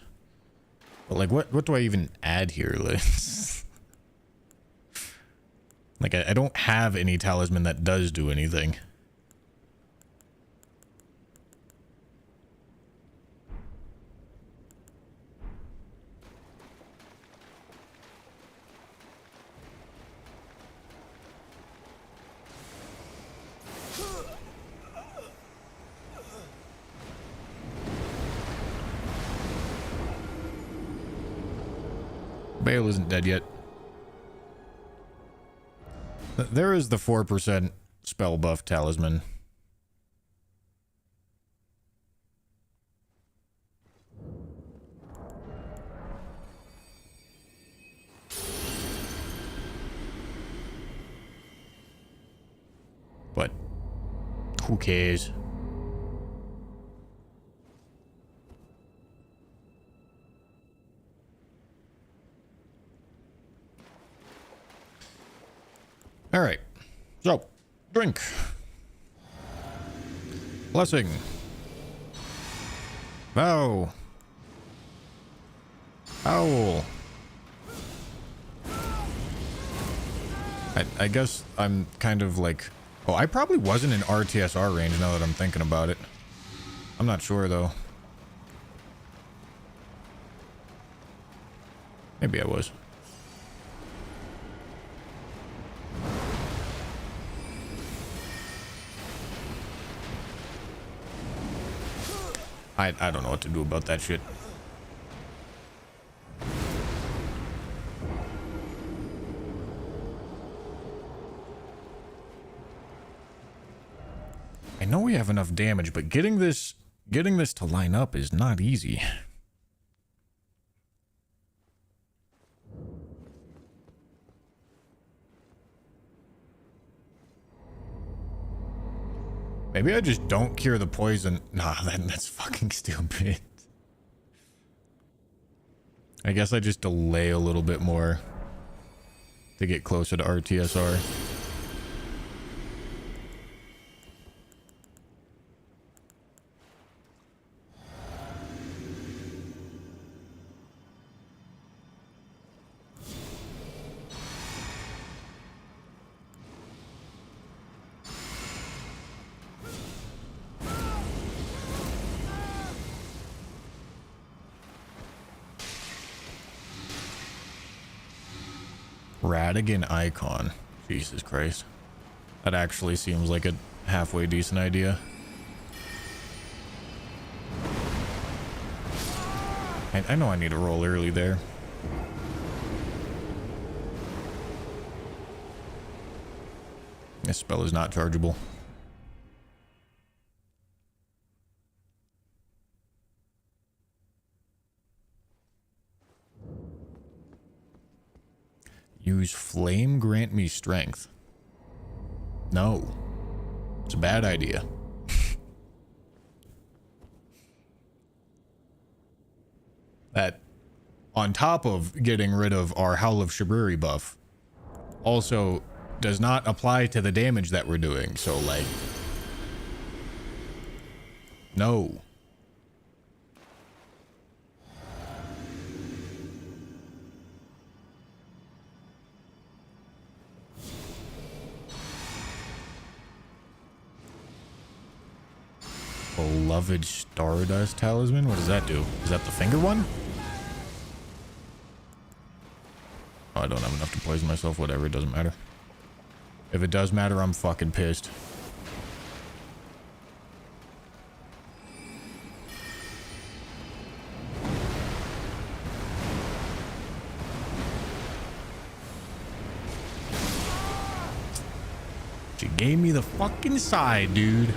But like, what do I even add here? Like, I don't have any talisman that does do anything. Bale isn't dead yet. There is the 4% spell buff talisman. But who cares? All right, so drink. Blessing. Vow. Owl. I guess I'm kind of like... Oh, I probably wasn't in RTSR range now that I'm thinking about it. I'm not sure, though. Maybe I was. I don't know what to do about that shit. I know we have enough damage, but getting this to line up is not easy. Maybe I just don't cure the poison. Nah, that's fucking stupid. I guess I just delay a little bit more to get closer to RTSR. Radigan icon. Jesus Christ. That actually seems like a halfway decent idea. I know I need to roll early there. This spell is not chargeable. Use flame, grant me strength. No. It's a bad idea. That, on top of getting rid of our Howl of Shibriri buff, also does not apply to the damage that we're doing. So, like, no. Beloved Stardust Talisman? What does that do? Is that the finger one? Oh, I don't have enough to poison myself. Whatever, it doesn't matter. If it does matter, I'm fucking pissed. She gave me the fucking side, dude.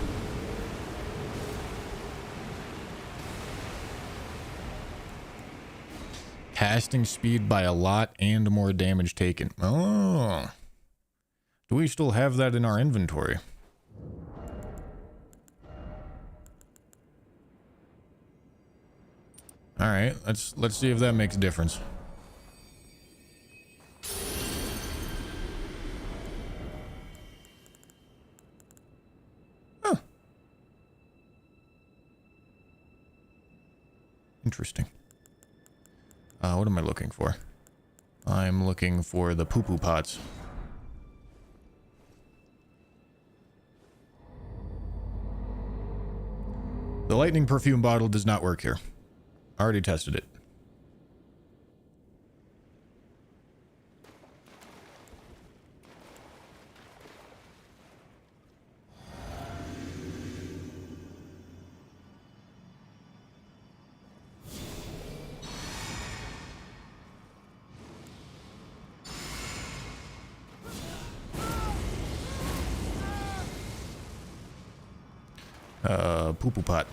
Casting speed by a lot and more damage taken. Oh. Do we still have that in our inventory? All right, let's see if that makes a difference. Huh. Interesting. What am I looking for? I'm looking for the poo-poo pots. The lightning perfume bottle does not work here. I already tested it. Poo-poo pot.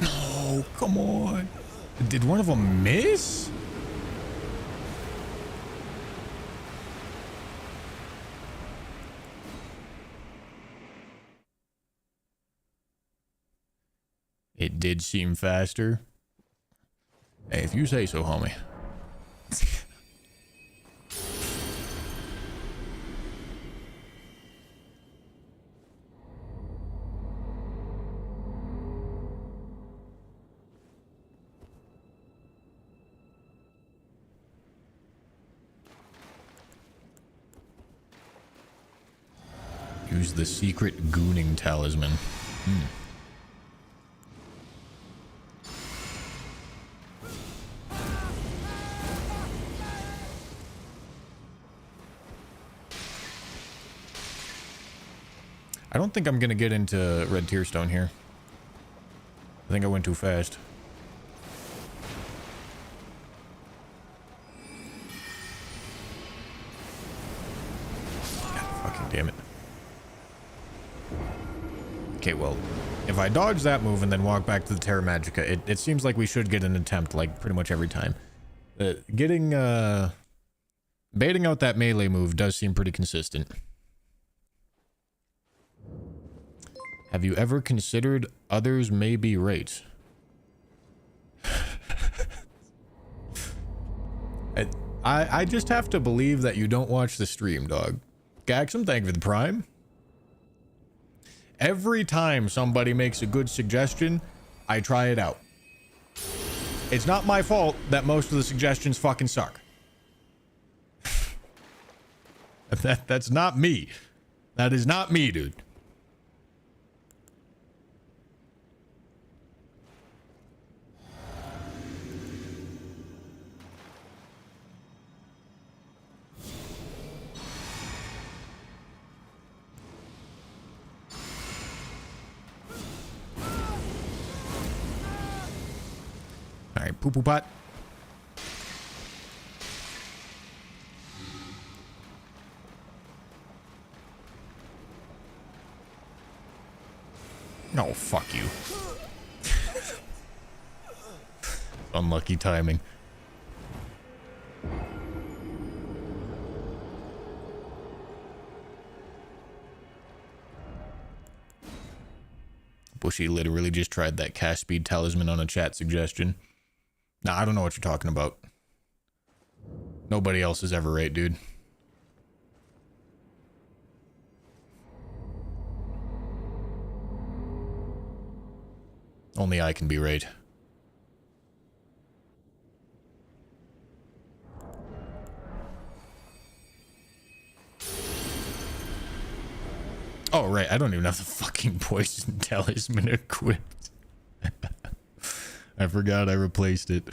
No, come on. Did one of them miss? It did seem faster. Hey, if you say so, homie. Use the secret gooning talisman. I don't think I'm gonna get into Red Tearstone here. I think I went too fast. God fucking damn it. Okay, well, if I dodge that move and then walk back to the Terra Magica, it seems like we should get an attempt, like, pretty much every time. Baiting out that melee move does seem pretty consistent. Have you ever considered others may be right? I just have to believe that you don't watch the stream, dog. Gaxum, thank you for the prime. Every time somebody makes a good suggestion, I try it out. It's not my fault that most of the suggestions fucking suck. That's not me. That is not me, dude. All right, poo-poo pot. Oh, fuck you. Unlucky timing. Bushy literally just tried that cast speed talisman on a chat suggestion. Nah, I don't know what you're talking about. Nobody else is ever right, dude. Only I can be right. Oh, right. I don't even have the fucking poison talisman equipped. I forgot I replaced it.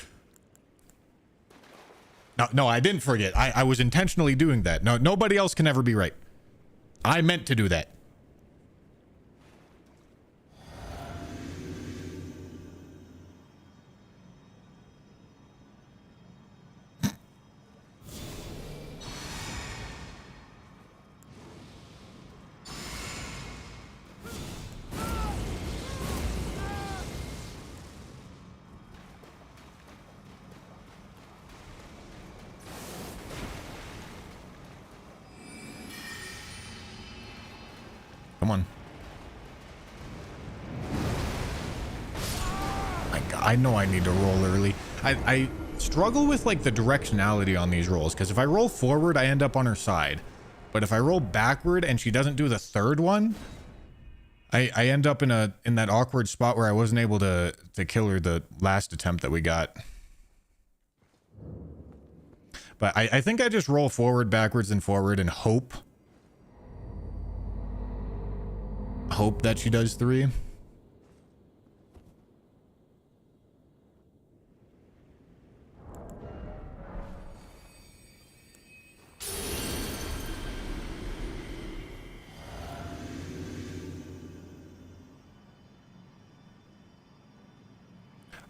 No, I didn't forget. I was intentionally doing that. No, nobody else can ever be right. I meant to do that. Come on. I know I need to roll early. I struggle with like the directionality on these rolls, because if I roll forward, I end up on her side. But if I roll backward and she doesn't do the third one, I end up in that awkward spot where I wasn't able to kill her the last attempt that we got. But I think I just roll forward, backwards, and forward and hope that she does 3.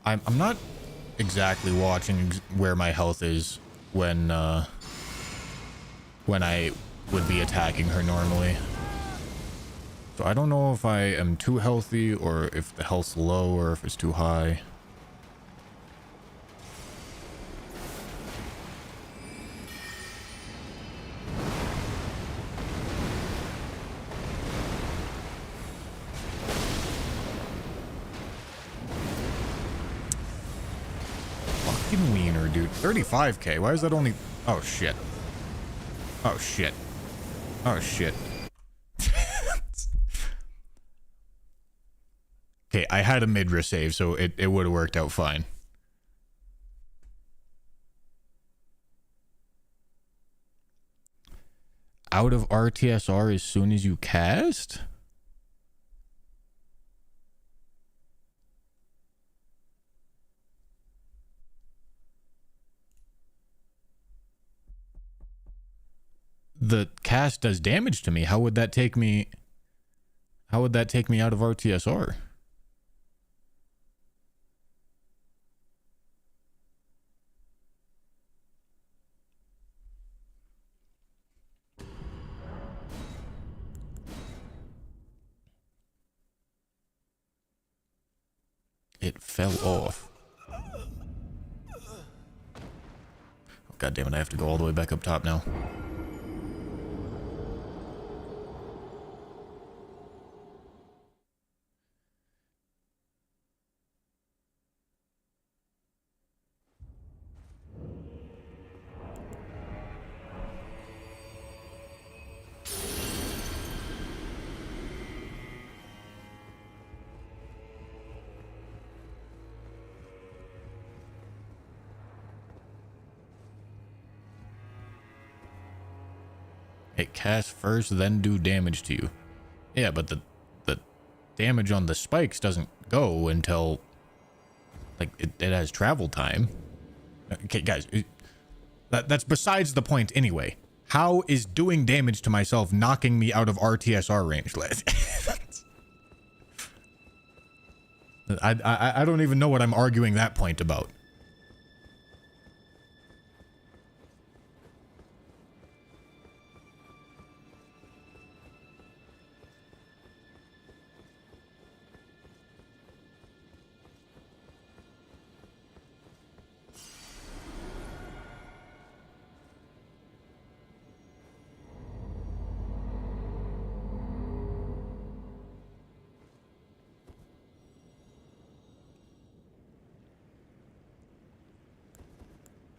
I'm not exactly watching where my health is when I would be attacking her normally. So I don't know if I am too healthy or if the health's low or if it's too high. Fucking wiener, dude. 35k. Why is that only... Oh, shit. Oh, shit. Oh, shit. Okay, I had a Midra save, so it would have worked out fine. Out of RTSR as soon as you cast? The cast does damage to me. How would that take me... How would that take me out of RTSR? It fell off. Oh, God damn it, I have to go all the way back up top now. It casts first, then do damage to you. Yeah, but the damage on the spikes doesn't go until... Like, it has travel time. Okay, guys. That's besides the point anyway. How is doing damage to myself knocking me out of RTSR range? I don't even know what I'm arguing that point about.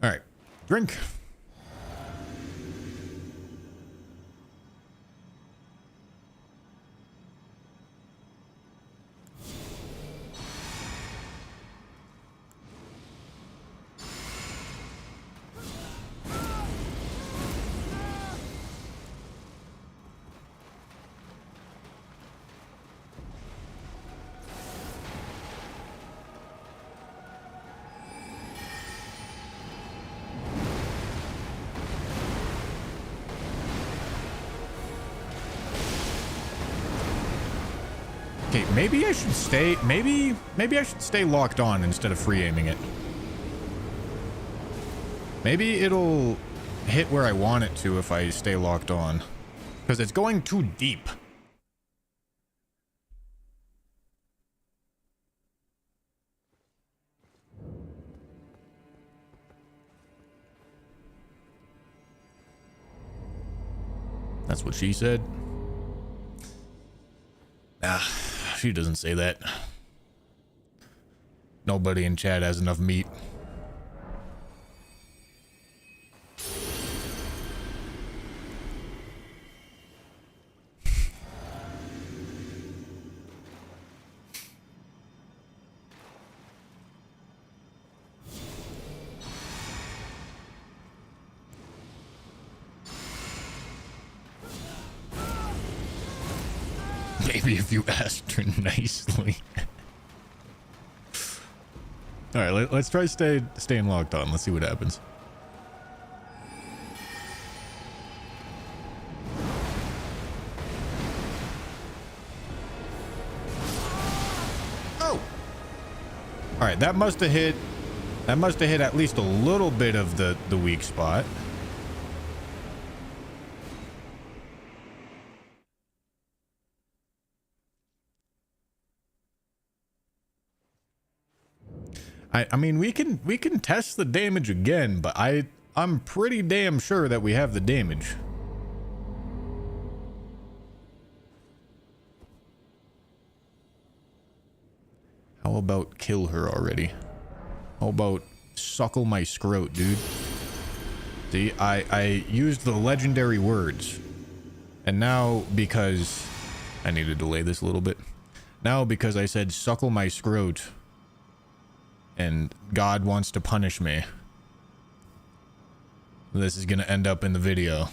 All right, drink. Okay, maybe I should stay. Maybe I should stay locked on instead of free aiming it. Maybe it'll hit where I want it to if I stay locked on, because it's going too deep. That's what she said. Ah, she doesn't say that. Nobody in chat has enough meat. Maybe if you asked her nicely. All right, let's try staying locked on. Let's see what happens. Oh! All right, that must have hit. That must have hit at least a little bit of the weak spot. I mean, we can test the damage again, but I'm pretty damn sure that we have the damage. How about kill her already? How about suckle my scrot, dude? See, I used the legendary words. And now, because I need to delay this a little bit. Now, because I said suckle my scrot, and God wants to punish me, this is gonna end up in the video.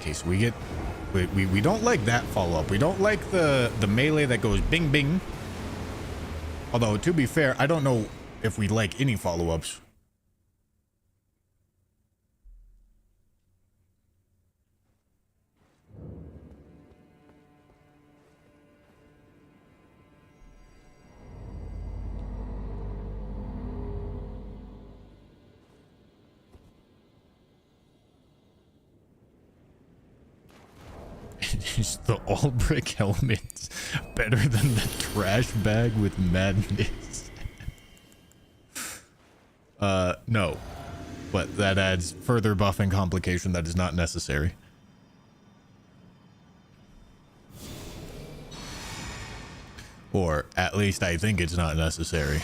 Okay, so we don't like that follow-up. We don't like the melee that goes bing bing. Although, to be fair, I don't know if we like any follow-ups. Is the all brick helmet better than the trash bag with madness? No. But that adds further buffing complication that is not necessary. Or at least I think it's not necessary.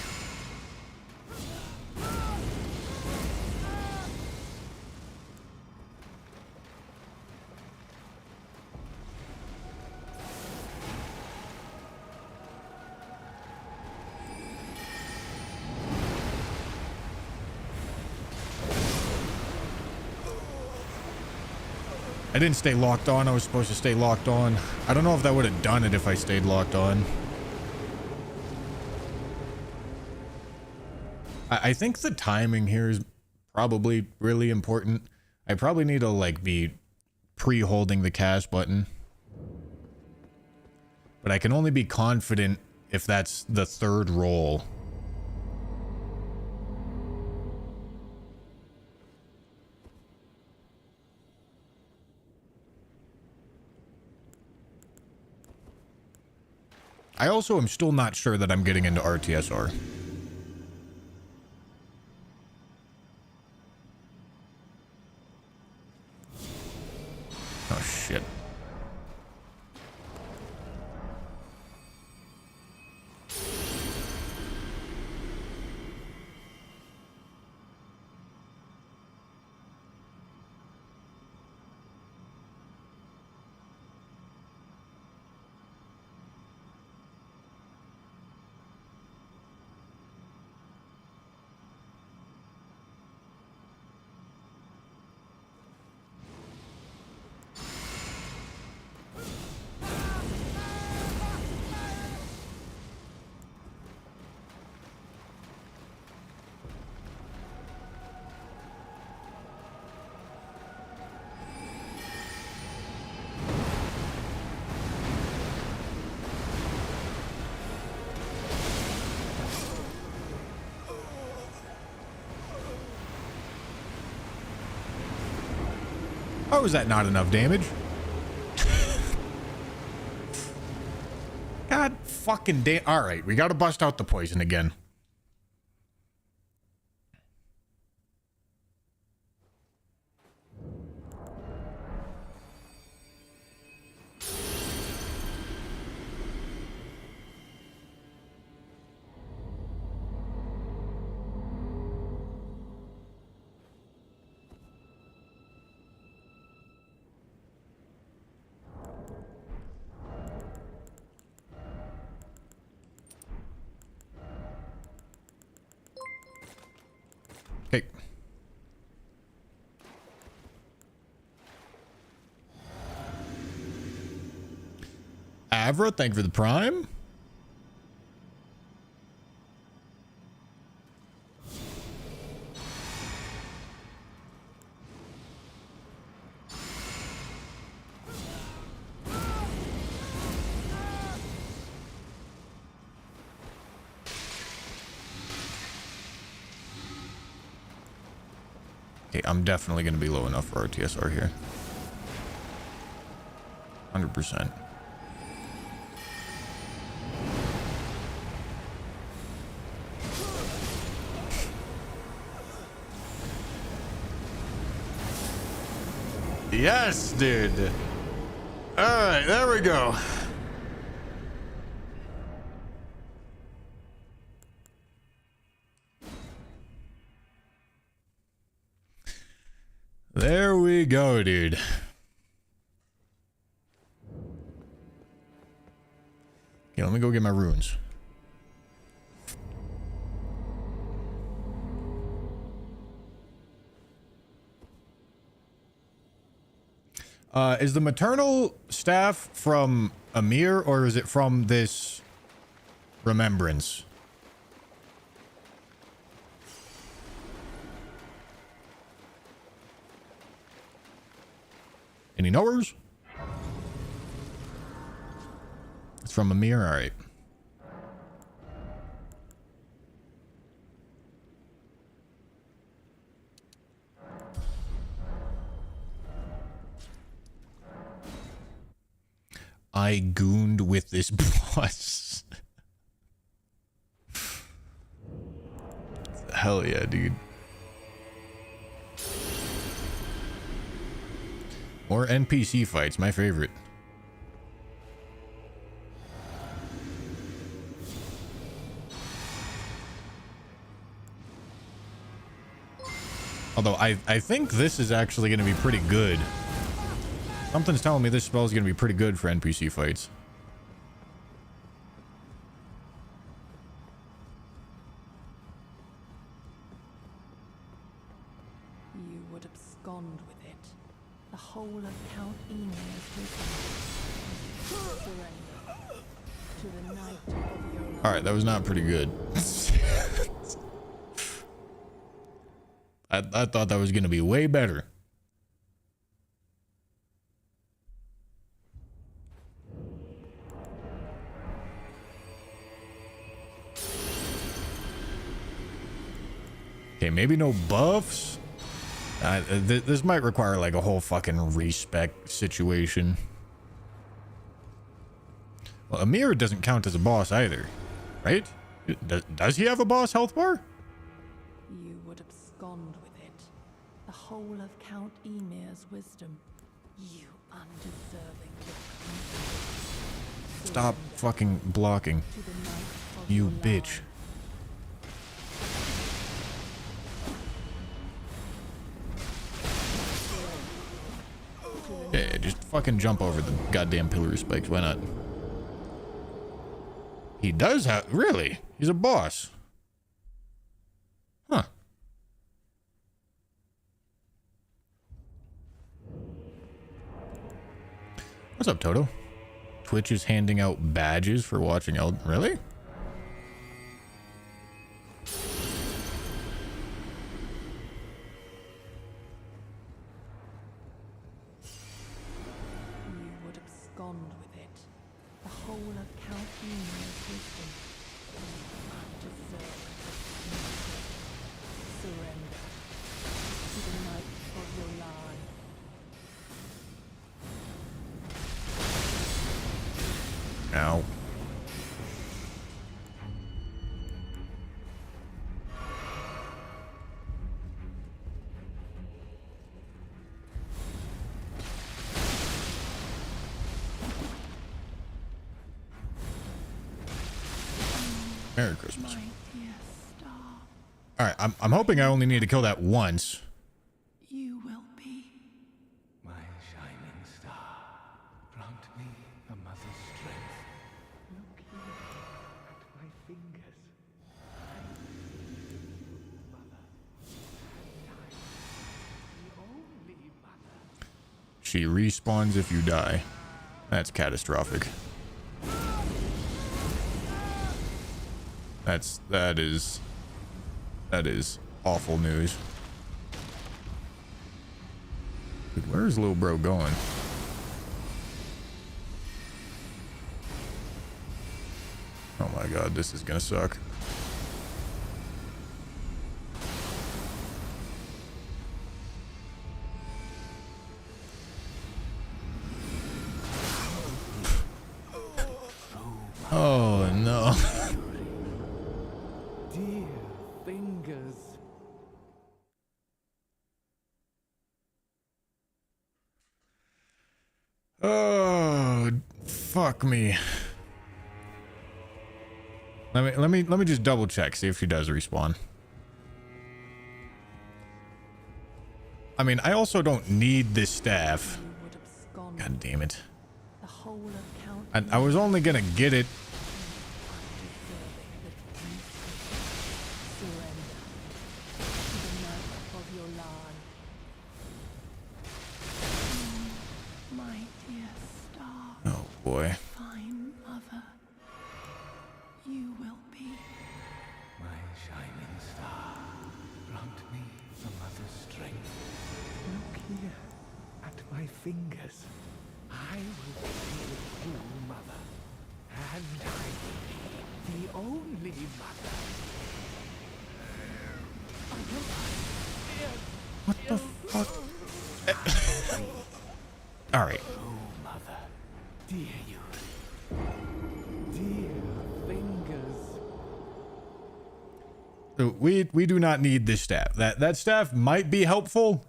I didn't stay locked on. I was supposed to stay locked on. I don't know if that would have done it if I stayed locked on. I think the timing here is probably really important. I probably need to like be pre-holding the cast button. But I can only be confident if that's the third roll. I also am still not sure that I'm getting into RTSR. Oh, shit. How is that not enough damage? God fucking damn. Alright, we gotta bust out the poison again. Okay. Avra, thank you for the prime. Okay, I'm definitely going to be low enough for RTSR here. 100%. Yes, dude. All right, there we go. There we go, dude. Okay, let me go get my runes. Is the maternal staff from Amir, or is it from this remembrance? Any knowers? It's from Amir, all right. I gooned with this boss. Hell yeah, dude. More NPC fights, my favorite. Although I think this is actually going to be pretty good. Something's telling me this spell is going to be pretty good for NPC fights. You would abscond with it. The whole of Count Emir's wisdom. Surrender to the night of your life. All right, that was not pretty good. I thought that was going to be way better. Okay, maybe no buffs. This might require like a whole fucking respec situation. Well, Amir doesn't count as a boss either, right? Does he have a boss health bar? You would abscond with it. The whole of Count Emir's wisdom. You undeserving victim. Stop fucking blocking. To the night of You your bitch. life. Yeah, just fucking jump over the goddamn pillar spikes. Why not? He does have... Really? He's a boss. Huh. What's up, Toto? Twitch is handing out badges for watching Eld... Really? You would abscond with it. The whole of Count Emir's wisdom. Undeserved. Surrender to the night of your life. Ow. Merry Christmas. My dear star, All right, I'm hoping I only need to kill that once. you will be. My shining star, grant me a mother's strength. Look here at my fingers. Mother. The only mother. She respawns if you die. That's catastrophic. That is awful news. Dude, where's little bro going? Oh my god, this is gonna suck. Oh no. Dear fingers. Oh, fuck me. Let me just double check, see if she does respawn. I mean, I also don't need this staff. You would abscond. God damn it. The whole of Count I was only gonna get it. undeserving the peace. Surrender to the mirth of your lie. My dear star, Oh boy. fine mother, you will be. My shining star, grant me a mother's strength. Look here at my fingers. I will be the true mother, and I will be the only mother. What the fuck? All right. True mother, dear you, dear fingers. So we do not need this staff. That staff might be helpful,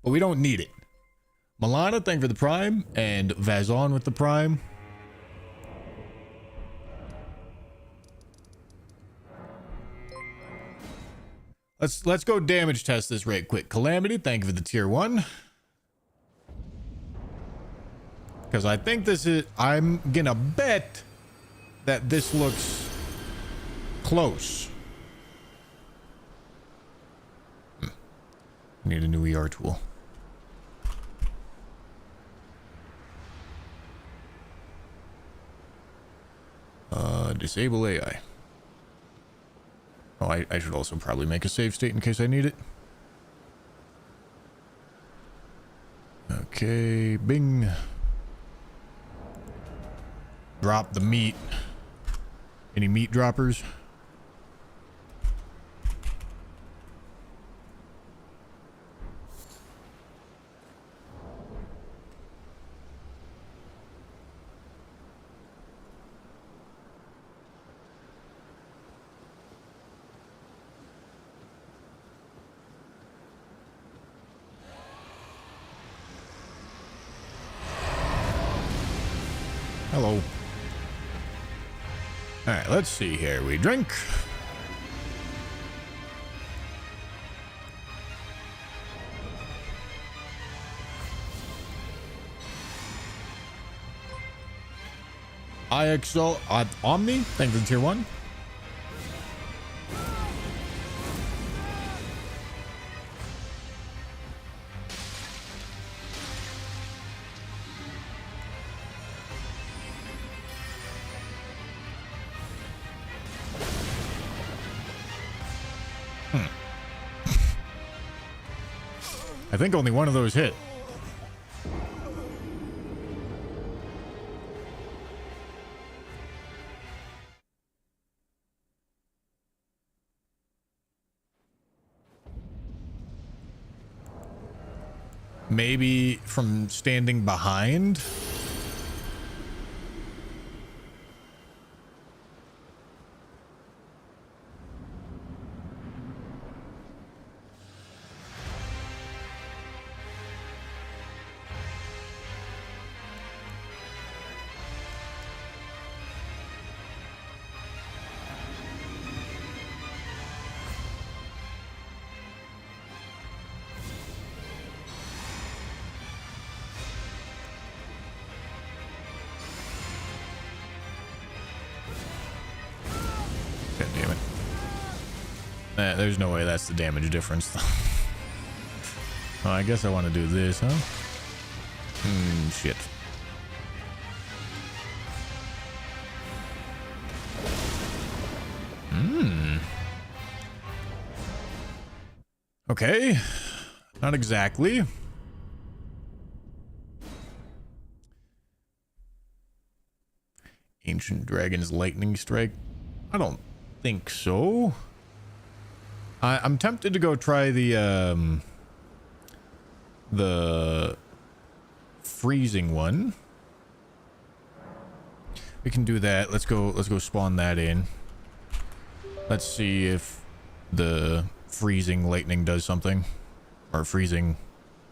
but we don't need it. Milana, thank you for the prime, and Vazon with the prime. Let's go damage test this right quick. Calamity, thank you for the tier 1. Because I think this is, I'm gonna bet that this looks close. Need a new ER tool. Disable AI. Oh, I should also probably make a save state in case I need it. Okay, bing. Drop the meat. Any meat droppers? Hello. All right, let's see here. We drink. IXL Omni, thank you for tier 1. I think only one of those hit. Maybe from standing behind. damn it. There's no way that's the damage difference, though. Oh, I guess I want to do this, huh? Shit. Okay. Not exactly. Ancient Dragon's Lightning Strike? I don't think so. I'm tempted to go try the freezing one. We can do that. Let's go spawn that in. Let's see if the freezing lightning does something. Or freezing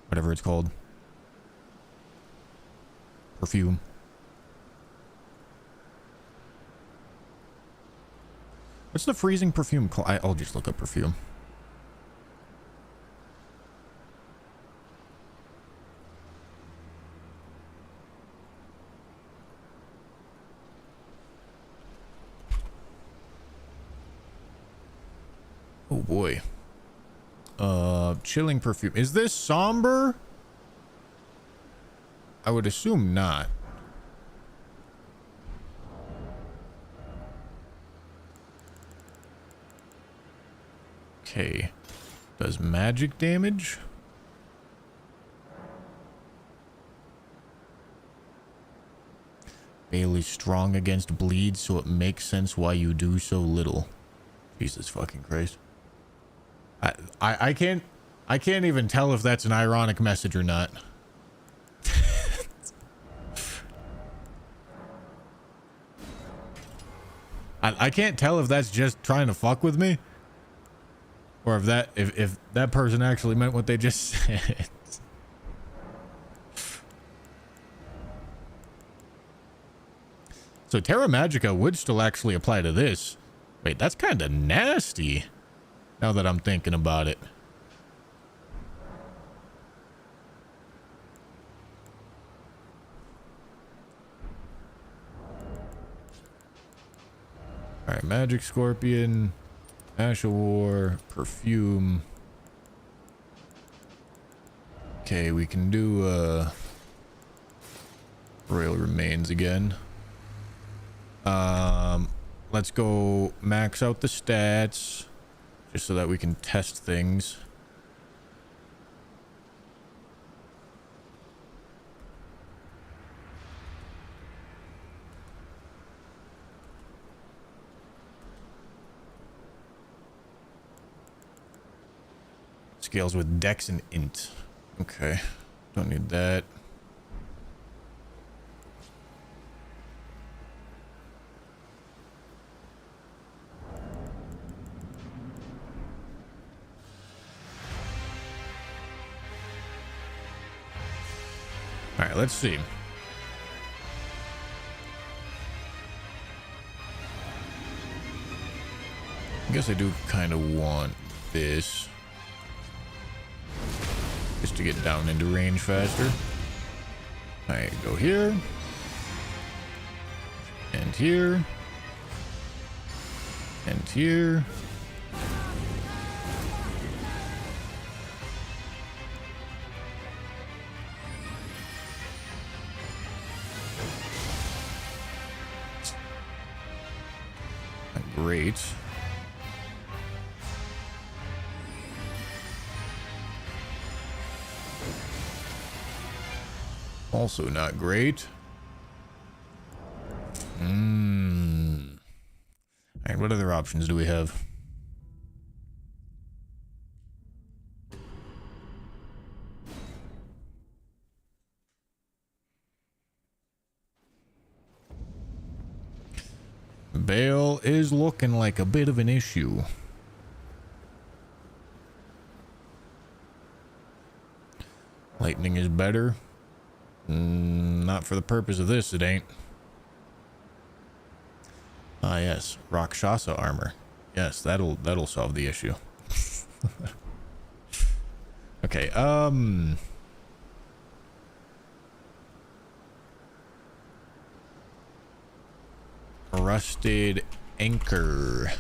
whatever it's called. Perfume. What's the freezing perfume called? I'll just look up perfume. Oh boy. Chilling perfume. Is this somber? I would assume not. Okay. Does magic damage? Bailey's strong against bleed, so it makes sense why you do so little. Jesus fucking Christ. I can't even tell if that's an ironic message or not. I can't tell if that's just trying to fuck with me. Or if that person actually meant what they just said. So Terra Magica would still actually apply to this. Wait, that's kind of nasty. Now that I'm thinking about it. Alright, Magic Scorpion, Ash of War, Perfume. Okay, we can do Royal Remains again. Let's go max out the stats just so that we can test things. Scales with Dex and Int. Okay, don't need that. All right, let's see. I guess I do kind of want this. Just to get down into range faster. I go here. And here. And here. Great. Also not great. Alright, what other options do we have? Bale is looking like a bit of an issue. Lightning is better. Not for the purpose of this, it ain't. Ah, yes. Rakshasa armor. Yes, that'll solve the issue. Okay, Rusted Anchor.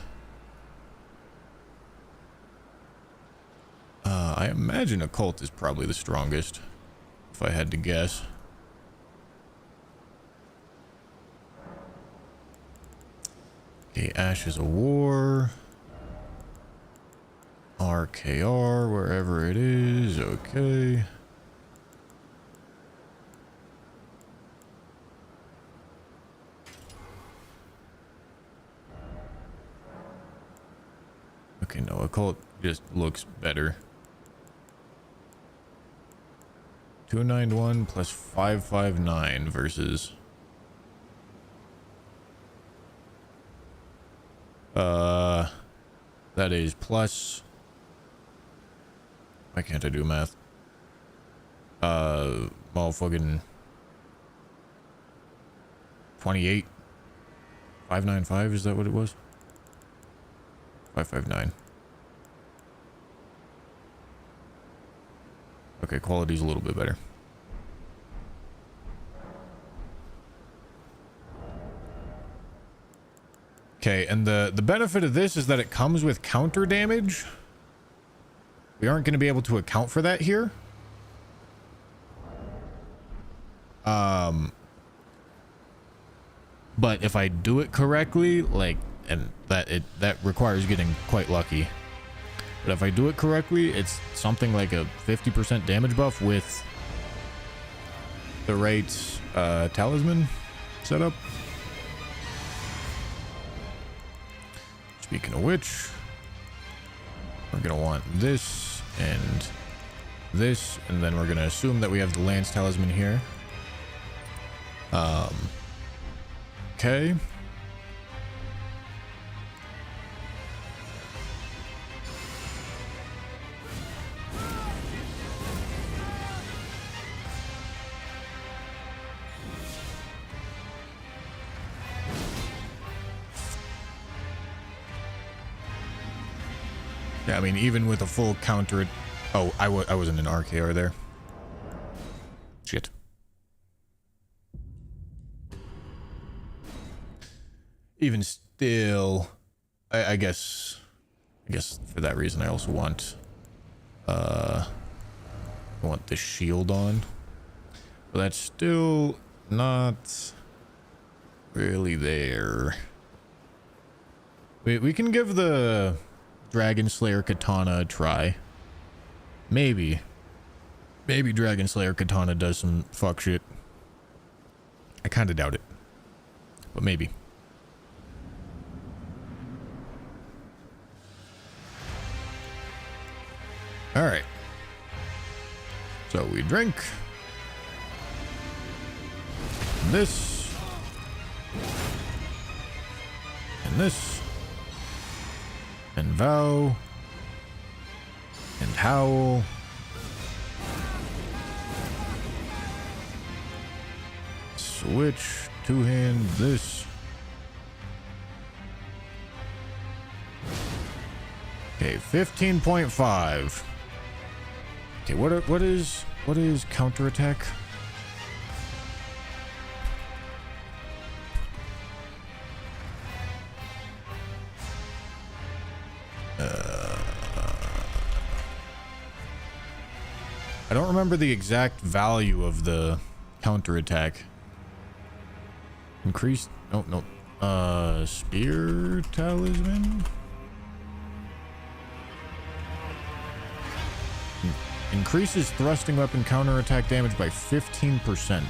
I imagine occult is probably the strongest, if I had to guess. Okay, Ashes of War. RKR, wherever it is, okay. Okay, no, occult just looks better. 291 plus 559 versus that is plus, why can't I do math? Motherfucking 28 595, is that what it was? 559. Okay, quality's a little bit better. Okay, and the benefit of this is that it comes with counter damage. We aren't going to be able to account for that here. But if I do it correctly, like, and that requires getting quite lucky. But if I do it correctly, it's something like a 50% damage buff with the right talisman setup. Speaking of which, we're gonna want this and this, and then we're gonna assume that we have the Lance talisman here. Okay. Yeah, I mean, even with a full counter... Oh, I wasn't in RKR there. Shit. Even still, I guess for that reason I also want I want the shield on. But that's still not really there. We can give the Dragon Slayer Katana a try. Maybe Dragon Slayer Katana does some fuck shit. I kind of doubt it, but maybe. All right. So we drink this and this and vow and howl. Switch, two-hand this. Okay, 15.5. Okay, what is counterattack? I don't remember the exact value of the counterattack. Increased, no. Spear talisman? Increases thrusting weapon counterattack damage by 15%.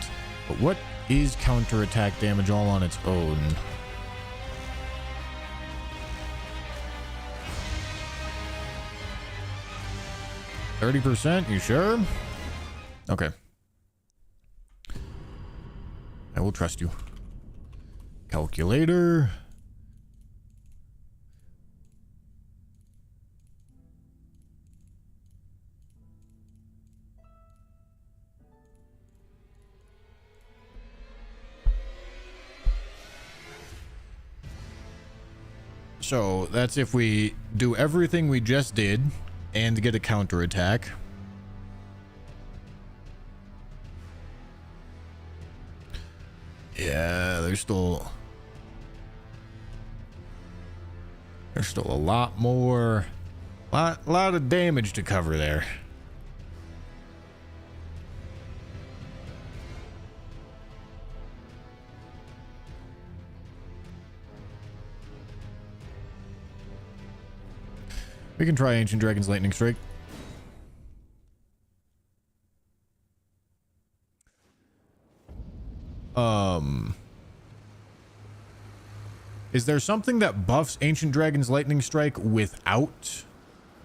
But what is counterattack damage all on its own? %? You sure? Okay. I will trust you. Calculator. So that's if we do everything we just did and get a counterattack. Yeah, there's still a lot more Lot of damage to cover there. We can try Ancient Dragon's Lightning Strike. Is there something that buffs Ancient Dragon's Lightning Strike without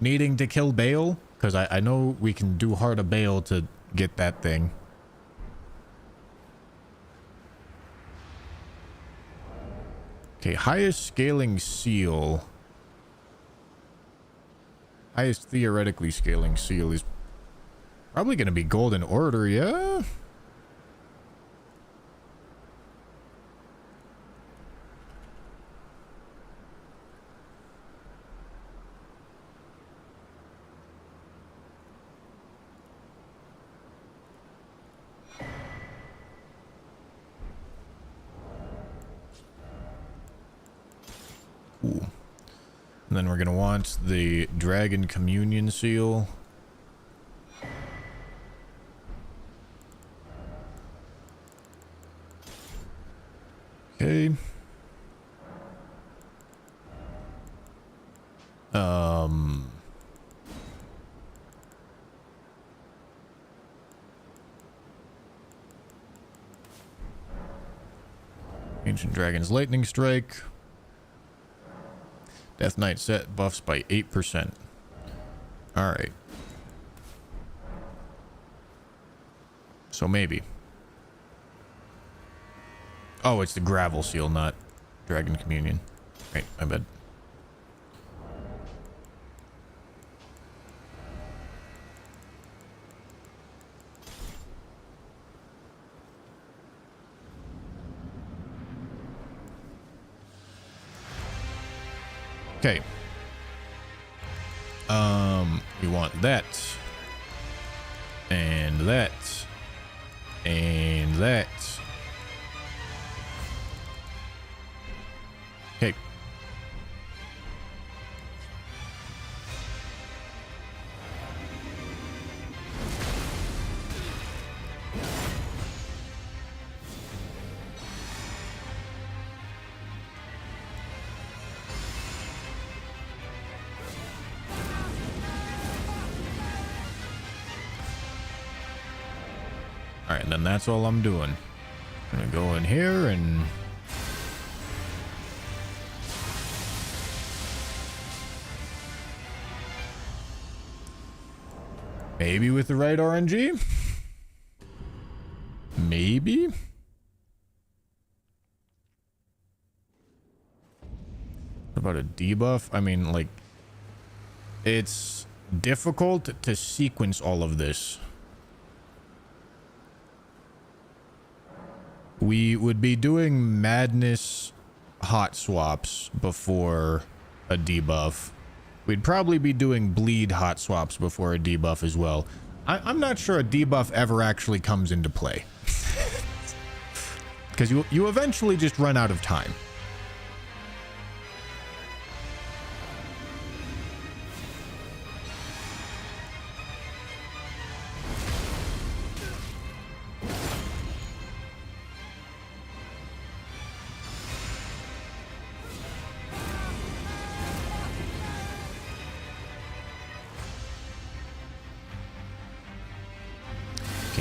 needing to kill Bale? Because I know we can do Heart of Bale to get that thing. Okay, highest scaling seal. Highest theoretically scaling seal is probably going to be Golden Order, yeah? Cool. And then we're going to want the Dragon Communion Seal. Okay. Ancient Dragon's Lightning Strike. Death Knight set buffs by 8%. Alright. So maybe. Oh, it's the Gravel Seal, not Dragon Communion. Right, my bad. Okay. We want that. And that. And that. Okay. Alright, and then that's all I'm doing. Gonna go in here and... maybe with the right RNG? Maybe? What about a debuff? I mean, like... it's difficult to sequence all of this. We would be doing Madness hot swaps before a debuff. We'd probably be doing Bleed hot swaps before a debuff as well. I'm not sure a debuff ever actually comes into play. Because you eventually just run out of time.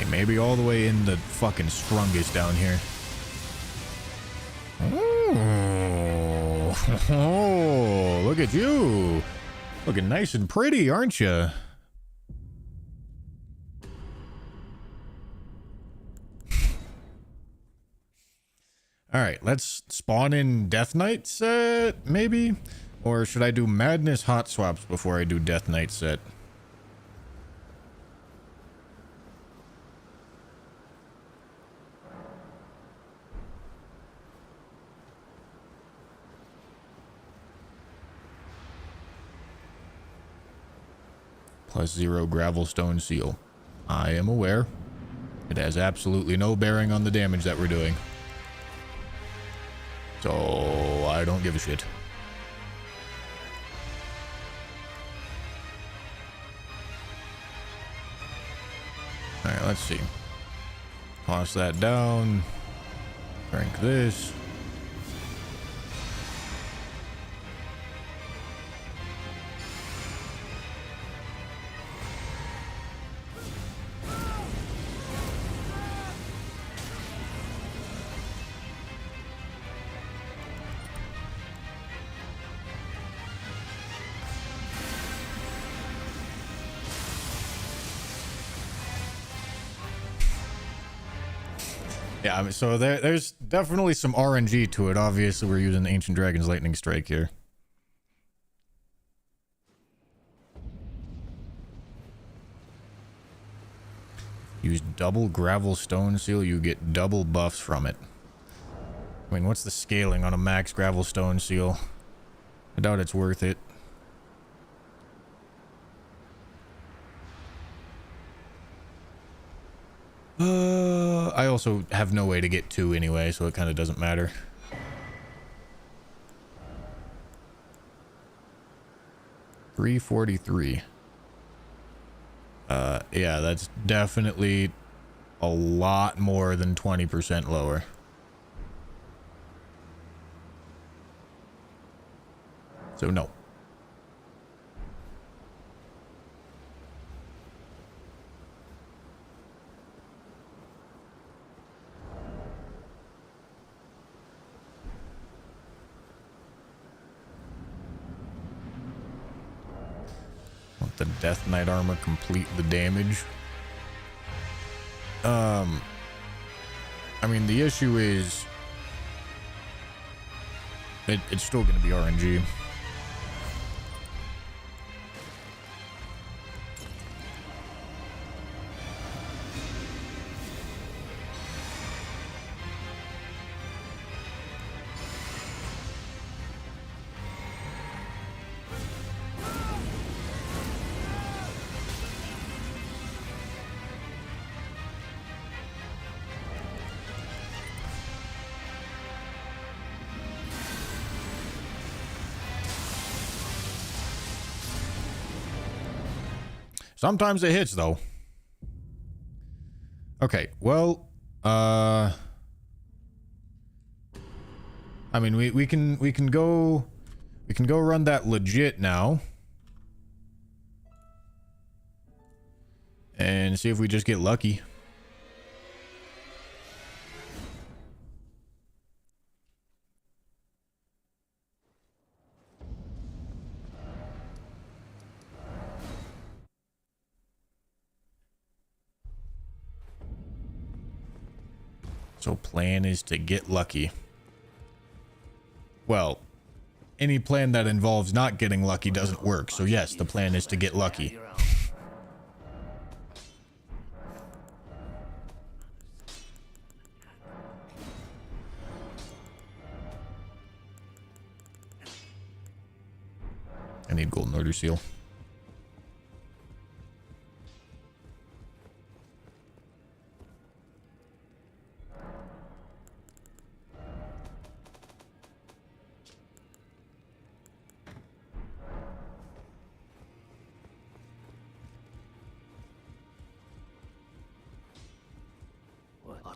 Maybe all the way in the fucking strongest down here. Oh, look at you. Looking nice and pretty, aren't you? All right, let's spawn in Death Knight set, maybe? Or should I do Madness hot swaps before I do Death Knight set? +0 Gravelstone Seal. I am aware. It has absolutely no bearing on the damage that we're doing. So, I don't give a shit. Alright, let's see. Toss that down. Drink this. Yeah, I mean, so there's definitely some RNG to it. Obviously, we're using Ancient Dragon's Lightning Strike here. Use double Gravel Stone Seal, you get double buffs from it. I mean, what's the scaling on a max Gravel Stone Seal? I doubt it's worth it. I also have no way to get 2 anyway, so it kind of doesn't matter. $343. Yeah, that's definitely a lot more than 20% lower. So no. Let the Death Knight armor complete the damage. I mean, the issue is it's still going to be RNG. Sometimes it hits though. Okay, well, I mean, we can go run that legit now and see if we just get lucky. So plan is to get lucky. Well, any plan that involves not getting lucky doesn't work. So yes, the plan is to get lucky. I need Golden Order Seal.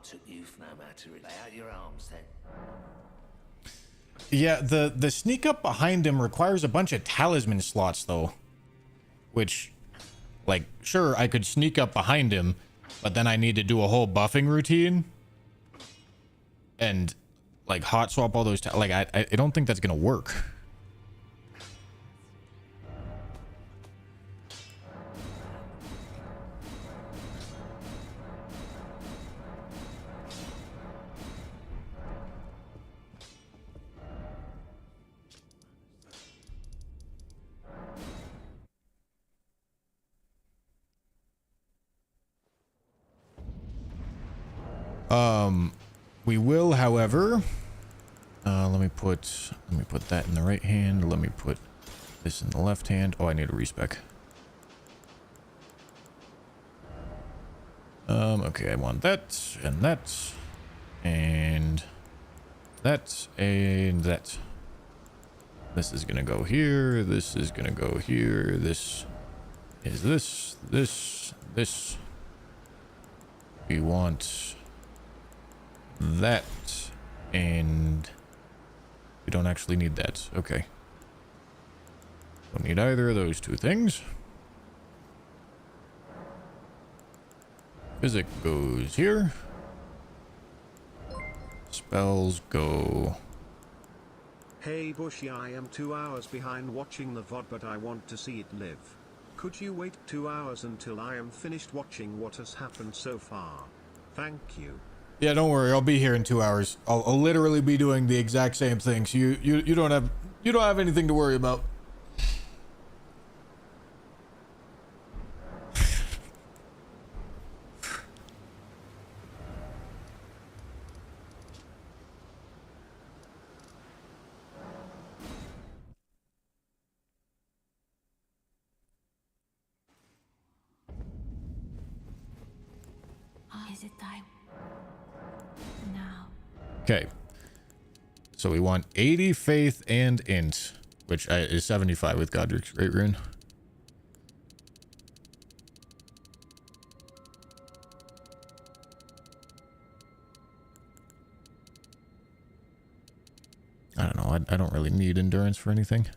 Took you for no matter. Lay out your arms then. Yeah, the sneak up behind him requires a bunch of talisman slots though. Which, like, sure, I could sneak up behind him, but then I need to do a whole buffing routine. And, like, hot swap all those, like, I don't think that's gonna work. We will, however, let me put that in the right hand. Let me put this in the left hand. Oh, I need a respec. Okay, I want that and that and that and that. This is gonna go here. This is gonna go here. This is this. We want that, and we don't actually need that. Okay. Don't need either of those two things. Physic goes here. Spells go. Hey Bushy, I am 2 hours behind watching the VOD, but I want to see it live. Could you wait 2 hours until I am finished watching what has happened so far? Thank you. Yeah, don't worry. I'll be here in 2 hours. I'll literally be doing the exact same thing. So you don't have anything to worry about. Is it time? Now. Okay. So we want 80 faith and int, which is 75 with Godric's Great Rune. I don't know. I don't really need endurance for anything.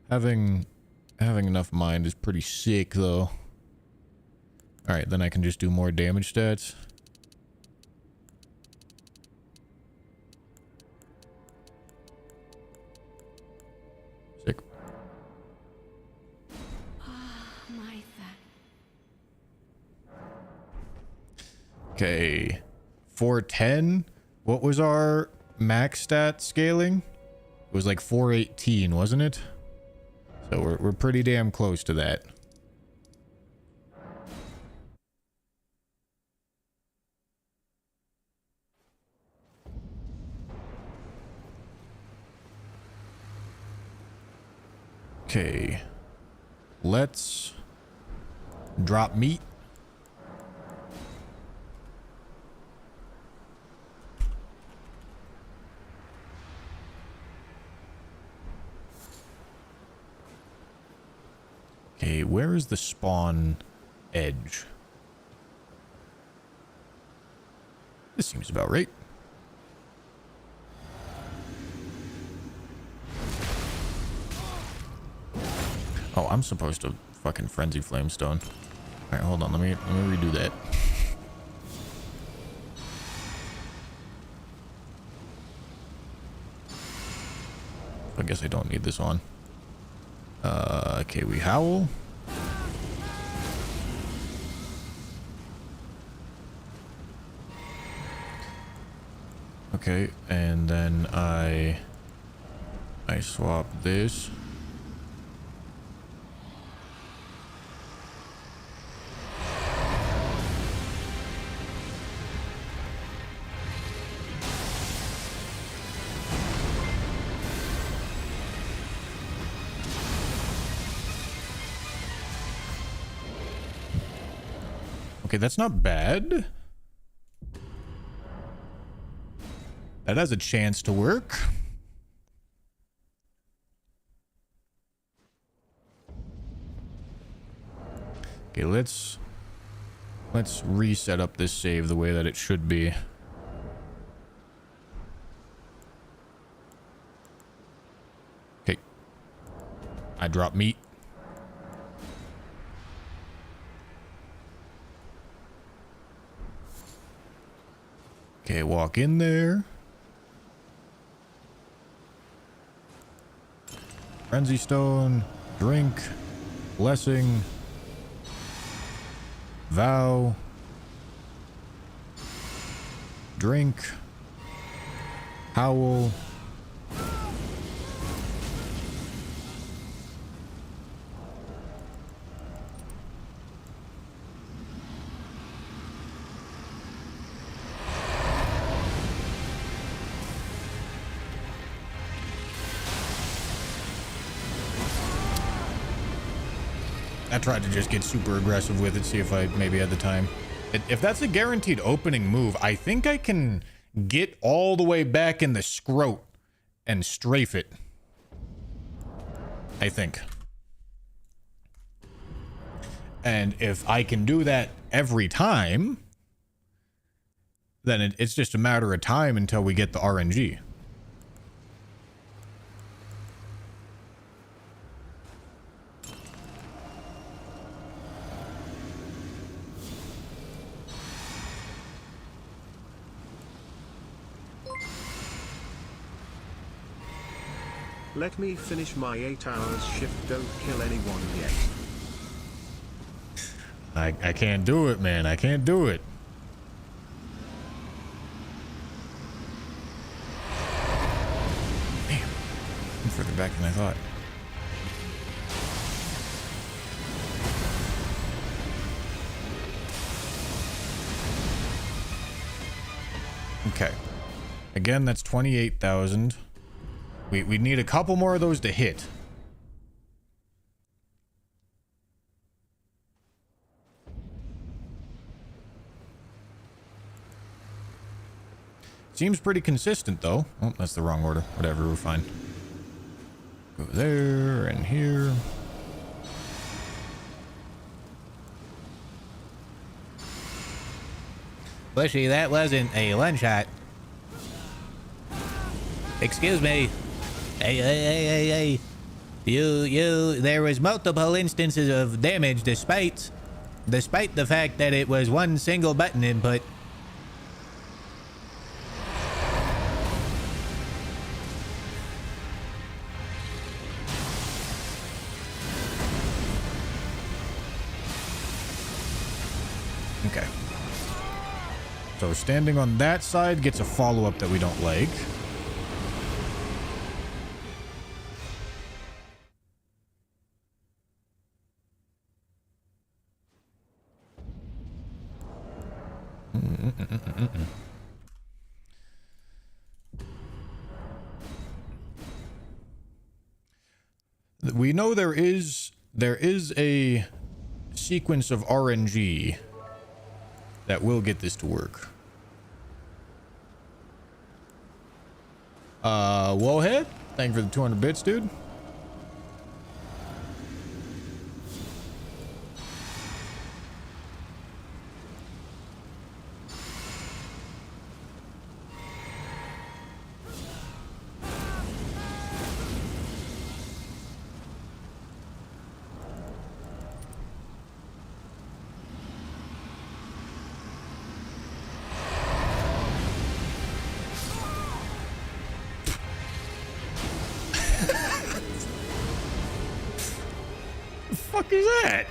Having enough mind is pretty sick, though. All right, then I can just do more damage stats. Sick. Okay. 410. What was our max stat scaling? It was like 418, wasn't it? So we're pretty damn close to that. Okay. Let's drop meat. Okay, where is the spawn edge? This seems about right. Oh, I'm supposed to fucking frenzy flamestone. Alright, hold on, let me redo that. I guess I don't need this on. Okay, we howl. Okay, and then I swap this. Okay, that's not bad. That has a chance to work. Okay, let's reset up this save the way that it should be. Okay. I drop meat. Okay, walk in there. Frenzy stone, drink, blessing, vow, drink, howl. I tried to just get super aggressive with it, see if I maybe had the time. If that's a guaranteed opening move, I think I can get all the way back in the scrote and strafe it. I think. And if I can do that every time, then it's just a matter of time until we get the RNG. Let me finish my 8 hours shift. Don't kill anyone yet. I can't do it, man. I can't do it. Damn. I'm further back than I thought. Okay. Again, that's 28,000. We need a couple more of those to hit. Seems pretty consistent, though. Oh, that's the wrong order. Whatever, we're fine. Go there and here. Bushy, that wasn't a one shot. Excuse me. Hey. There was multiple instances of damage despite the fact that it was one single button input. Okay. So standing on that side gets a follow-up that we don't like. We know there is a sequence of RNG that will get this to work. Wowhead, thank you for the 200 bits, dude. Fuck is that?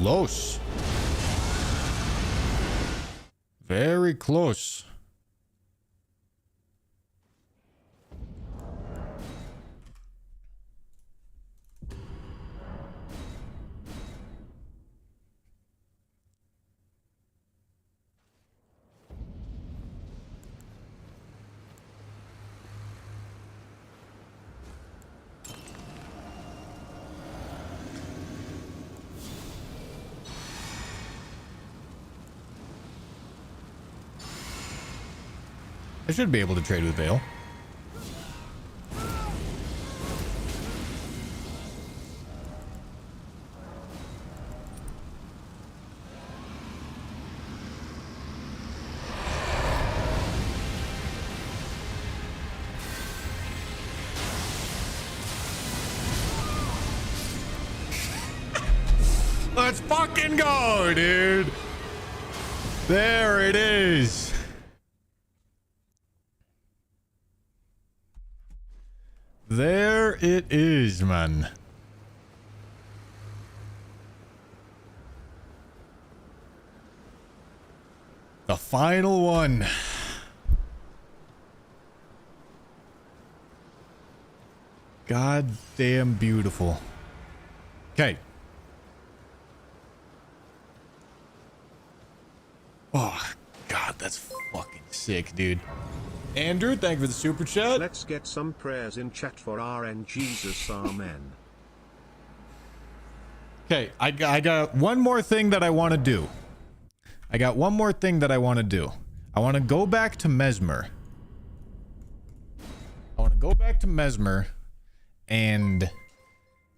Close. Very close. I should be able to trade with Vale. Let's fucking go, dude. There it is. There it is, man. The final one. God damn beautiful. Okay. Oh, God, that's fucking sick, dude. Andrew, thank you for the super chat. Let's get some prayers in chat for RN Jesus, amen. Okay, I got one more thing that I want to do. I want to go back to Mesmer. And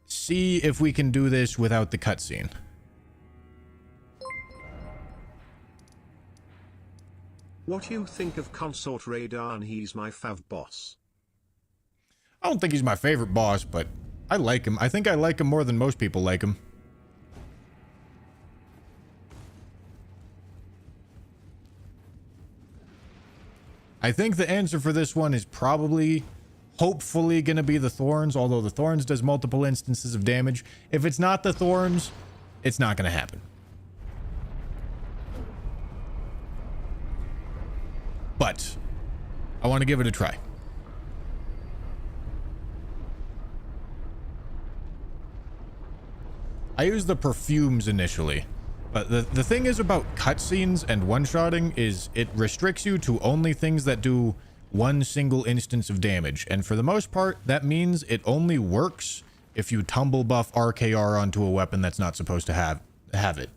see if we can do this without the cutscene. What do you think of Consort Radar? He's my fav boss. I don't think he's my favorite boss, but I like him. I think I like him more than most people like him. I think the answer for this one is probably, hopefully, going to be the Thorns, although the Thorns does multiple instances of damage. If it's not the Thorns, it's not going to happen. But I want to give it a try. I used the perfumes initially. But the thing is about cutscenes and one-shotting is it restricts you to only things that do one single instance of damage. And for the most part, that means it only works if you tumble buff RKR onto a weapon that's not supposed to have it.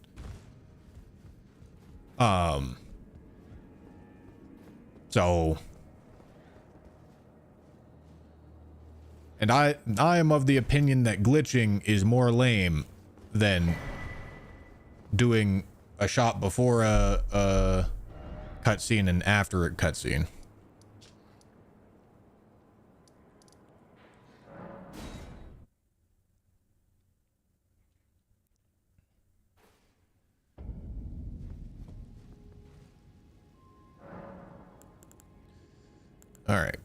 So... And I am of the opinion that glitching is more lame than doing a shot before a cutscene and after a cutscene. All right.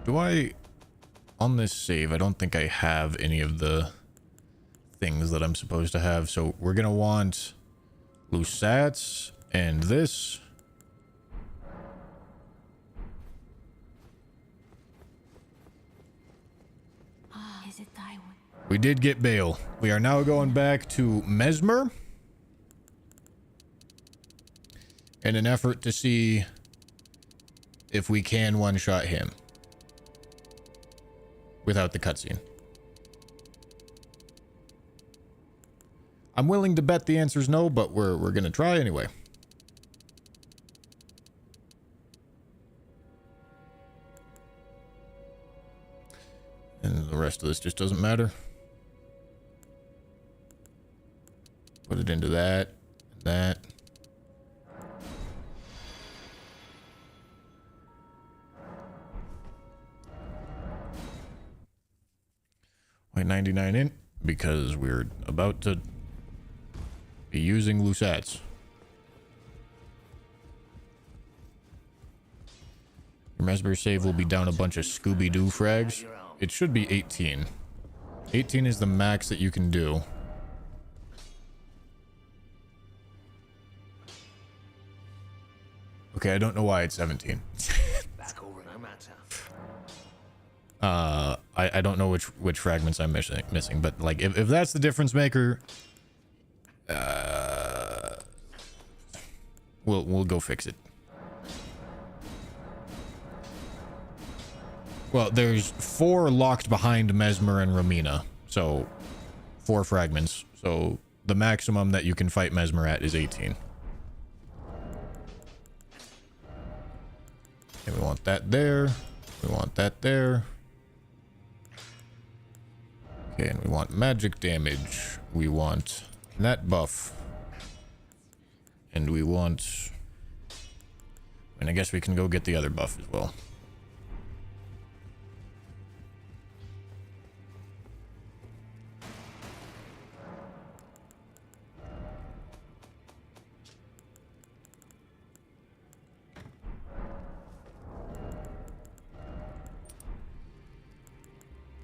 Do I on this save? I don't think I have any of the things that I'm supposed to have. So we're gonna want Lusats and this. Is it Taiwan? We did get Bale. We are now going back to Mesmer in an effort to see if we can one-shot him without the cutscene. I'm willing to bet the answer's no, but we're gonna try anyway. And the rest of this just doesn't matter. Put it into that, that. Wait, 99 in, because we're about to be using Lusats. Your Mesmer save will be down a bunch of Scooby-Doo frags. It should be 18. 18 is the max that you can do. Okay, I don't know why it's 17. I don't know which fragments I'm missing, but like if that's the difference maker, we'll go fix it. Well, there's 4 locked behind Mesmer and Romina, so 4 fragments. So the maximum that you can fight Mesmer at is 18. And we want that there. We want that there. Okay, and we want magic damage. We want that buff. And we want... And I guess we can go get the other buff as well.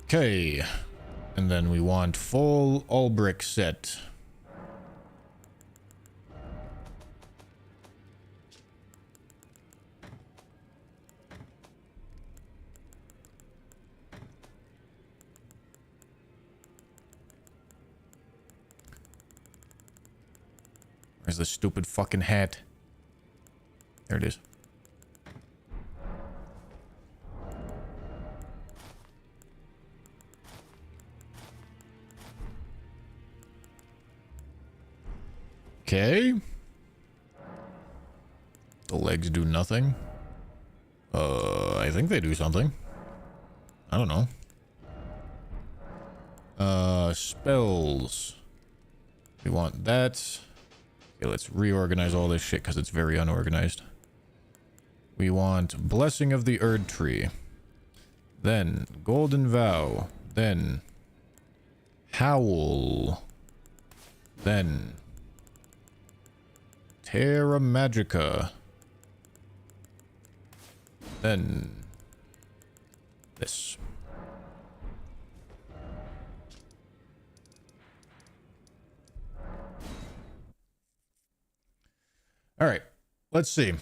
Okay. And then we want full all brick set. Where's the stupid fucking hat? There it is. Okay. The legs do nothing. I think they do something. I don't know. Spells. We want that. Okay, let's reorganize all this shit because it's very unorganized. We want Blessing of the Erdtree. Then Golden Vow. Then Howl. Then Terra Magica. Then this. All right, let's see.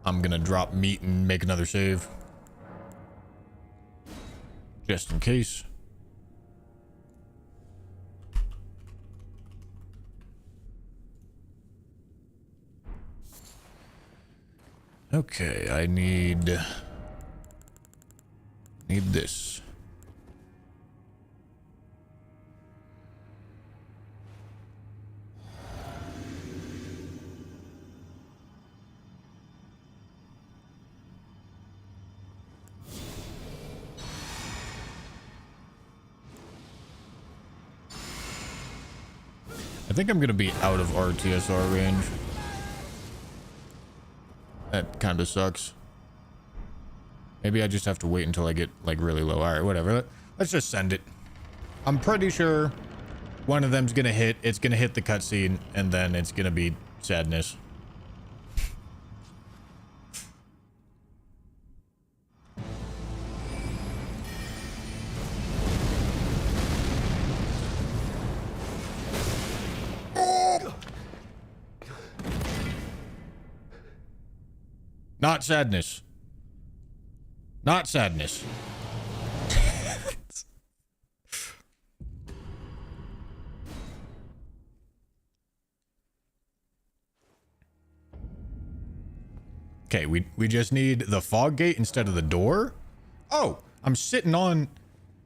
I'm gonna drop meat and make another save. Just in case. Okay, I need this. I think I'm gonna be out of RTSR range. That kind of sucks. Maybe I just have to wait until I get like really low. All right, whatever. Let's just send it. I'm pretty sure one of them's gonna hit. It's gonna hit the cutscene, and then it's gonna be sadness. Not sadness. Not sadness. Okay, we just need the fog gate instead of the door. Oh, I'm sitting on...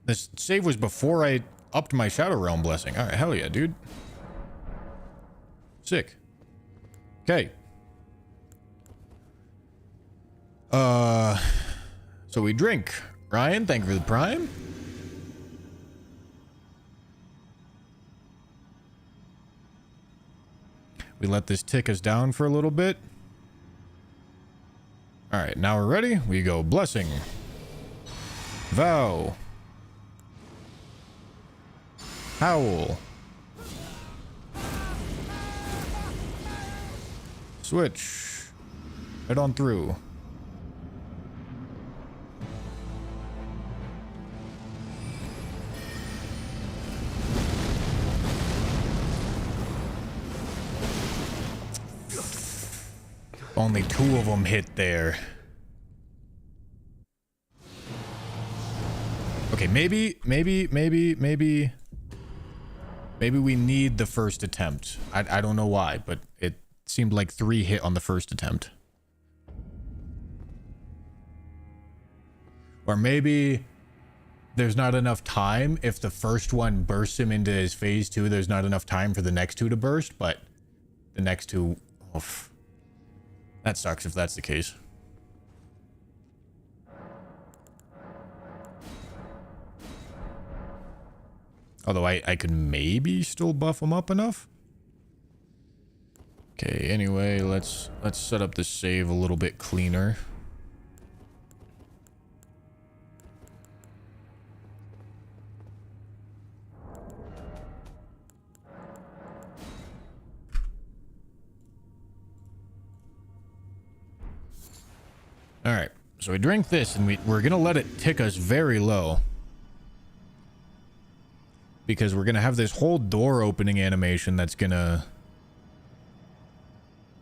This save was before I upped my Shadow Realm blessing. All right, hell yeah, dude. Sick. Okay. So we drink. Ryan, thank you for the prime. We let this tick us down for a little bit. All right, now we're ready. We go Blessing. Vow. Howl. Switch. Head on through. Only 2 of them hit there. Okay, maybe we need the first attempt. I don't know why, but it seemed like 3 hit on the first attempt. Or maybe there's not enough time. If the first one bursts him into his phase 2, there's not enough time for the next 2 to burst, but the next 2... Oof. That sucks if that's the case. Although I could maybe still buff them up enough. Okay, anyway, let's set up the save a little bit cleaner. All right. So we drink this, and we're going to let it tick us very low. Because we're going to have this whole door opening animation that's going to...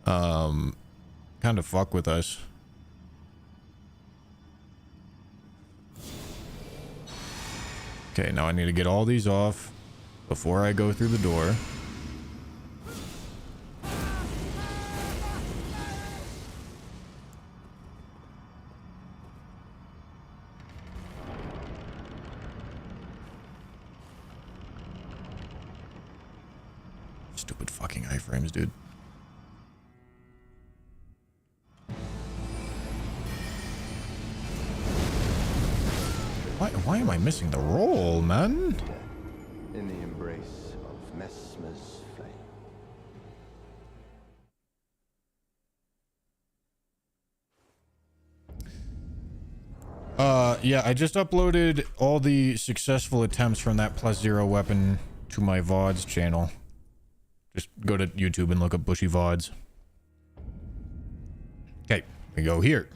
kind of fuck with us. Okay, now I need to get all these off before I go through the door. Stupid fucking iframes, dude. Why am I missing the roll, man? In the embrace of Mesmer's flame. Yeah, I just uploaded all the successful attempts from that +0 weapon to my VODs channel. Just go to YouTube and look up Bushy VODs. Okay, we go here.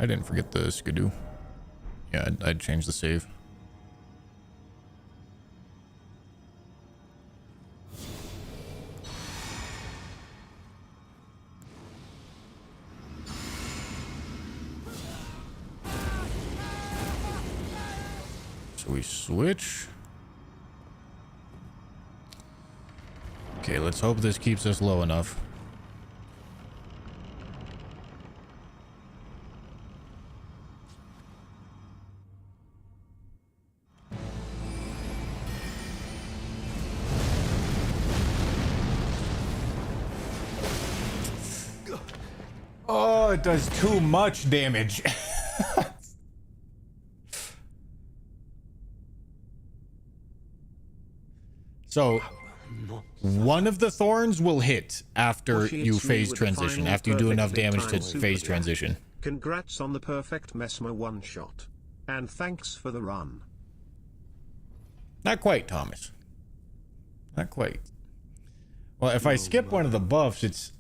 I didn't forget the skidoo. Yeah, I'd change the save. So we switch. Okay, let's hope this keeps us low enough. Oh, it does too much damage. So, one of the thorns will hit after you phase transition, after you do enough damage to phase transition. Congrats on the perfect Mesmer one-shot. And thanks for the run. Not quite, Thomas. Not quite. Well, if I skip one of the buffs, it's...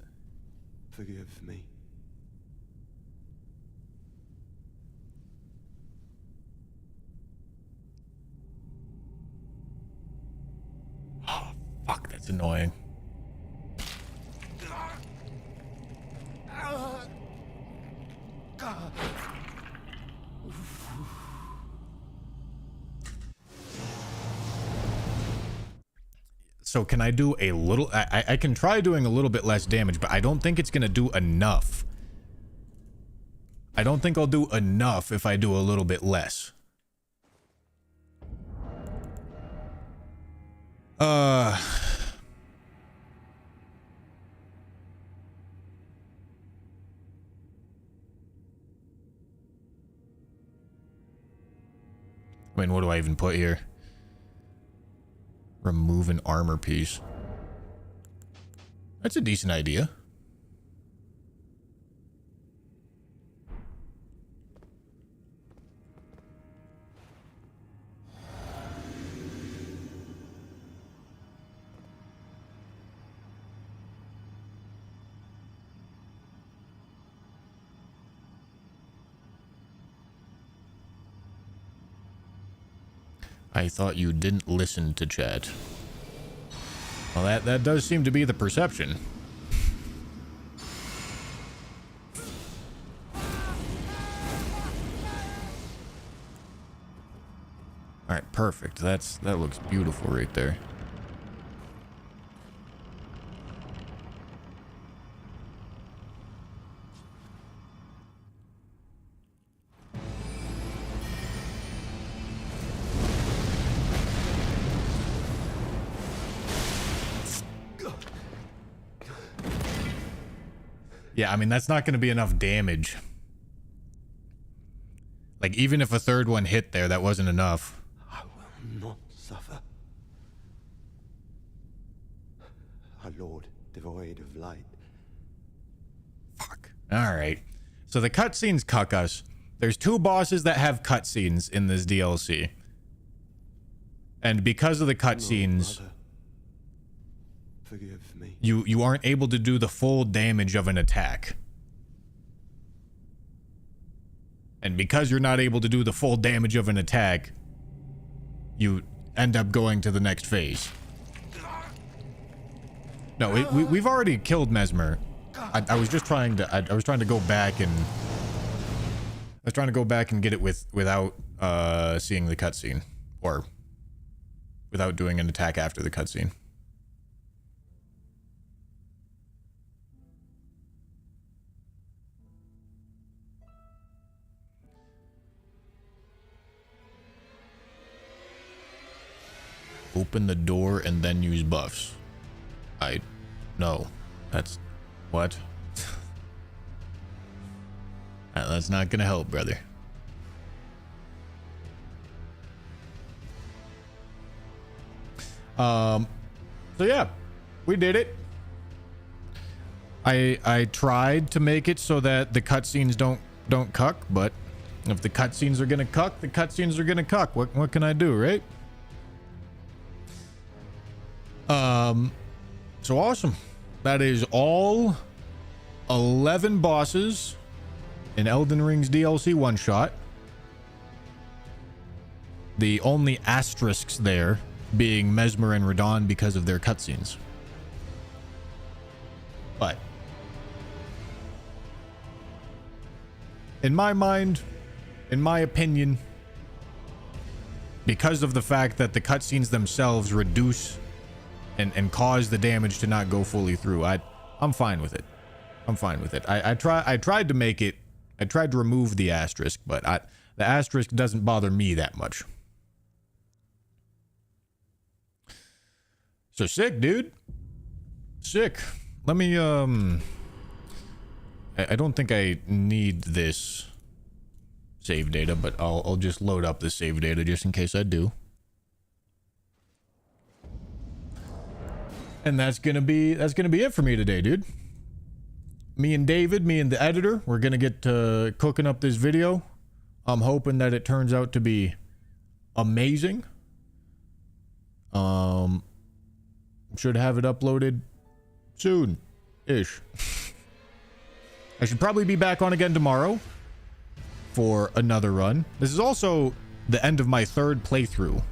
Forgive me. Oh, fuck, that's annoying. So can I do a little... I can try doing a little bit less damage, but I don't think it's going to do enough. I don't think I'll do enough if I do a little bit less. I mean, what do I even put here? Remove an armor piece. That's a decent idea. I thought you didn't listen to chat. Well, that does seem to be the perception. All right, perfect. That looks beautiful right there. Yeah, I mean, that's not going to be enough damage. Like, even if a third one hit there, that wasn't enough. I will not suffer. A lord devoid of light. Fuck. Alright. So the cutscenes cuck us. There's 2 bosses that have cutscenes in this DLC. And because of the cutscenes, Forgive me. You aren't able to do the full damage of an attack. And because you're not able to do the full damage of an attack, you end up going to the next phase. No, we've already killed Mesmer. I was just trying to I was trying to go back and get it without seeing the cutscene, or without doing an attack after the cutscene. Open the door and then use buffs. No, that's what? That's not gonna help, brother. So yeah, we did it. I tried to make it so that the cutscenes don't cuck, but if the cutscenes are gonna cuck, the cutscenes are gonna cuck. What can I do, right? So awesome. That is all 11 bosses in Elden Ring's DLC one-shot. The only asterisks there being Mesmer and Radon because of their cutscenes. But in my mind, in my opinion, because of the fact that the cutscenes themselves reduce and cause the damage to not go fully through, I'm fine with it. I'm fine with it. I tried to make it. I tried to remove the asterisk, but the asterisk doesn't bother me that much. So sick, dude. Sick. Let me I don't think I need this save data, but I'll just load up the save data just in case I do. And that's gonna be it for me today, dude. Me and David, me and the editor, we're gonna get to cooking up this video. I'm hoping that it turns out to be amazing. Should have it uploaded soon-ish. I should probably be back on again tomorrow for another run. This is also the end of my 3rd playthrough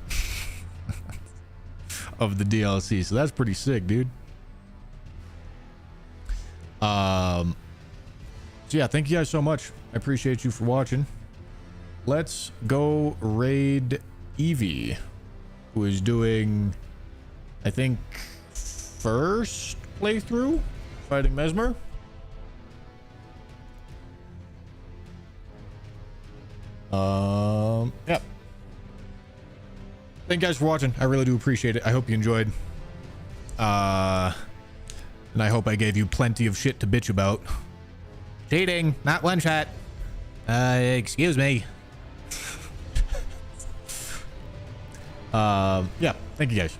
of the DLC, so that's pretty sick, dude. So yeah, thank you guys so much. I appreciate you for watching. Let's go raid Evie, who is doing, I think, 1st playthrough fighting Mesmer. Yeah. Thank you guys for watching. I really do appreciate it. I hope you enjoyed. And I hope I gave you plenty of shit to bitch about. Cheating, not one shot. Excuse me. Yeah, thank you guys.